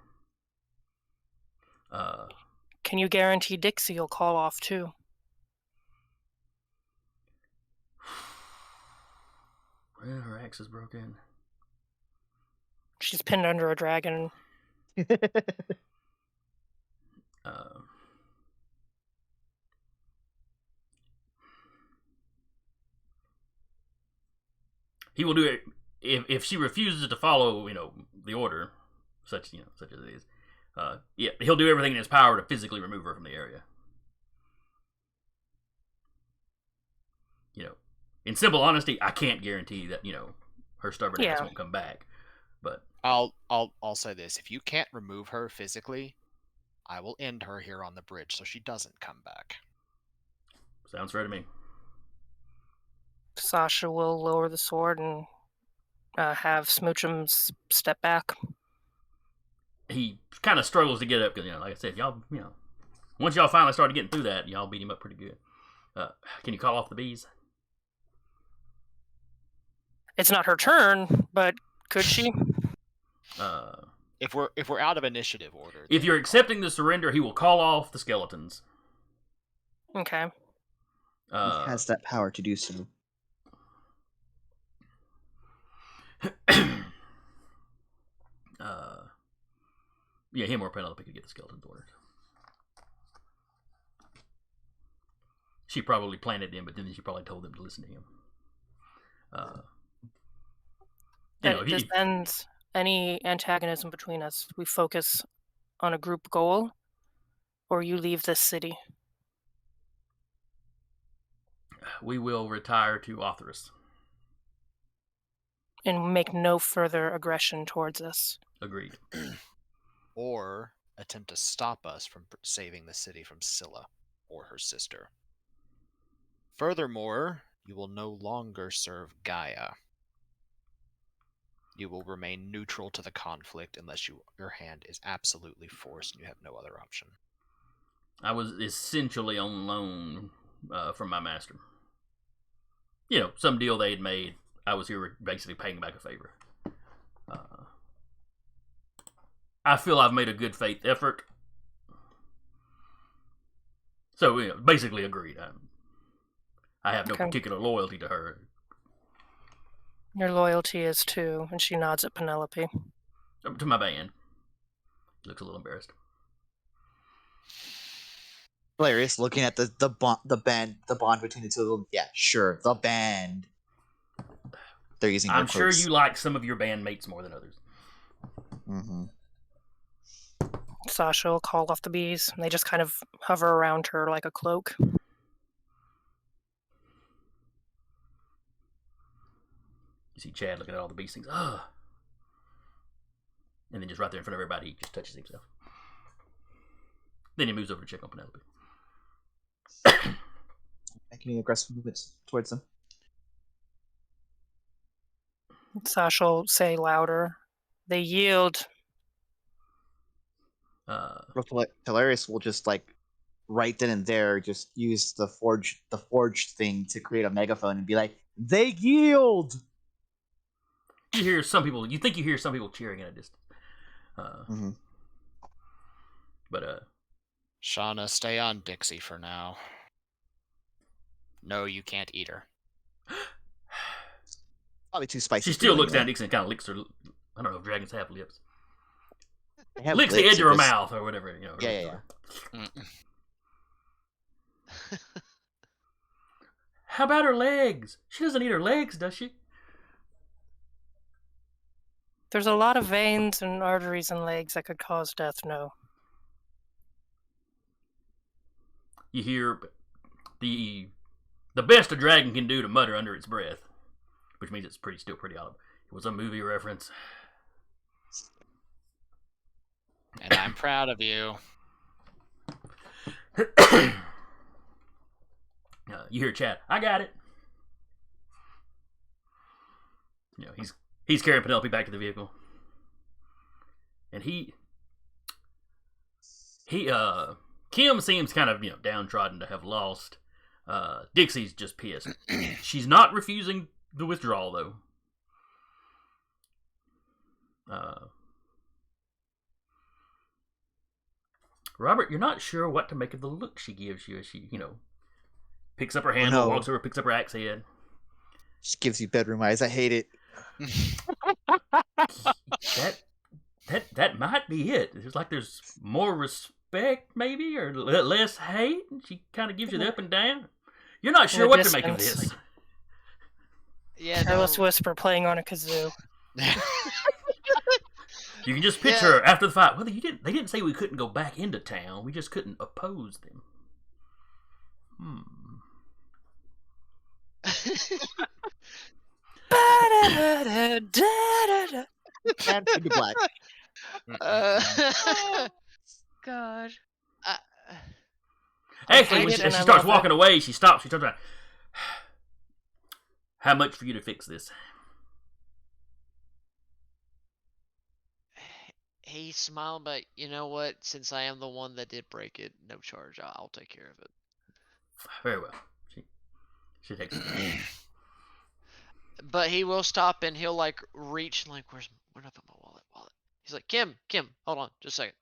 Can you guarantee Dixie will call off too? Well, her axe is broken. She's pinned under a dragon. He will do it if she refuses to follow, the order, such as it is. Yeah, he'll do everything in his power to physically remove her from the area. In simple honesty, I can't guarantee that her stubborn ass won't come back. But I'll say this: if you can't remove her physically, I will end her here on the bridge so she doesn't come back. Sounds fair to me. Sasha will lower the sword and have Smoochum step back. He kind of struggles to get up because, like I said, y'all, once y'all finally started getting through that, y'all beat him up pretty good. Can you call off the bees? It's not her turn, but could she? If we're out of initiative order, if you're accepting the surrender, he will call off the skeletons. Okay. He has that power to do so. Yeah, him or Penelope could get the skeletons ordered. She probably planted them, but then she probably told them to listen to him. This ends any antagonism between us. We focus on a group goal, or you leave this city. We will retire to Otherus. And make no further aggression towards us. Agreed. Or attempt to stop us from saving the city from Scylla or her sister. Furthermore, you will no longer serve Gaia. You will remain neutral to the conflict unless your hand is absolutely forced and you have no other option. I was essentially on loan from my master. Some deal they had made. I was here basically paying back a favor. I feel I've made a good faith effort. So, basically agreed. I have no particular loyalty to her. Your loyalty is too, and she nods at Penelope. To my band. She looks a little embarrassed. Hilarious, looking at the bond between the two of them. Yeah, sure, the band. They're using. I'm sure you like some of your bandmates more than others. Mm-hmm. Sasha will call off the bees, and they just kind of hover around her like a cloak. You see Chad looking at all the bees things. And then just right there in front of everybody, he just touches himself. Then he moves over to check on Penelope. Making aggressive movements towards them. Sasha will say louder, "They yield." Hilarious will just right then and there just use the forged thing to create a megaphone and be like, "They yield." You hear some people. You think you hear some people cheering at a distance. Mhm. But Shauna, stay on Dixie for now. No, you can't eat her. Probably too spicy. she for still you looks down anyway. Dixie and kind of licks her. I don't know if dragons have lips. They have Licks the lips, edge it of her just- mouth or whatever. You know. Yeah. How about her legs? She doesn't eat her legs, does she? There's a lot of veins and arteries and legs that could cause death. No. You hear the best a dragon can do to mutter under its breath, which means it's still pretty audible. It was a movie reference. And I'm proud of you. You hear Chad. I got it. You know, he's carrying Penelope back to the vehicle, and Kim seems kind of downtrodden to have lost. Dixie's just pissed. She's not refusing the withdrawal though. Robert, you're not sure what to make of the look she gives you as she, picks up her handle, no. walks over, picks up her axe head. She gives you bedroom eyes. I hate it. That might be it. It's like there's more respect, maybe, or less hate. She kind of gives you the up and down. You're not sure The what to make of distance. this. Yeah, Careless no. whisper playing on a kazoo. You can just picture her after the fight. Well, they didn't say we couldn't go back into town. We just couldn't oppose them. Ba-da-da-da-da-da. And fade to black. God. Actually, when hate it she and I starts love it. walking away, she stops. She turns around. How much for you to fix this? He smiled, but you know what? Since I am the one that did break it, no charge. I'll take care of it. Very well. She takes it. But he will stop and he'll like reach and like, where did I put my wallet? He's like, Kim, hold on, just a second.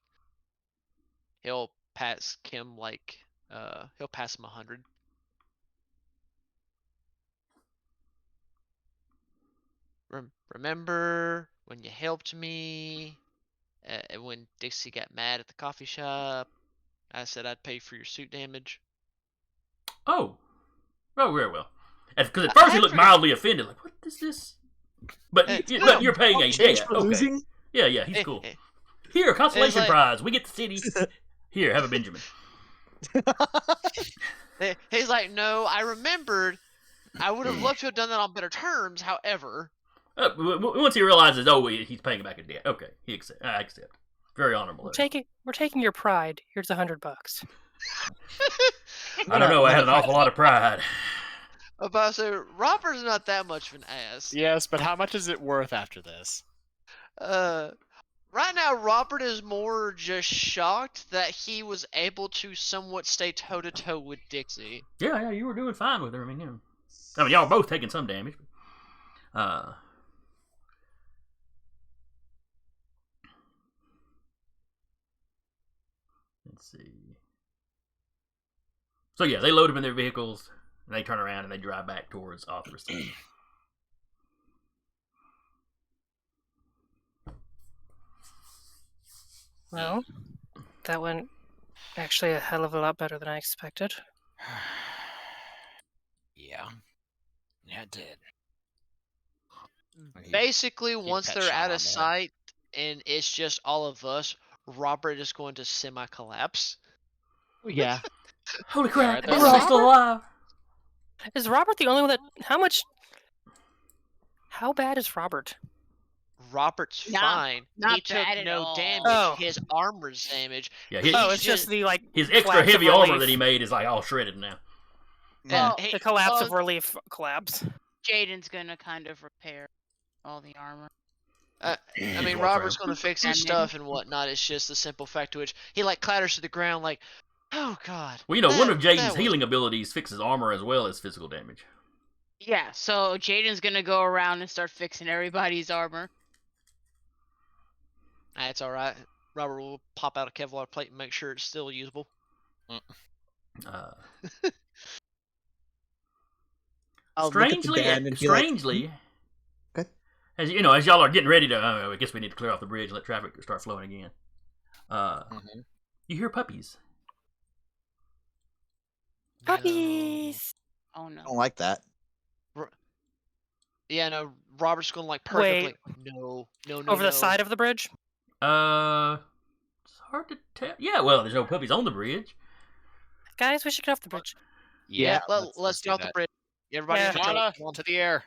He'll pass Kim like, he'll pass him 100. Remember when you helped me? And when Dixie got mad at the coffee shop, I said I'd pay for your suit damage. Oh, very well. Because at first he looked mildly offended, like, "What is this?" But but you're paying a Change debt. for Okay. losing? Yeah, he's cool. Here, consolation like- prize. We get the city. Here, have a Benjamin. He's like, no, I remembered. I would have loved to have done that on better terms. However, Once he realizes, he's paying back a debt. Okay, I accept. Very honorable. We're taking your pride. Here's $100. I don't know. I had an awful lot of pride. about to say, Robert's not that much of an ass. Yes, but how much is it worth after this? Right now, Robert is more just shocked that he was able to somewhat stay toe to toe with Dixie. Yeah, you were doing fine with her. I mean, y'all were both taking some damage. Let's see. So yeah, they load them in their vehicles, and they turn around and they drive back towards Arthur's. Well, that went actually a hell of a lot better than I expected. Yeah, it did. He- Basically, he once pet they're Sean out on of the head. sight and it's just all of us, Robert is going to semi-collapse. Yeah. Holy crap! Alright, We're that's- all still alive. Is Robert the only one that? How bad is Robert? Robert's Not- fine. not He took bad at no all. damage. Oh. His armor's damaged. Yeah, Oh, it's just- just the his extra collapse of heavy armor relief. that he made is like all shredded now. Yeah. Well, The collapse well, of relief collapse. Jaden's gonna kind of repair all the armor. I mean, Well, Robert's fair. going to fix his And then- stuff and whatnot. It's just the simple fact to which he like clatters to the ground like, Oh God. Well, you know, one of That Jaden's was- healing abilities fixes armor as well as physical damage. Yeah, so Jaden's gonna go around and start fixing everybody's armor. That's all right. Robert will pop out a Kevlar plate and make sure it's still usable. Uh, I'll look at the strangely, band and be like, strangely, Okay. as you know, as y'all are getting ready to, I guess we need to clear off the bridge, and let traffic start flowing again. Mhm. You hear puppies. Puppies. Oh no. I don't like that. Yeah, no. Robert's gonna like perk up, Wait. like, no, no, no, Over the no. side of the bridge? It's hard to tell. Yeah, well, there's no puppies on the bridge. Guys, we should get off the bridge. Yeah, Let's do get off the that. bridge. Everybody Yeah. in control. Donna, Come on. to the air.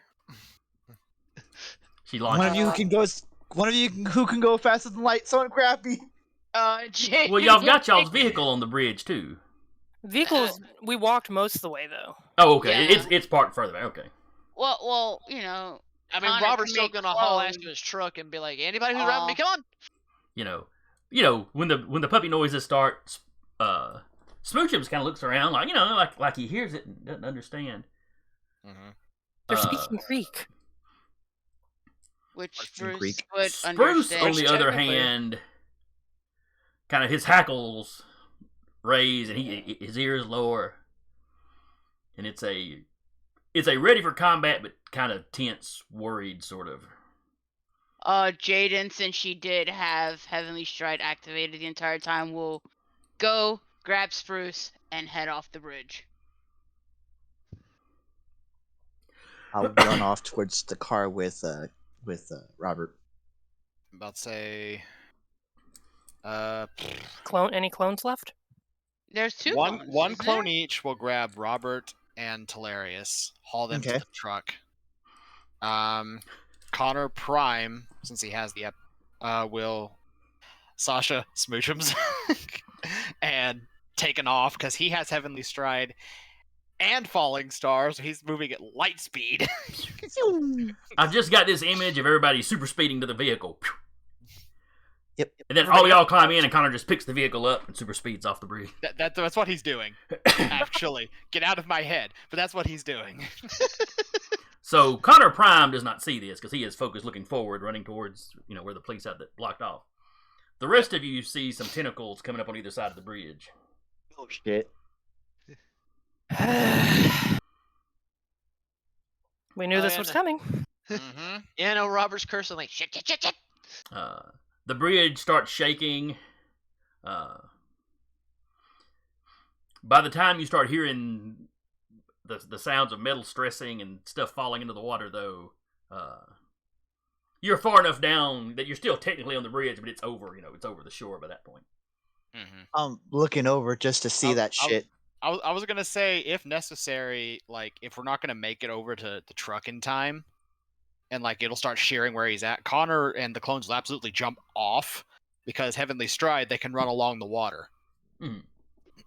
She One launched. of you can go. One of you who can go faster than light. Someone grab me. Jaden. Well, y'all got y'all's vehicle on the bridge too. Vehicles, we walked most of the way, though. Oh, okay. Yeah. It's parked further back. Okay. Well, you know. I mean, Connor Robert's can still make gonna haul ass clothes. to his truck and be like, anybody who's driving me, come on. You know, when the puppy noises start, Smoochums kind of looks around like he hears it and doesn't understand. Mhm. They're Uh, speaking Greek. Which Parts in Bruce Greek. would Spruce, understand. on the other Technically. hand, kind of his hackles raise and his ears lower, and it's a ready for combat but kind of tense, worried sort of. Jaden, since she did have Heavenly Stride activated the entire time, will go grab Spruce and head off the bridge. I'll run off towards the car with Robert. I'm about to say. Any clones left? There's two. One clones, one isn't clone there? each will grab Robert and Talarius, haul them Okay. to the truck. Connor Prime, since he has the will Sasha Smoochums and taken off because he has Heavenly Stride and Falling Star, so he's moving at light speed. I've just got this image of everybody super speeding to the vehicle. Yep. And then all y'all climb in, and Connor just picks the vehicle up and super speeds off the bridge. That's what he's doing. Actually, get out of my head. But that's what he's doing. So Connor Prime does not see this because he is focused looking forward, running towards where the police had that blocked off. The rest of you see some tentacles coming up on either side of the bridge. Oh shit! We knew Oh, this yeah, was no. coming. Mm-hmm. Yeah, no. Robert's cursing like shit, shit, shit, shit. The bridge starts shaking. By the time you start hearing the sounds of metal stressing and stuff falling into the water, though, you're far enough down that you're still technically on the bridge, but it's over. It's over the shore by that point. Mm-hmm. I'm looking over just to see that shit. I was gonna say, if necessary, like if we're not gonna make it over to the truck in time, and like it'll start shearing where he's at, Connor and the clones will absolutely jump off because Heavenly Stride they can run along the water. Mhm.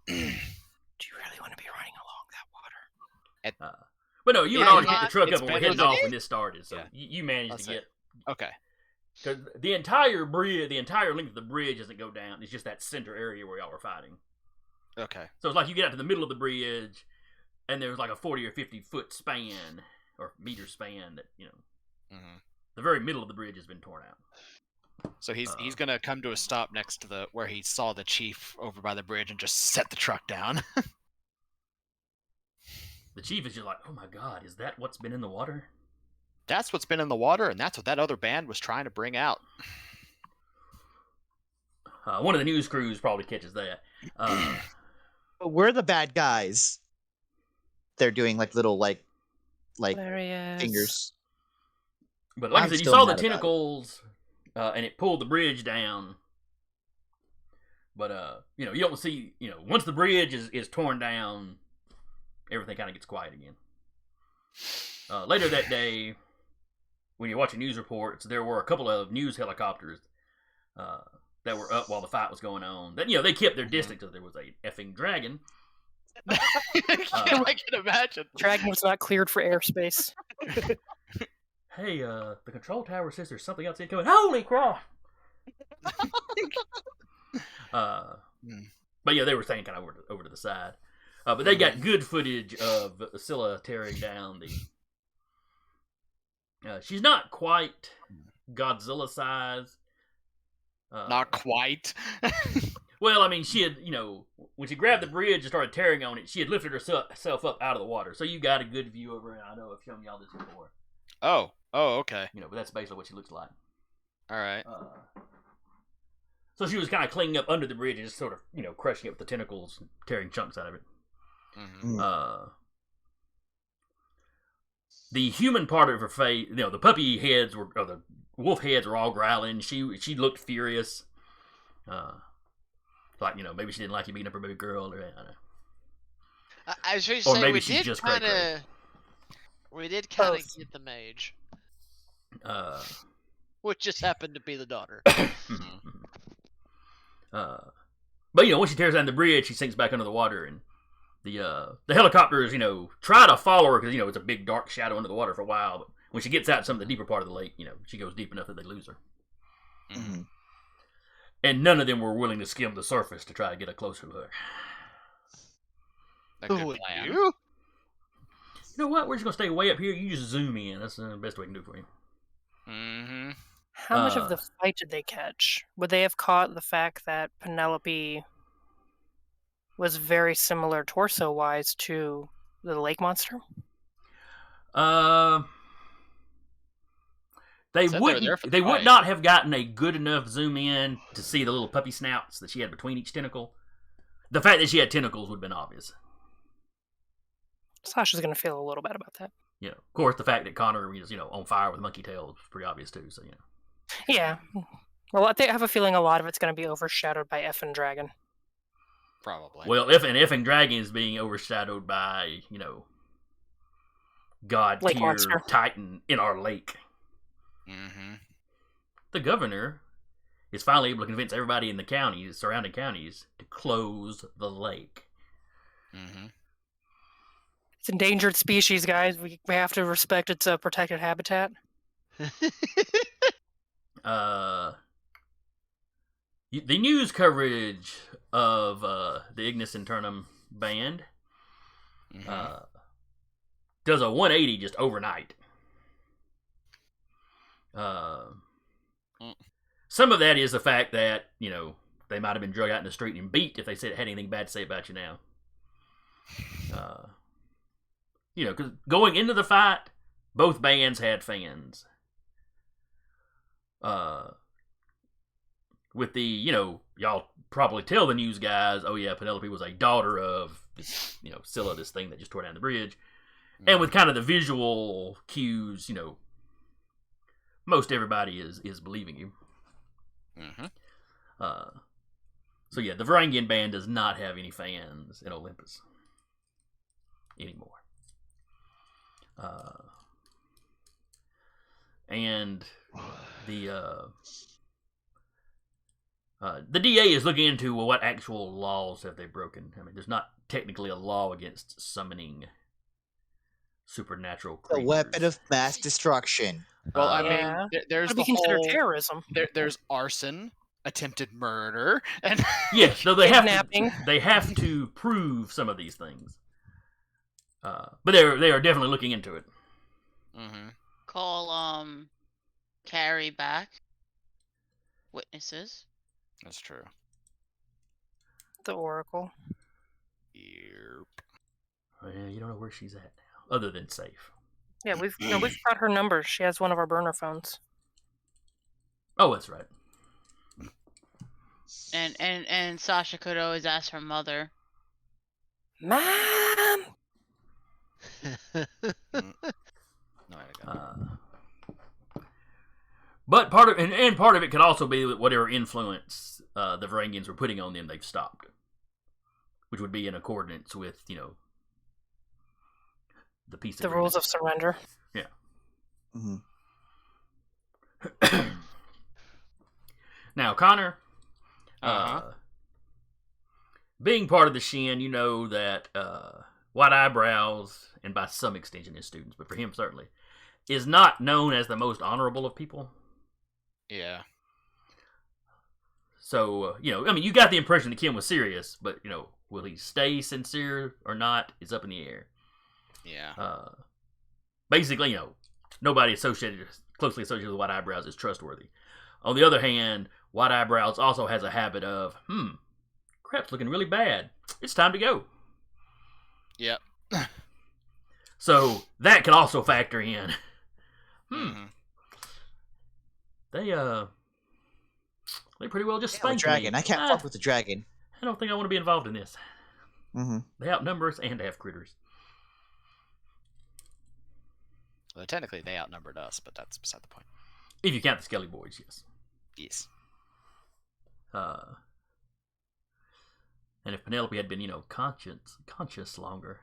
Do you really want to be running along that water? But no, you had Yeah, already hit the truck it's up and were better heading than off it. when this started, so Yeah. you managed That's to it. get. Okay. Because the entire bridge, the entire length of the bridge doesn't go down. It's just that center area where y'all were fighting. Okay. So it's like you get out to the middle of the bridge, and there's like a 40 or 50 foot span, or meter span that, Mm-hmm. the very middle of the bridge has been torn out. So he's gonna come to a stop next to the where he saw the chief over by the bridge and just set the truck down. The chief is just like, oh my god, is that what's been in the water? That's what's been in the water, and that's what that other band was trying to bring out. One of the news crews probably catches that. But we're the bad guys. They're doing like little like There he is. fingers. But like I I'm said, you still saw the mad about it. tentacles, and it pulled the bridge down. But you don't see, once the bridge is torn down, everything kind of gets quiet again. Later that day, when you're watching news reports, there were a couple of news helicopters that were up while the fight was going on. That they kept their distance because there was a effing dragon. I can imagine. Dragon was not cleared for airspace. Hey, the control tower says there's something else incoming. Holy crap! But yeah, they were staying kind of over to the side. But they got good footage of Scylla tearing down the. She's not quite Godzilla size. Not quite. Well, I mean, she had, when she grabbed the bridge and started tearing on it, she had lifted herself up out of the water. So you got a good view of her, and I know I've shown y'all this before. Oh, okay. But that's basically what she looks like. All right. So she was kind of clinging up under the bridge and just sort of, crushing it with the tentacles, and tearing chunks out of it. Mm-hmm. The human part of her face, the puppy heads or the wolf heads were all growling. She looked furious. Like, maybe she didn't like you beating up her baby girl, or I don't know. I was going to Or say maybe we she's did just kind cray-cray. of get the mage, which just happened to be the daughter. But once she tears down the bridge, she sinks back under the water, and the helicopters, try to follow her because it's a big dark shadow under the water for a while. But when she gets out some of the deeper part of the lake, she goes deep enough that they lose her. Mm-hmm. And none of them were willing to skim the surface to try to get a closer look. A Who good would plan. you? You know what? We're just gonna stay way up here. You just zoom in. That's the best we can do for you. Mm-hmm. How much of the fight did they catch? Would they have caught the fact that Penelope was very similar torso-wise to the lake monster? They Said they were wouldn't. there for the They would fight. not have gotten a good enough zoom in to see the little puppy snouts that she had between each tentacle. The fact that she had tentacles would have been obvious. Sasha's gonna feel a little bad about that. Of course, the fact that Connor was on fire with monkey tail was pretty obvious too. So Yeah. Well, I have a feeling a lot of it's gonna be overshadowed by Effin' Dragon. Probably. Well, effing dragon is being overshadowed by god Lake tier monster. titan in our lake. Mm-hmm. The governor is finally able to convince everybody in the surrounding counties, to close the lake. Mm-hmm. It's endangered species, guys. We have to respect its protected habitat. The news coverage of the Ignis Internum band Mm-hmm. does a 180 just overnight. Some of that is the fact that they might have been drug out in the street and beat if they said had anything bad to say about you now. Because going into the fight, both bands had fans. With the, y'all probably tell the news guys, oh yeah, Penelope was a daughter of this, Scylla, this thing that just tore down the bridge. And with kind of the visual cues, most everybody is believing you. Mm-hmm. So yeah, the Varangian band does not have any fans in Olympus anymore. And the DA is looking into what actual laws have they broken. I mean, there's not technically a law against summoning supernatural The creatures. weapon of mass destruction. Well, I Yeah. mean, there's Could be the considered whole. terrorism. There's arson, attempted murder, and Yes, no, they Kidnapping. they have to prove some of these things. But they are definitely looking into it. Mm-hmm. Call Carrie back. Witnesses. That's true. The Oracle. Yep. Well, you don't know where she's at now, other than safe. Yeah, we've got her number. She has one of our burner phones. Oh, that's right. And Sasha could always ask her mother. Mom! No, I got But part of it could also be that whatever influence the Varangians were putting on them, they've stopped, which would be in accordance with the peace. The rules of surrender. Yeah. Mm-hmm. Now, Connor, Uh-huh. being part of the Shin, you know that White Eyebrows, and by some extension his students, but for him certainly, is not known as the most honorable of people. Yeah. So, I mean, you got the impression that Kim was serious, but, will he stay sincere or not is up in the air. Yeah. Basically, nobody closely associated with white eyebrows is trustworthy. On the other hand, white eyebrows also has a habit of, crap's looking really bad. It's time to go. Yep. So that can also factor in. Mhm. They pretty well just Yeah, the spanked dragon. me. I can't fuck with the dragon. I don't think I want to be involved in this. Mm-hmm. They outnumber us and have critters. Well, technically, they outnumbered us, but that's beside the point. If you count the Skelly Boys, yes. Yes. And if Penelope had been, conscious longer,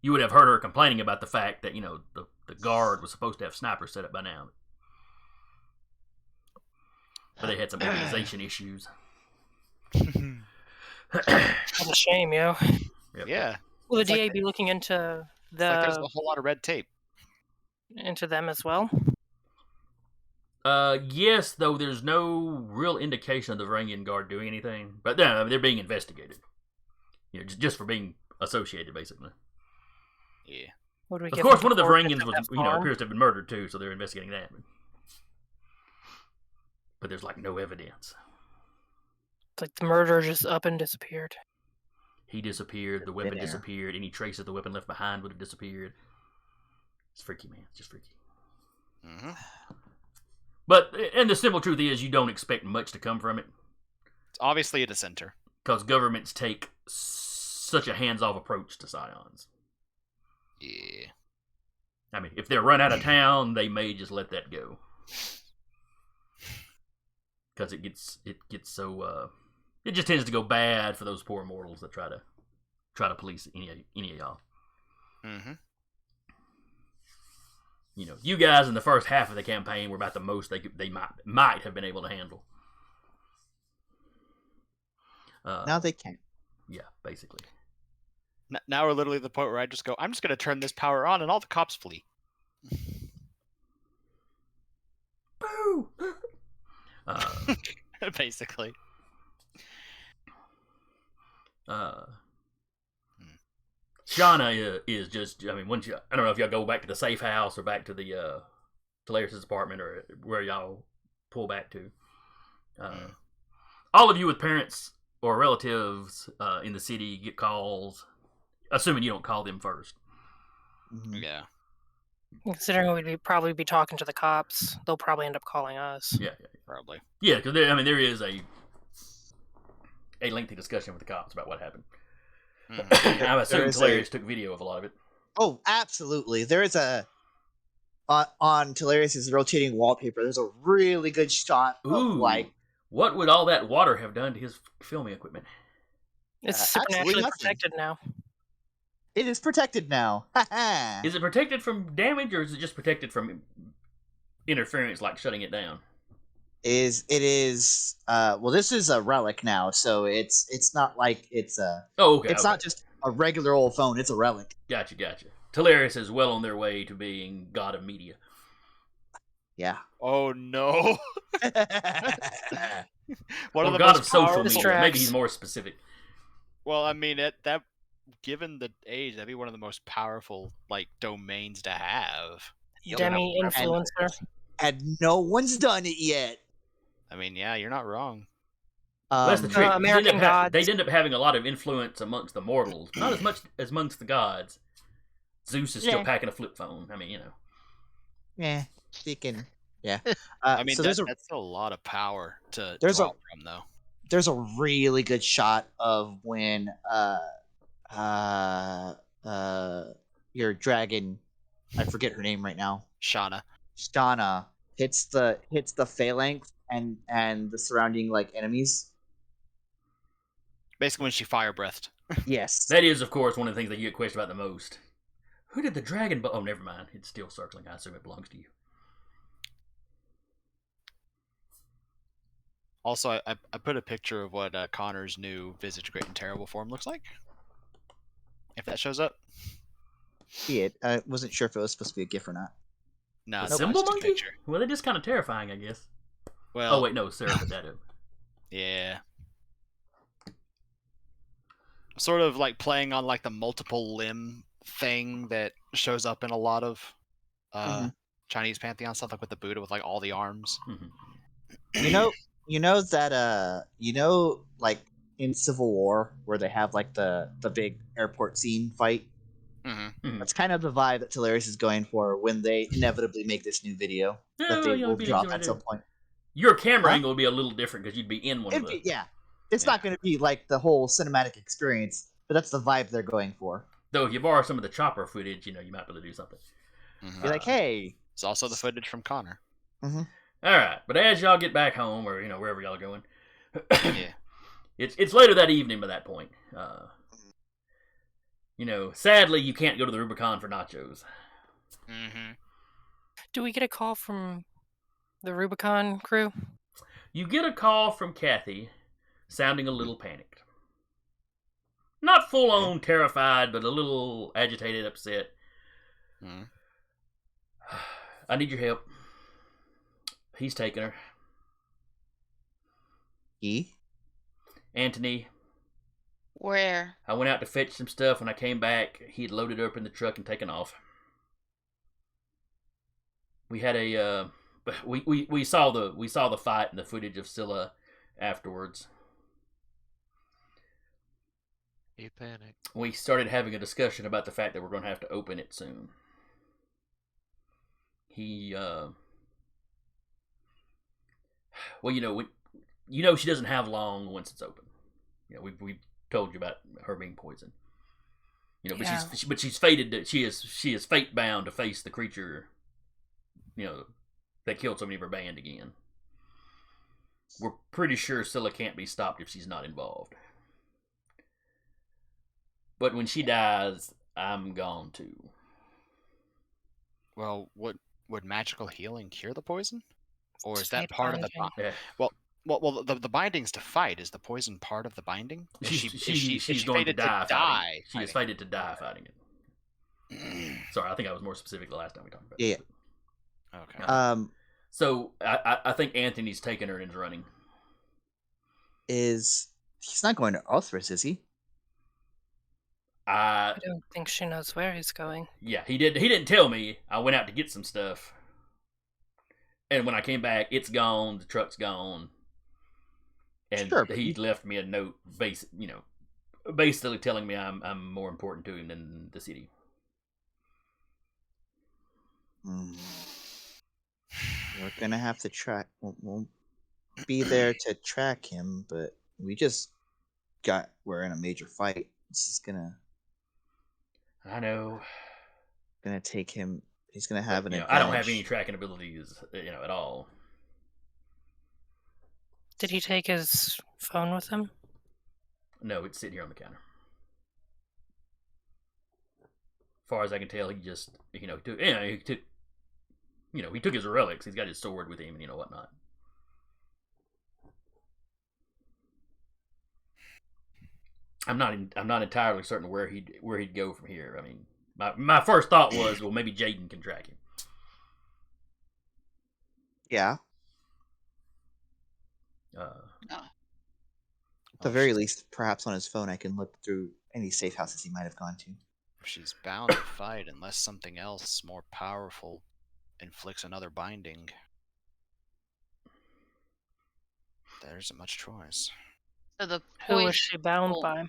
you would have heard her complaining about the fact that, the guard was supposed to have snipers set up by now. But they had some organization issues. What a shame, yo. Yep. Yeah. Will the It's like DA be looking into It's like there's the a whole lot of red tape. into them as well? Yes, though there's no real indication of the Varangian Guard doing anything. But they're being investigated. Just for being associated, basically. Yeah. Would we Of give course, them one of the support if Varangians they was, have harm? appears to have been murdered too, so they're investigating that. But there's no evidence. It's like the murderer just up and disappeared. He disappeared. The weapon Thin air. disappeared. Any trace of the weapon left behind would have disappeared. It's freaky, man. It's just freaky. Mm-hmm. And the simple truth is, you don't expect much to come from it, It's obviously a dissenter. because governments take such a hands-off approach to scions. Yeah. I mean, if they're run out of town, they may just let that go, because it gets so it just tends to go bad for those poor mortals that try to police any of y'all. Mm-hmm. You guys in the first half of the campaign were about the most they might have been able to handle. Now they can't. Yeah, basically. Now we're literally at the point where I just go, I'm just going to turn this power on and all the cops flee. Boo! Basically. Shauna is just, I mean, I don't know if y'all go back to the safe house or back to the Talaris' apartment or where y'all pull back to. All of you with parents or relatives in the city get calls, assuming you don't call them first. Mhm. Yeah. Considering we'd probably be talking to the cops, they'll probably end up calling us. Yeah, Probably. because there is a lengthy discussion with the cops about what happened. Mhm. I'm assuming is Talarius took video of a lot of it. Oh, absolutely. There is a on Talarius' rotating wallpaper. There's a really good shot of Ooh, what would all that water have done to his filming equipment? It's absolutely supernaturally nothing. protected now. It is protected now. Ha Is it protected from damage, or is it just protected from interference, like shutting it down? It is well, this is a relic now, so it's not like it's Oh, okay. it's not just a regular old phone. It's a relic. Gotcha. Talarius is well on their way to being god of media. Yeah. Oh no. One Or of the god most of social powerful- media. Tracks. Maybe he's more specific. Well, I mean, that given the age, that'd be one of the most powerful domains to have. Demi influencer. And no one's done it yet. I mean, yeah, you're not wrong. That's the trick. American gods. They'd end up having a lot of influence amongst the mortals, not as much as amongst the gods. Zeus is still Yeah. packing a flip phone. I mean, Yeah, speaking. Yeah. I mean, so there's that's still a lot of power to there's draw a- from, though. there's a really good shot of when your dragon, I forget her name right now, Shauna. Shana, hits the phalanx and the surrounding enemies. Basically, when she fire breathed. Yes. that is, of course, one of the things that you get questioned about the most. Who did the dragon? Oh, never mind. It's still circling. I assume it belongs to you. Also, I put a picture of what Connor's new Visage Great and Terrible form looks like. If that shows up. See it. I wasn't sure if it was supposed to be a GIF or not. No, The it's symbol just a monkey? picture. Well, they're just kind of terrifying, I guess. Well, Oh, wait, no. Sarah put that up. Yeah. Sort of like playing on like the multiple limb thing that shows up in a lot of Chinese pantheon stuff, like with the Buddha with like all the arms. Mhm. You know that like in Civil War where they have like the big airport scene fight. Mm-hmm. That's kind of the vibe that Teleris is going for when they inevitably make this new video Yeah, that they yeah, will it'd be drop right at there. some point. Your camera Huh? angle would be a little different because you'd be in one of the. Yeah, it's not going to be like the whole cinematic experience, but that's the vibe they're going for. Though if you borrow some of the chopper footage, you might be able to do something. Mm-hmm. Be like, hey. It's also the footage from Connor. All right, but as y'all get back home or wherever y'all are going, Yeah. it's later that evening by that point. Sadly, you can't go to the Rubicon for nachos. Mm-hmm. Do we get a call from the Rubicon crew? You get a call from Kathy, sounding a little panicked. Not full on terrified, but a little agitated, upset. Mm-hmm. I need your help. He's taking her. Anthony. Where? I went out to fetch some stuff. When I came back, he had loaded her up in the truck and taken off. We had a we saw the fight and the footage of Scylla afterwards. You panic. We started having a discussion about the fact that we're going to have to open it soon. He she doesn't have long once it's open. We told you about her being poisoned. But she's fated that she is fate bound to face the creature. That killed so many of her band again. We're pretty sure Scylla can't be stopped if she's not involved. But when she dies, I'm gone too. Well, would magical healing cure the poison, or is Just that need part of the? binding. Yeah. Well, the binding's to fight. Is the poison part of the binding? Is She's going to fated die fighting it. She is fighting fated to die fighting it. Sorry, I think I was more specific the last time we talked about Yeah. it. Okay. So I think Anthony's taking her and is running. He's not going to Othris, is he? I don't think she knows where he's going. Yeah, he didn't tell me. I went out to get some stuff. And when I came back, it's gone, the truck's gone. And Sure, he left me a note basically telling me I'm more important to him than the city. We're gonna have to track. We'll be there to track him, but we're in a major fight. This is gonna I know. take him. He's gonna have an advantage. I don't have any tracking abilities, at all. Did he take his phone with him? No, it's sitting here on the counter. As far as I can tell, he just, he took his relics. He's got his sword with him and whatnot. I'm not entirely certain where he'd go from here. I mean, my first thought was, well, maybe Jaden can track him. Yeah. At the very least, perhaps on his phone, I can look through any safe houses he might have gone to. She's bound to fight unless something else more powerful inflicts another binding. There isn't much choice. So the Who poison. was she bound Oh. by?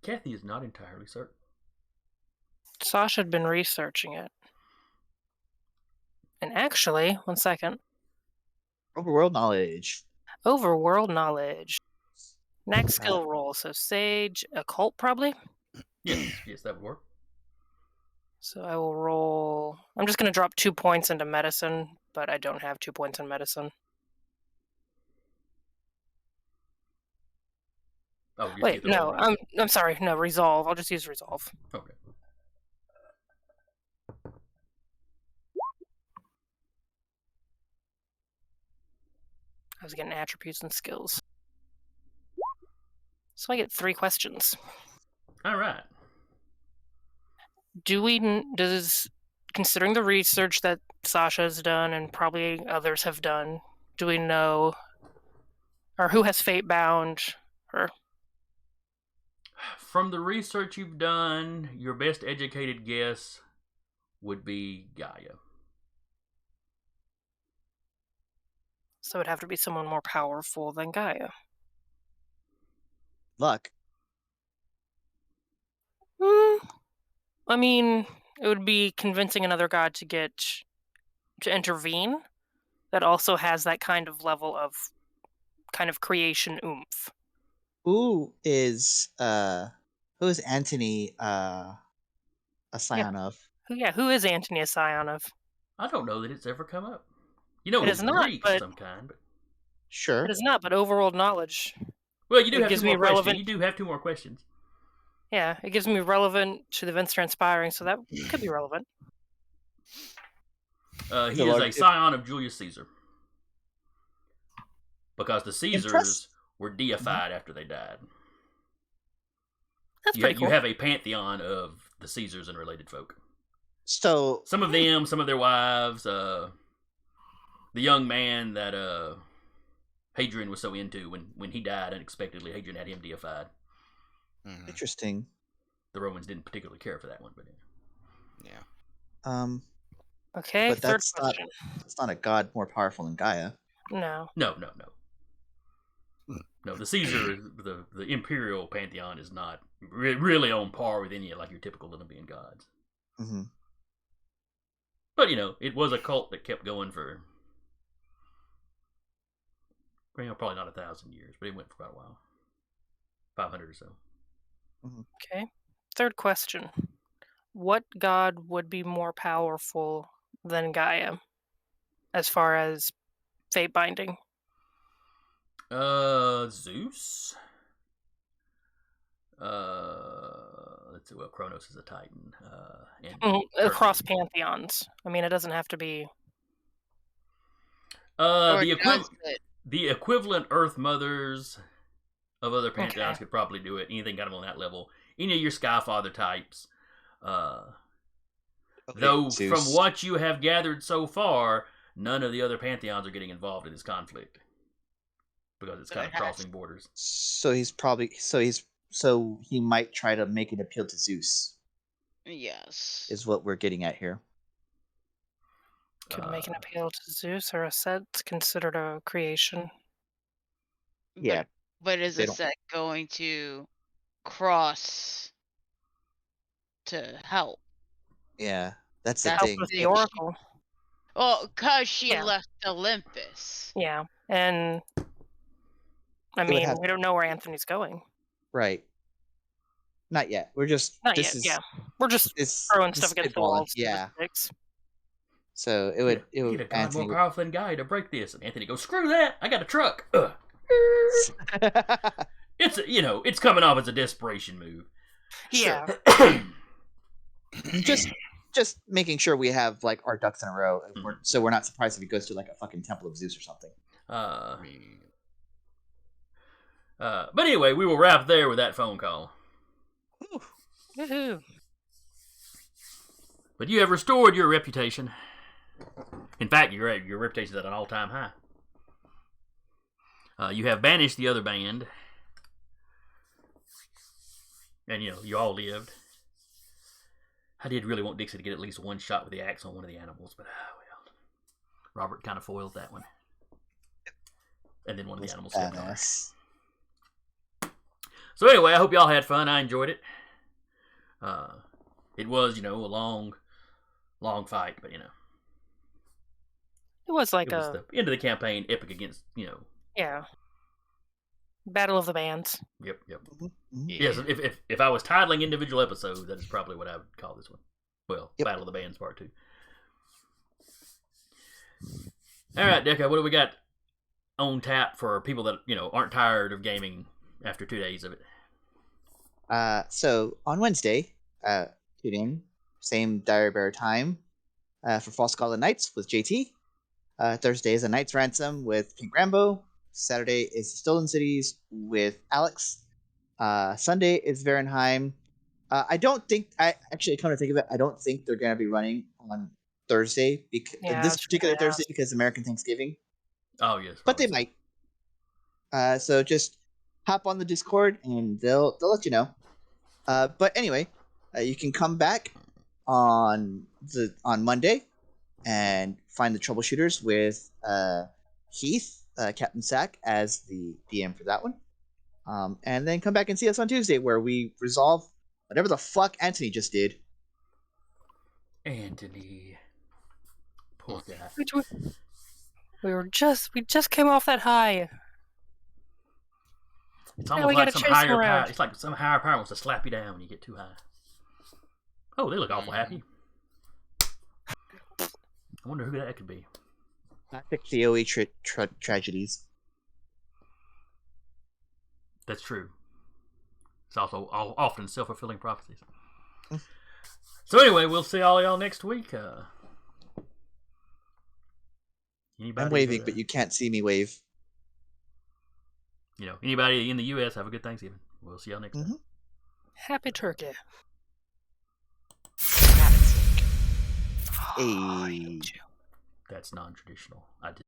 Kathy is not entirely certain. Sasha had been researching it. And actually, 1 second. Overworld knowledge. Overworld knowledge. Next skill roll. So Sage, Occult probably. Yes, that would work. So I will roll. I'm just going to drop 2 points into medicine, but I don't have 2 points in medicine. Oh, you Wait, get the no, roll. I'm sorry. No, resolve. I'll just use resolve. Okay. I was getting attributes and skills. So I get 3 questions. All right. Does considering the research that Sasha has done and probably others have done? Do we know? Or who has fate bound? Or From the research you've done, your best educated guess would be Gaia. so it'd have to be someone more powerful than Gaia. Luck. I mean, it would be convincing another god to intervene that also has that kind of level of kind of creation oomph. Who is Anthony a scion of? Who is Antony a scion of? I don't know that it's ever come up. You know, It it's is not, Greek of but- some kind, but Sure. It is not, but overworld knowledge. well, you do It have gives two me more questions. relevant- You do have two more questions. Yeah, it gives me relevant to the events transpiring, so that could be relevant. He The is Lord- a scion of Julius Caesar. Because the Caesars were deified after they died. That's You, pretty you cool. have a pantheon of the Caesars and related folk. So Some of them, some of their wives, the young man that Hadrian was so into when he died unexpectedly, Hadrian had him deified. Mhm. interesting. The Romans didn't particularly care for that one, but Yeah. Okay, But third that's not question. that's not a god more powerful than Gaia. No. no. No, the Caesar, the imperial pantheon is not really on par with any like your typical Olympian gods. Hmm. But it was a cult that kept going for probably not 1,000 years, but it went for quite a while, 500 or so. Okay. Third question. What god would be more powerful than Gaia as far as fate binding? Zeus. Let's see. Well, Kronos is a Titan. And Across Mercury. pantheons. I mean, it doesn't have to be. Or The does it? the equivalent Earth Mothers of other pantheons Okay. could probably do it. Anything kind of on that level. Any of your Skyfather types. Though Zeus. from what you have gathered so far, none of the other pantheons are getting involved in this conflict because it's So kind it of has- crossing borders. So he might try to make an appeal to Zeus. Yes. Is what we're getting at here. Could make an Uh, appeal to Zeus or a set considered a creation. Yeah. But is they the don't- set going to cross to help? Yeah, that's the That's thing. With the the issue. Oracle. Well, because she Yeah. left Olympus. Yeah. And I would mean, have- we don't know where Anthony's going. Right. Not yet. We're just Not this yet, is yeah. We're just this throwing this stuff against the spitballing. walls. Yeah. Sticks. So it Need would a god Anthony more powerful than Gaia to break this. And Anthony goes, screw that! I got a truck! Ugh. would- It's coming off as a desperation move. Yeah. just making sure we have like our ducks in a row, and Mm-hmm. so we're not surprised if he goes to like a fucking Temple of Zeus or something. But anyway, we will wrap there with that phone call. Woohoo. But you have restored your reputation. In fact, your reputation is at an all-time high. You have banished the other band. And, you all lived. I did really want Dixie to get at least one shot with the axe on one of the animals, but, well. Robert kind of foiled that one. And then one of the animals stepped on her. Badass. So anyway, I hope y'all had fun. I enjoyed it. It was, a long fight, but, It was like it was the end of the campaign, epic against, yeah. Battle of the Bands. Yep. Mhm. Yes, if I was titling individual episodes, that is probably what I would call this one. Well, Yep. Battle of the Bands Part 2. All right, Deca, what do we got on tap for people that, aren't tired of gaming after 2 days of it? So on Wednesday, tune in, same Dire Bear time, for False Scarlet Knights with JT. Thursday is a Knight's Ransom with King Rambo. Saturday is Stolen Cities with Alex. Sunday is Varenheim. I don't think, I actually come to think of it, I don't think they're going to be running on Thursday, Yeah, I this was particular gonna Thursday because American Thanksgiving. Oh yes, But they probably might. So just hop on the Discord and they'll let you know. But anyway, you can come back on Monday and find the troubleshooters with Heath, Captain Sack, as the DM for that one. And then come back and see us on Tuesday where we resolve whatever the fuck Anthony just did. Anthony. Poor guy. We just came off that high. It's Now almost we like gotta some chase higher him around. power. It's like some higher power wants to slap you down when you get too high. Oh, they look awful happy. I wonder who that could be. Classic COE tragedies. That's true. It's also often self-fulfilling prophecies. So anyway, we'll see all y'all next week. I'm waving, but you can't see me wave. Anybody in the U.S. have a good Thanksgiving. We'll see y'all next time. Happy turkey. Hey. That's non-traditional. I did.